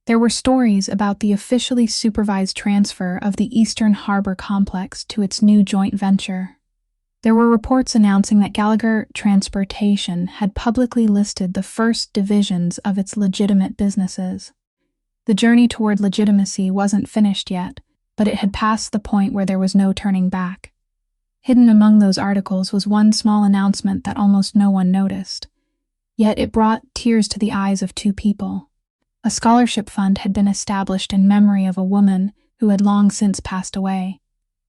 There were stories about the officially supervised transfer of the Eastern Harbor complex to its new joint venture. There were reports announcing that Gallagher Transportation had publicly listed the first divisions of its legitimate businesses. The journey toward legitimacy wasn't finished yet, but it had passed the point where there was no turning back. Hidden among those articles was one small announcement that almost no one noticed. Yet it brought tears to the eyes of 2 people. A scholarship fund had been established in memory of a woman who had long since passed away,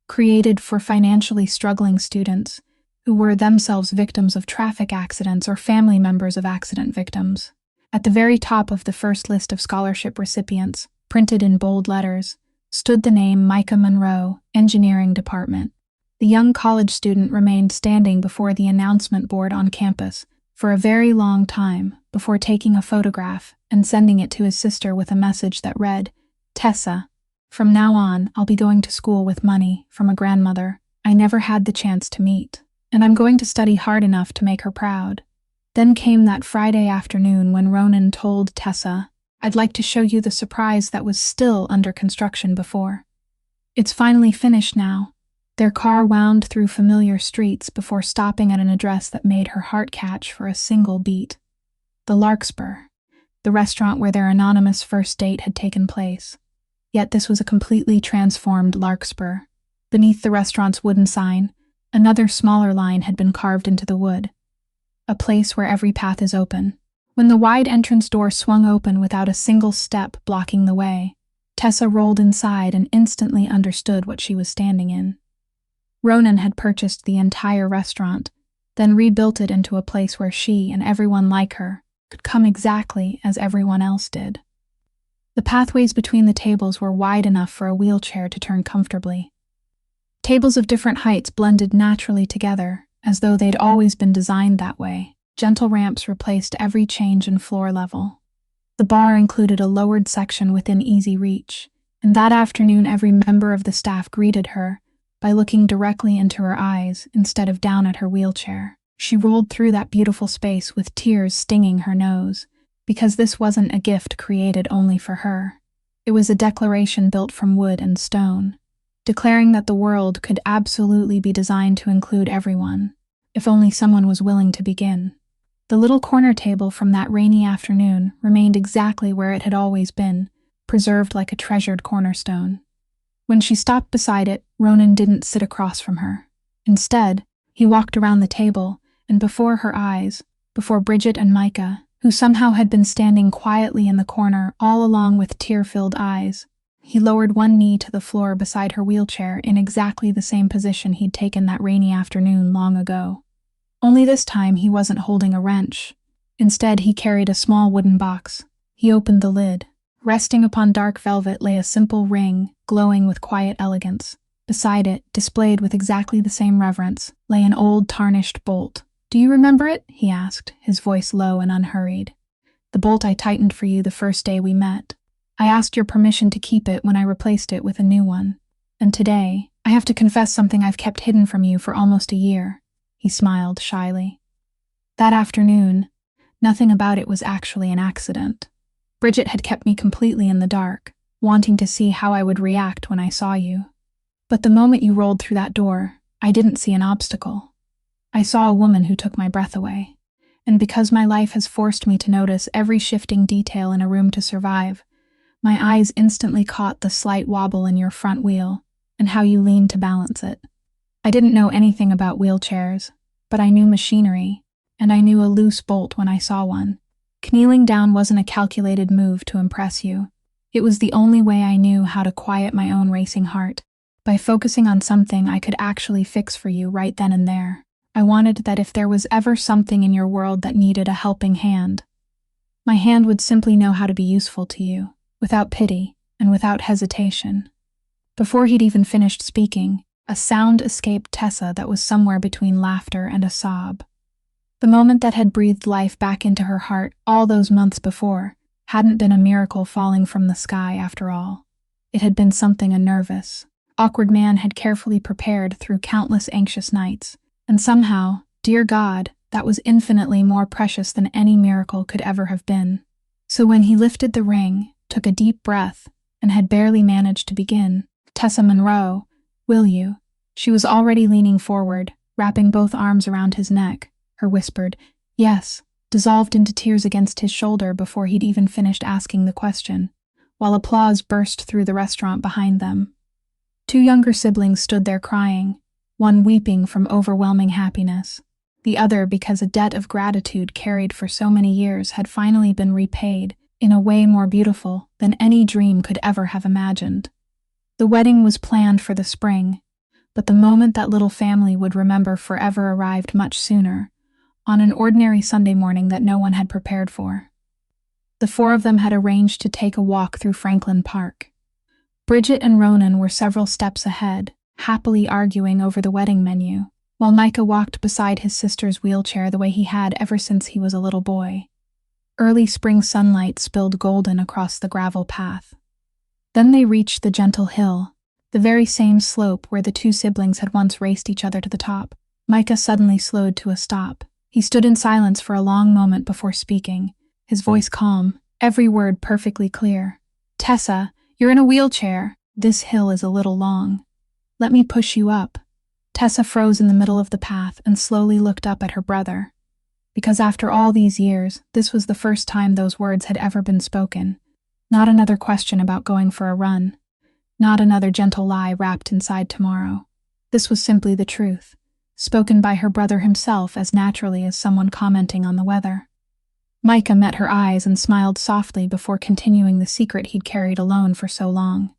created for financially struggling students who were themselves victims of traffic accidents or family members of accident victims. At the very top of the first list of scholarship recipients, printed in bold letters, stood the name Micah Monroe, Engineering Department. The young college student remained standing before the announcement board on campus for a very long time before taking a photograph and sending it to his sister with a message that read, "Tessa, from now on, I'll be going to school with money from a grandmother I never had the chance to meet, and I'm going to study hard enough to make her proud." Then came that Friday afternoon when Ronan told Tessa, "I'd like to show you the surprise that was still under construction before. It's finally finished now." Their car wound through familiar streets before stopping at an address that made her heart catch for a single beat. The Larkspur, the restaurant where their anonymous first date had taken place. Yet this was a completely transformed Larkspur. Beneath the restaurant's wooden sign, another smaller line had been carved into the wood. A place where every path is open. When the wide entrance door swung open without a single step blocking the way, Tessa rolled inside and instantly understood what she was standing in. Ronan had purchased the entire restaurant, then rebuilt it into a place where she and everyone like her could come exactly as everyone else did. The pathways between the tables were wide enough for a wheelchair to turn comfortably. Tables of different heights blended naturally together, as though they'd always been designed that way. Gentle ramps replaced every change in floor level. The bar included a lowered section within easy reach, and that afternoon every member of the staff greeted her by looking directly into her eyes instead of down at her wheelchair. She rolled through that beautiful space with tears stinging her nose, because this wasn't a gift created only for her. It was a declaration built from wood and stone, declaring that the world could absolutely be designed to include everyone, if only someone was willing to begin. The little corner table from that rainy afternoon remained exactly where it had always been, preserved like a treasured cornerstone. When she stopped beside it, Ronan didn't sit across from her. Instead, he walked around the table, and before her eyes, before Bridget and Micah, who somehow had been standing quietly in the corner all along with tear-filled eyes, He lowered one knee to the floor beside her wheelchair in exactly the same position he'd taken that rainy afternoon long ago. Only this time he wasn't holding a wrench. Instead, he carried a small wooden box. He opened the lid. Resting upon dark velvet lay a simple ring, glowing with quiet elegance. Beside it, displayed with exactly the same reverence, lay an old tarnished bolt. "Do you remember it?" he asked, his voice low and unhurried. "The bolt I tightened for you the first day we met. I asked your permission to keep it when I replaced it with a new one. And today, I have to confess something I've kept hidden from you for almost a year." He smiled shyly. "That afternoon, nothing about it was actually an accident. Bridget had kept me completely in the dark, wanting to see how I would react when I saw you. But the moment you rolled through that door, I didn't see an obstacle. I saw a woman who took my breath away. And because my life has forced me to notice every shifting detail in a room to survive, my eyes instantly caught the slight wobble in your front wheel and how you leaned to balance it. I didn't know anything about wheelchairs, but I knew machinery, and I knew a loose bolt when I saw one. Kneeling down wasn't a calculated move to impress you. It was the only way I knew how to quiet my own racing heart, by focusing on something I could actually fix for you right then and there. I wanted that if there was ever something in your world that needed a helping hand, my hand would simply know how to be useful to you, without pity and without hesitation." Before he'd even finished speaking, a sound escaped Tessa that was somewhere between laughter and a sob. The moment that had breathed life back into her heart all those months before hadn't been a miracle falling from the sky after all. It had been something a nervous, awkward man had carefully prepared through countless anxious nights, and somehow, dear God, that was infinitely more precious than any miracle could ever have been. So when he lifted the ring, took a deep breath, and had barely managed to begin, "Tessa Monroe, will you?" She was already leaning forward, wrapping both arms around his neck. Her whispered, "Yes," dissolved into tears against his shoulder before he'd even finished asking the question, while applause burst through the restaurant behind them. Two younger siblings stood there crying, one weeping from overwhelming happiness, the other because a debt of gratitude carried for so many years had finally been repaid in a way more beautiful than any dream could ever have imagined. The wedding was planned for the spring, but the moment that little family would remember forever arrived much sooner, on an ordinary Sunday morning that no one had prepared for. The four of them had arranged to take a walk through Franklin Park. Bridget and Ronan were several steps ahead, happily arguing over the wedding menu, while Micah walked beside his sister's wheelchair the way he had ever since he was a little boy. Early spring sunlight spilled golden across the gravel path. Then they reached the gentle hill, the very same slope where the two siblings had once raced each other to the top. Micah suddenly slowed to a stop. He stood in silence for a long moment before speaking, his voice calm, every word perfectly clear. "Tessa, you're in a wheelchair. This hill is a little long. Let me push you up." Tessa froze in the middle of the path and slowly looked up at her brother. Because after all these years, this was the first time those words had ever been spoken. Not another question about going for a run. Not another gentle lie wrapped inside tomorrow. This was simply the truth, spoken by her brother himself as naturally as someone commenting on the weather. Micah met her eyes and smiled softly before continuing the secret he'd carried alone for so long.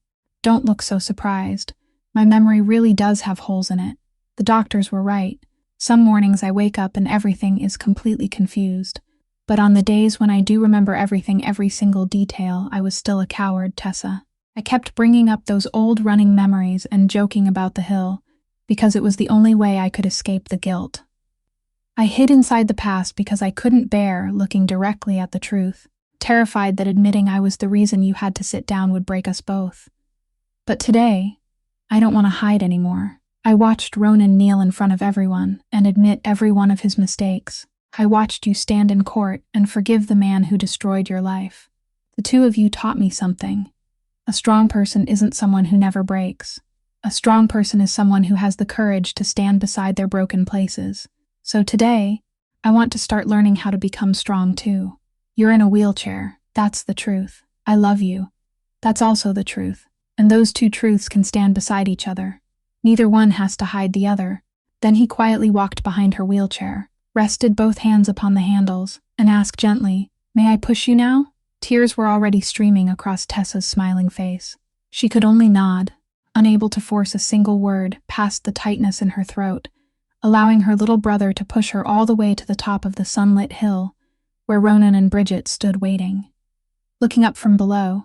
"Don't look so surprised. My memory really does have holes in it. The doctors were right. Some mornings I wake up and everything is completely confused. But on the days when I do remember everything, every single detail, I was still a coward, Tessa. I kept bringing up those old running memories and joking about the hill, because it was the only way I could escape the guilt. I hid inside the past because I couldn't bear looking directly at the truth, terrified that admitting I was the reason you had to sit down would break us both. But today, I don't want to hide anymore. I watched Ronan kneel in front of everyone and admit every one of his mistakes. I watched you stand in court and forgive the man who destroyed your life. The two of you taught me something. A strong person isn't someone who never breaks. A strong person is someone who has the courage to stand beside their broken places. So today, I want to start learning how to become strong too. You're in a wheelchair. That's the truth. I love you. That's also the truth. And those two truths can stand beside each other. Neither one has to hide the other. Then he quietly walked behind her wheelchair, rested both hands upon the handles, and asked gently, "May I push you now?" Tears were already streaming across Tessa's smiling face. She could only nod, unable to force a single word past the tightness in her throat, allowing her little brother to push her all the way to the top of the sunlit hill, where Ronan and Bridget stood waiting. Looking up from below,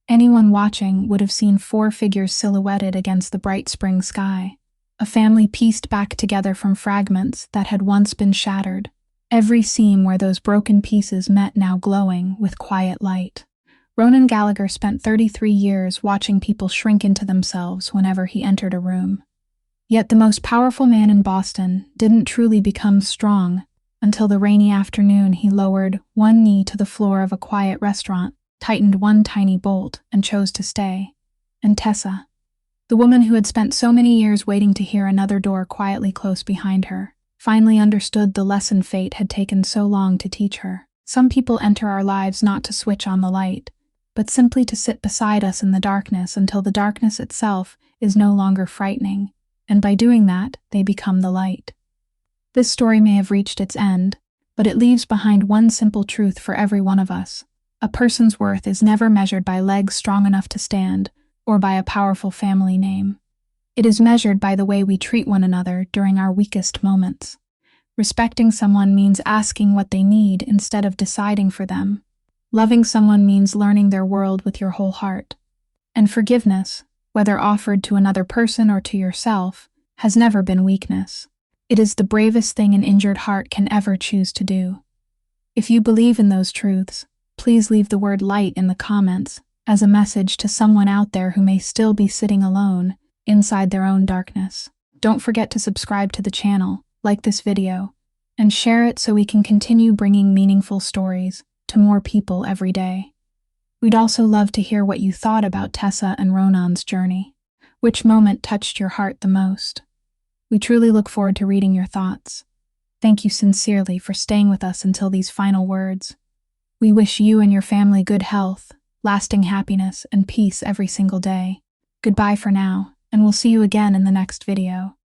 anyone watching would have seen 4 figures silhouetted against the bright spring sky, a family pieced back together from fragments that had once been shattered, every seam where those broken pieces met now glowing with quiet light. Ronan Gallagher spent 33 years watching people shrink into themselves whenever he entered a room. Yet the most powerful man in Boston didn't truly become strong until the rainy afternoon he lowered one knee to the floor of a quiet restaurant, tightened one tiny bolt, and chose to stay. And Tessa, the woman who had spent so many years waiting to hear another door quietly close behind her, finally understood the lesson fate had taken so long to teach her. Some people enter our lives not to switch on the light, but simply to sit beside us in the darkness until the darkness itself is no longer frightening, and by doing that, they become the light. This story may have reached its end, but it leaves behind one simple truth for every one of us. A person's worth is never measured by legs strong enough to stand, or by a powerful family name. It is measured by the way we treat one another during our weakest moments. Respecting someone means asking what they need instead of deciding for them. Loving someone means learning their world with your whole heart. And forgiveness, whether offered to another person or to yourself, has never been weakness. It is the bravest thing an injured heart can ever choose to do. If you believe in those truths, please leave the word light in the comments as a message to someone out there who may still be sitting alone inside their own darkness. Don't forget to subscribe to the channel, like this video, and share it so we can continue bringing meaningful stories to more people every day. We'd also love to hear what you thought about Tessa and Ronan's journey. Which moment touched your heart the most? We truly look forward to reading your thoughts. Thank you sincerely for staying with us until these final words. We wish you and your family good health, lasting happiness, and peace every single day. Goodbye for now, and we'll see you again in the next video.